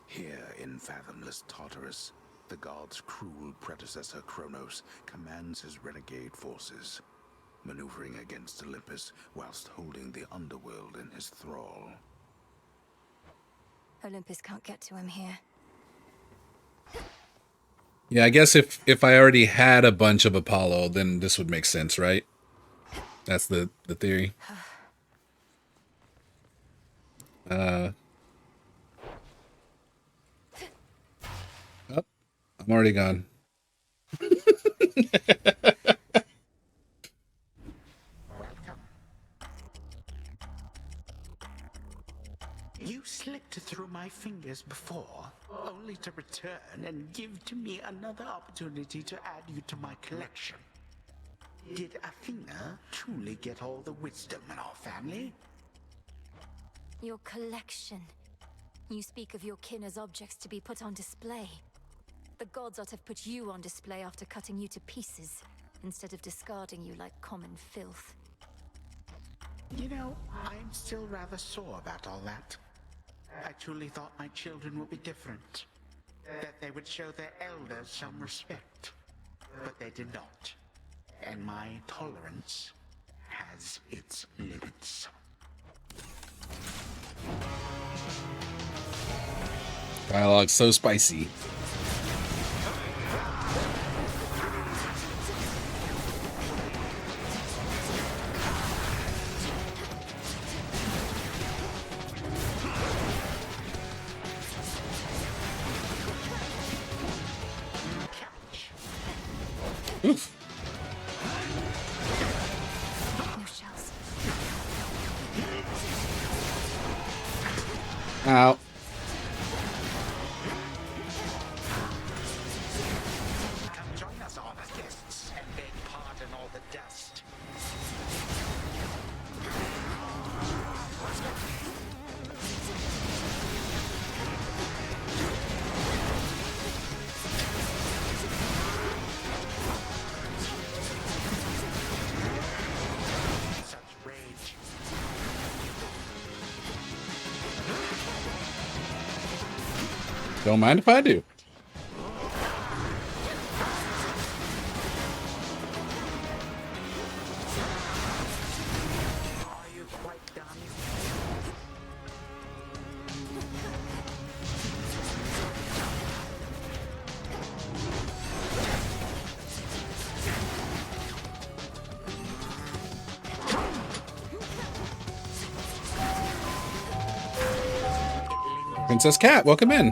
Here in fathomless Tartarus, the god's cruel predecessor Kronos commands his renegade forces, maneuvering against Olympus whilst holding the underworld in his thrall. Olympus can't get to him here. Yeah, I guess if I already had a bunch of Apollo, then this would make sense, right? That's the theory. Oh, I'm already gone. You slipped through my fingers before, only to return and give to me another opportunity to add you to my collection. Did Athena truly get all the wisdom in our family? Your collection. You speak of your kin as objects to be put on display. The gods ought to have put you on display after cutting you to pieces, instead of discarding you like common filth. You know, I'm still rather sore about all that. I truly thought my children would be different. That they would show their elders some respect. But they did not. And my tolerance has its limits. Dialogue so spicy. Oof. No shells. Ow. Come join us, honored guests, and beg pardon all the dust. Such rage. Don't mind if I do. Are you quite done? Princess Cat, welcome in.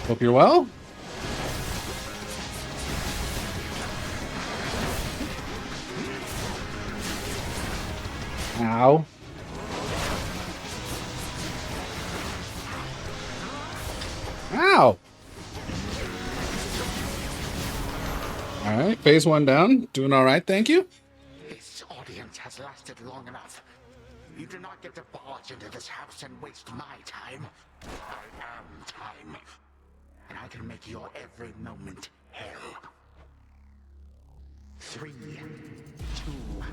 Hope you're well. Ow. Ow. All right, phase 1 down. Doing all right, thank you. This audience has lasted long enough. You do not get to barge into this house and waste my time. I am time. And I can make your every moment hell. 3, 2, 1.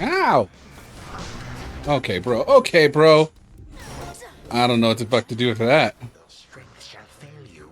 Ow. Okay, bro. Okay, bro. I don't know what the fuck to do for that. Strength shall fail you.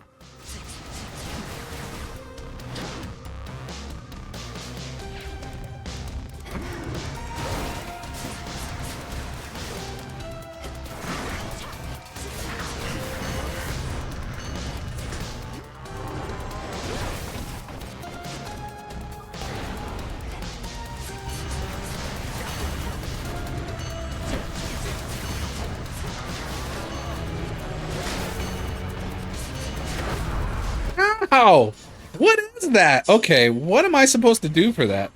Ow! What is that? Okay, what am I supposed to do for that?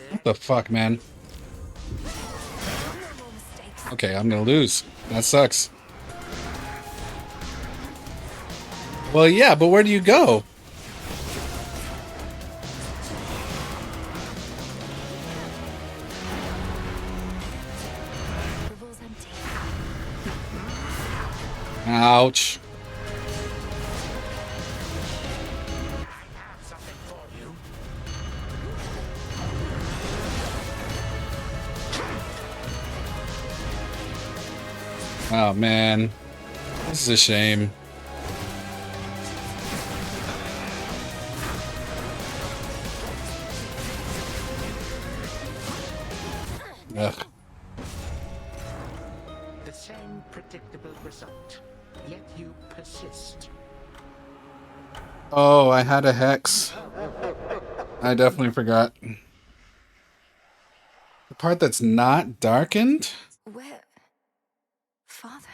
What the fuck, man? Okay, I'm gonna lose. That sucks. Well, yeah, but where do you go? Ouch. Oh man, this is a shame. Ugh. The same predictable result, yet you persist. Oh, I had a hex. I definitely forgot. The part that's not darkened? Where? Father?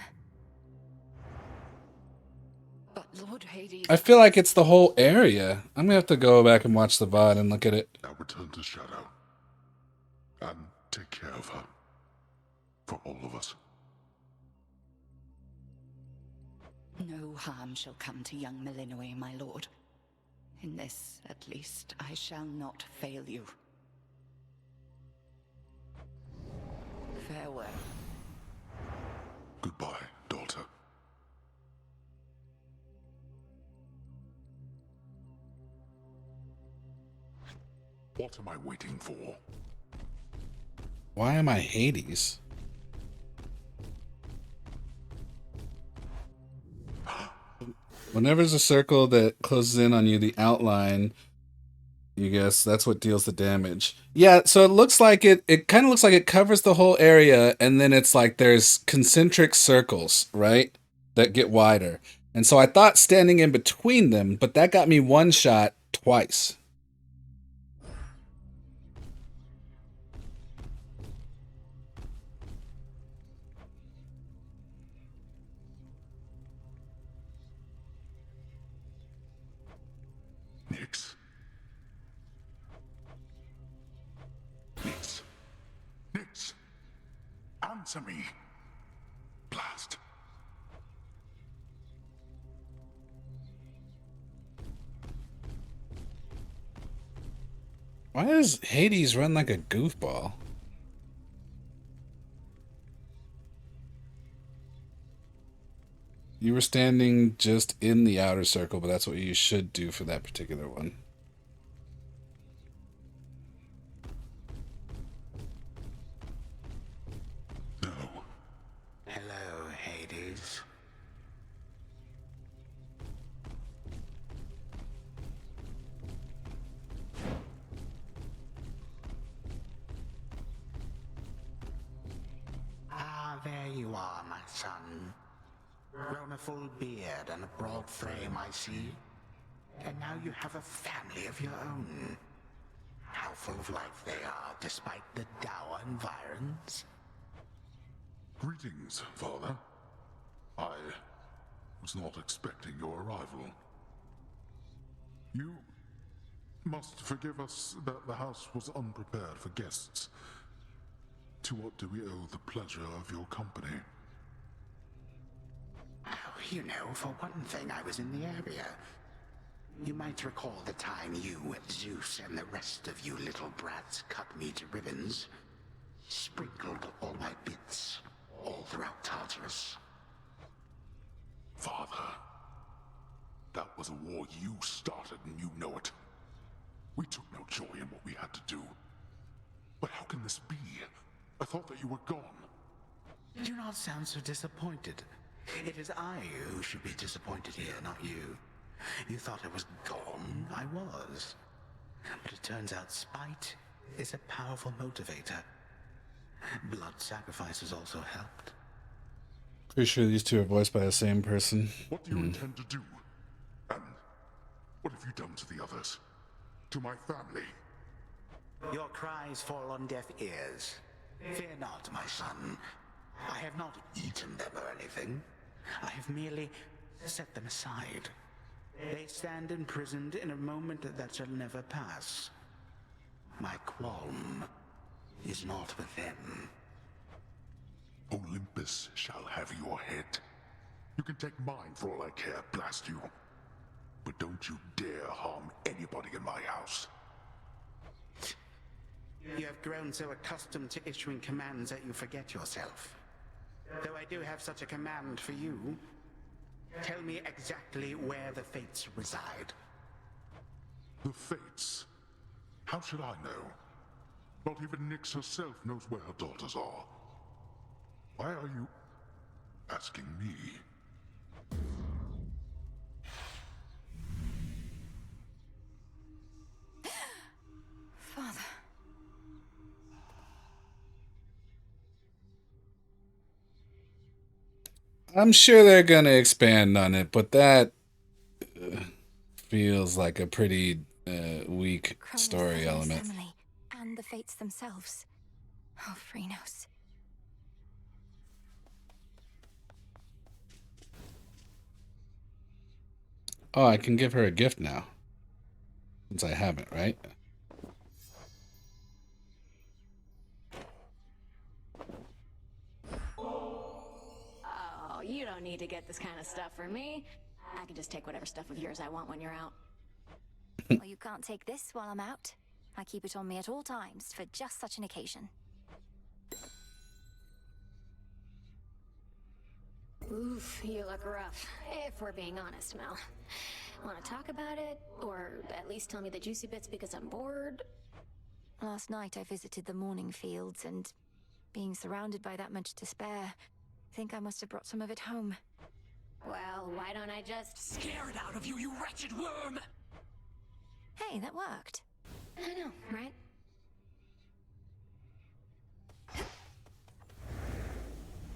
But Lord Hades... I feel like it's the whole area. I'm gonna have to go back and watch the VOD and look at it. Now return to Shadow. And take care of her. For all of us. No harm shall come to young Malinois, my lord. In this, at least, I shall not fail you. Farewell. Goodbye, daughter. What am I waiting for? Why am I Hades? Whenever there's a circle that closes in on you, the outline, you guess, that's what deals the damage. Yeah, so it looks like it kind of looks like it covers the whole area, and then it's like there's concentric circles, right? That get wider. And so I thought standing in between them, but that got me one shot twice. Nyx. Nyx. Nyx. Answer me. Blast. Why does Hades run like a goofball? You were standing just in the outer circle, but that's what you should do for that particular one. No. Hello, Hades. Ah, there you are, my son. Grown a full beard and a broad frame, I see. And now you have a family of your own. How full of life they are, despite the dour environs. Greetings, Father. I was not expecting your arrival. You must forgive us that the house was unprepared for guests. To what do we owe the pleasure of your company? Oh, you know, for one thing, I was in the area. You might recall the time you, Zeus, and the rest of you little brats cut me to ribbons. Sprinkled all my bits all throughout Tartarus. Father, that was a war you started and you know it. We took no joy in what we had to do. But how can this be? I thought that you were gone. Do not sound so disappointed. It is I who should be disappointed here, not you. You thought I was gone. I was. But it turns out spite is a powerful motivator. Blood sacrifices also helped. Pretty sure these two are voiced by the same person. What do you intend to do? And what have you done to the others? To my family? Your cries fall on deaf ears. Fear not, my son. I have not eaten them or anything. I have merely set them aside. They stand imprisoned in a moment that shall never pass. My qualm is not with them. Olympus shall have your head. You can take mine for all I care, blast you. But don't you dare harm anybody in my house. You have grown so accustomed to issuing commands that you forget yourself. Though I do have such a command for you, tell me exactly where the Fates reside. The Fates? How should I know? Not even Nyx herself knows where her daughters are. Why are you asking me? Father. I'm sure they're gonna expand on it, but that feels like a pretty weak story element. Family and the Fates themselves. Oh, Phrynos. Oh, I can give her a gift now. Since I haven't, right? Oh, you don't need to get this kind of stuff from me. I can just take whatever stuff of yours I want when you're out. Well, you can't take this while I'm out. I keep it on me at all times for just such an occasion. Oof, you look rough, if we're being honest, Mel. Want to talk about it? Or at least tell me the juicy bits because I'm bored? Last night I visited the mourning fields and, being surrounded by that much despair, I think I must have brought some of it home. Well, why don't I just scare it out of you, you wretched worm? Hey, that worked. I know, right?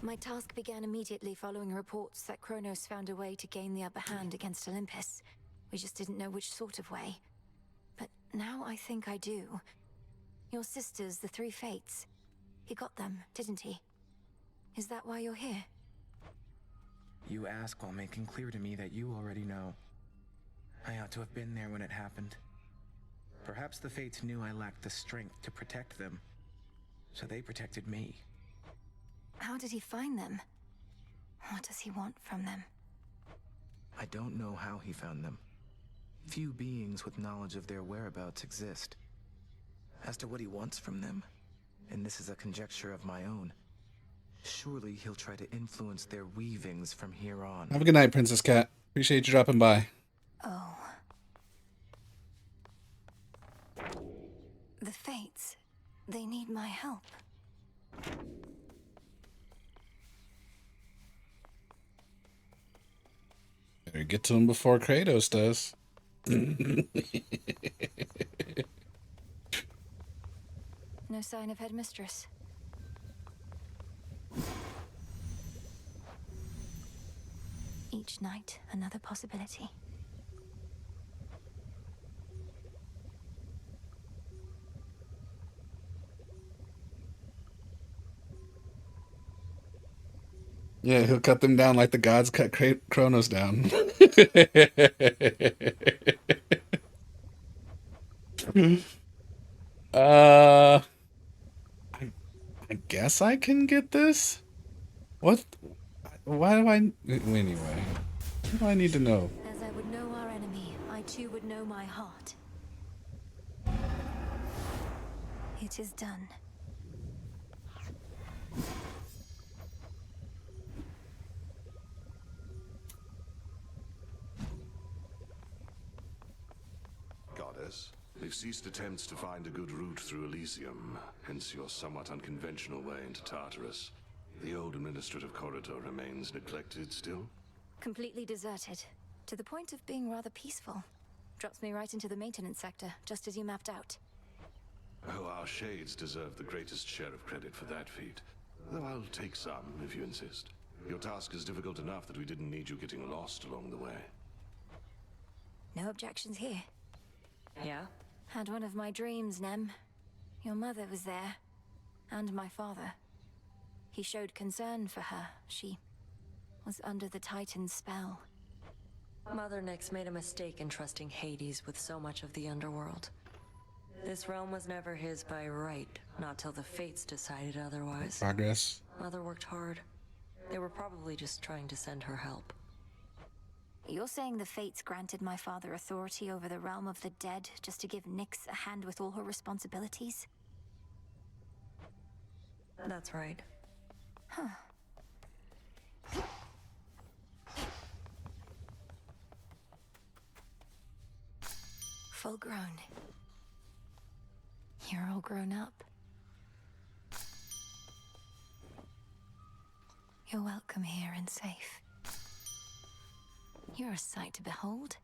My task began immediately following reports that Kronos found a way to gain the upper hand against Olympus. We just didn't know which sort of way. But now I think I do. Your sisters, the three Fates. He got them, didn't he? Is that why you're here? You ask while making clear to me that you already know. I ought to have been there when it happened. Perhaps the Fates knew I lacked the strength to protect them, so they protected me. How did he find them? What does he want from them? I don't know how he found them. Few beings with knowledge of their whereabouts exist. As to what he wants from them, and this is a conjecture of my own, surely he'll try to influence their weavings from here on. Have a good night, Princess Cat. Appreciate you dropping by. Oh. The Fates. They need my help. Better get to him before Kratos does. No sign of Headmistress. Each night, another possibility. Yeah, he'll cut them down like the gods cut Kronos down. I guess I can get this? What? Why do I... Anyway, what do I need to know? As I would know our enemy, I too would know my heart. It is done. Goddess, they've ceased attempts to find a good route through Elysium, hence your somewhat unconventional way into Tartarus. The old administrative corridor remains neglected still? Completely deserted, to the point of being rather peaceful. Drops me right into the maintenance sector, just as you mapped out. Oh, our shades deserve the greatest share of credit for that feat. Though I'll take some, if you insist. Your task is difficult enough that we didn't need you getting lost along the way. No objections here. Yeah? Had one of my dreams, Nem. Your mother was there. And my father. He showed concern for her. She was under the Titan's spell. Mother Nyx made a mistake in trusting Hades with so much of the underworld. This realm was never his by right, not till the fates decided otherwise. Progress. Mother worked hard. They were probably just trying to send her help. You're saying the fates granted my father authority over the realm of the dead just to give Nyx a hand with all her responsibilities? That's right. Huh. Full grown. You're all grown up. You're welcome here and safe. You're a sight to behold.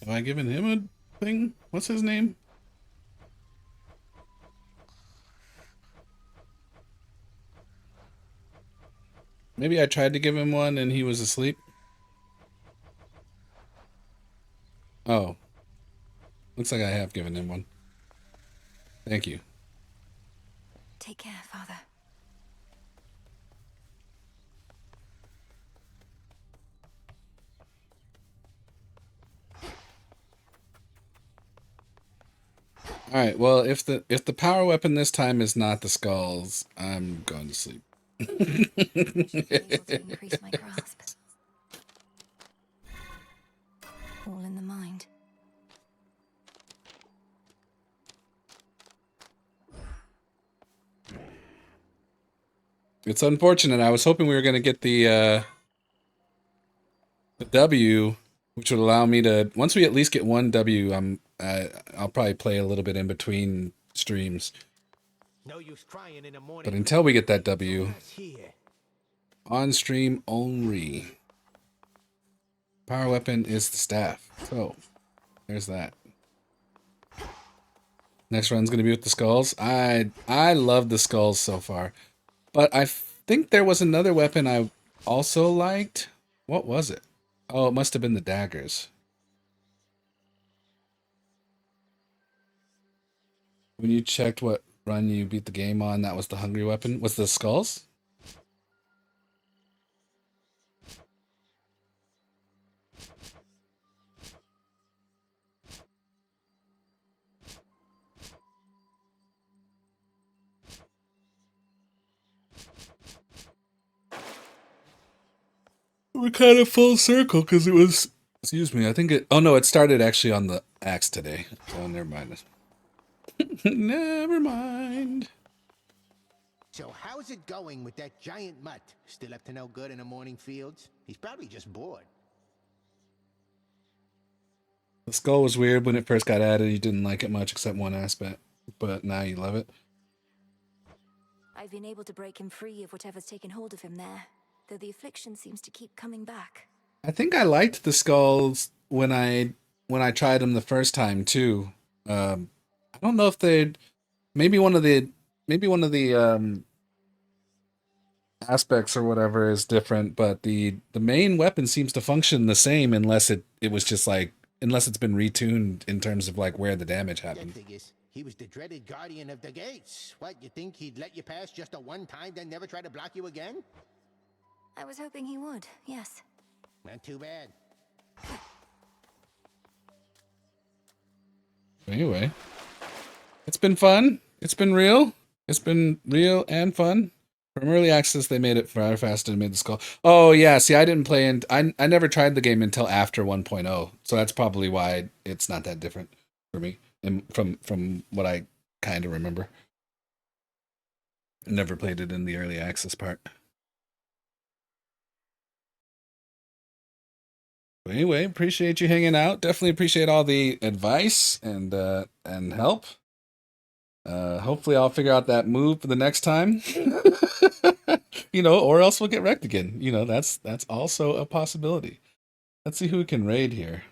Have I given him a thing? What's his name? Maybe I tried to give him one and he was asleep. Oh. Looks like I have given him one. Thank you. Take care, Father. All right. Well, if the power weapon this time is not the skulls, I'm going to sleep. Increase my grasp. All in the mind. It's unfortunate. I was hoping we were going to get the W, which would allow me to, once we at least get one W, I'll probably play a little bit in between streams. No use crying in the morning. But until we get that W, on stream only. Power weapon is the staff. So, there's that. Next run's going to be with the skulls. I love the skulls so far. But I think there was another weapon I also liked. What was it? Oh, it must have been the daggers. When you checked what run you beat the game on, that was the hungry weapon. Was the skulls? We're kind of full circle because it was, excuse me, I think it, oh no, it started actually on the axe today. Oh, never mind. Never mind. So how's it going with that giant mutt? Still up to no good in the morning fields? He's probably just bored. The skull was weird when it first got added. You didn't like it much except one aspect, but now you love it. I've been able to break him free of whatever's taken hold of him there, though the affliction seems to keep coming back. I think I liked the skulls when I tried them the first time too. I don't know if they'd maybe one of the aspects or whatever is different, but the main weapon seems to function the same unless it was just like, unless it's been retuned in terms of like where the damage happened. He was the dreaded guardian of the gates. What, you think he'd let you pass just a one time, then never try to block you again? I was hoping he would, yes. Not too bad. Anyway, it's been fun. It's been real. It's been real and fun. From early access, they made it far faster and made the skull. Oh yeah, see, I didn't play, and I never tried the game until after 1.0, so that's probably why it's not that different for me. And from what I kind of remember, never played it in the early access part. But anyway, appreciate you hanging out. Definitely appreciate all the advice and help. Hopefully I'll figure out that move for the next time. Or else we'll get wrecked again. That's also a possibility. Let's see who we can raid here.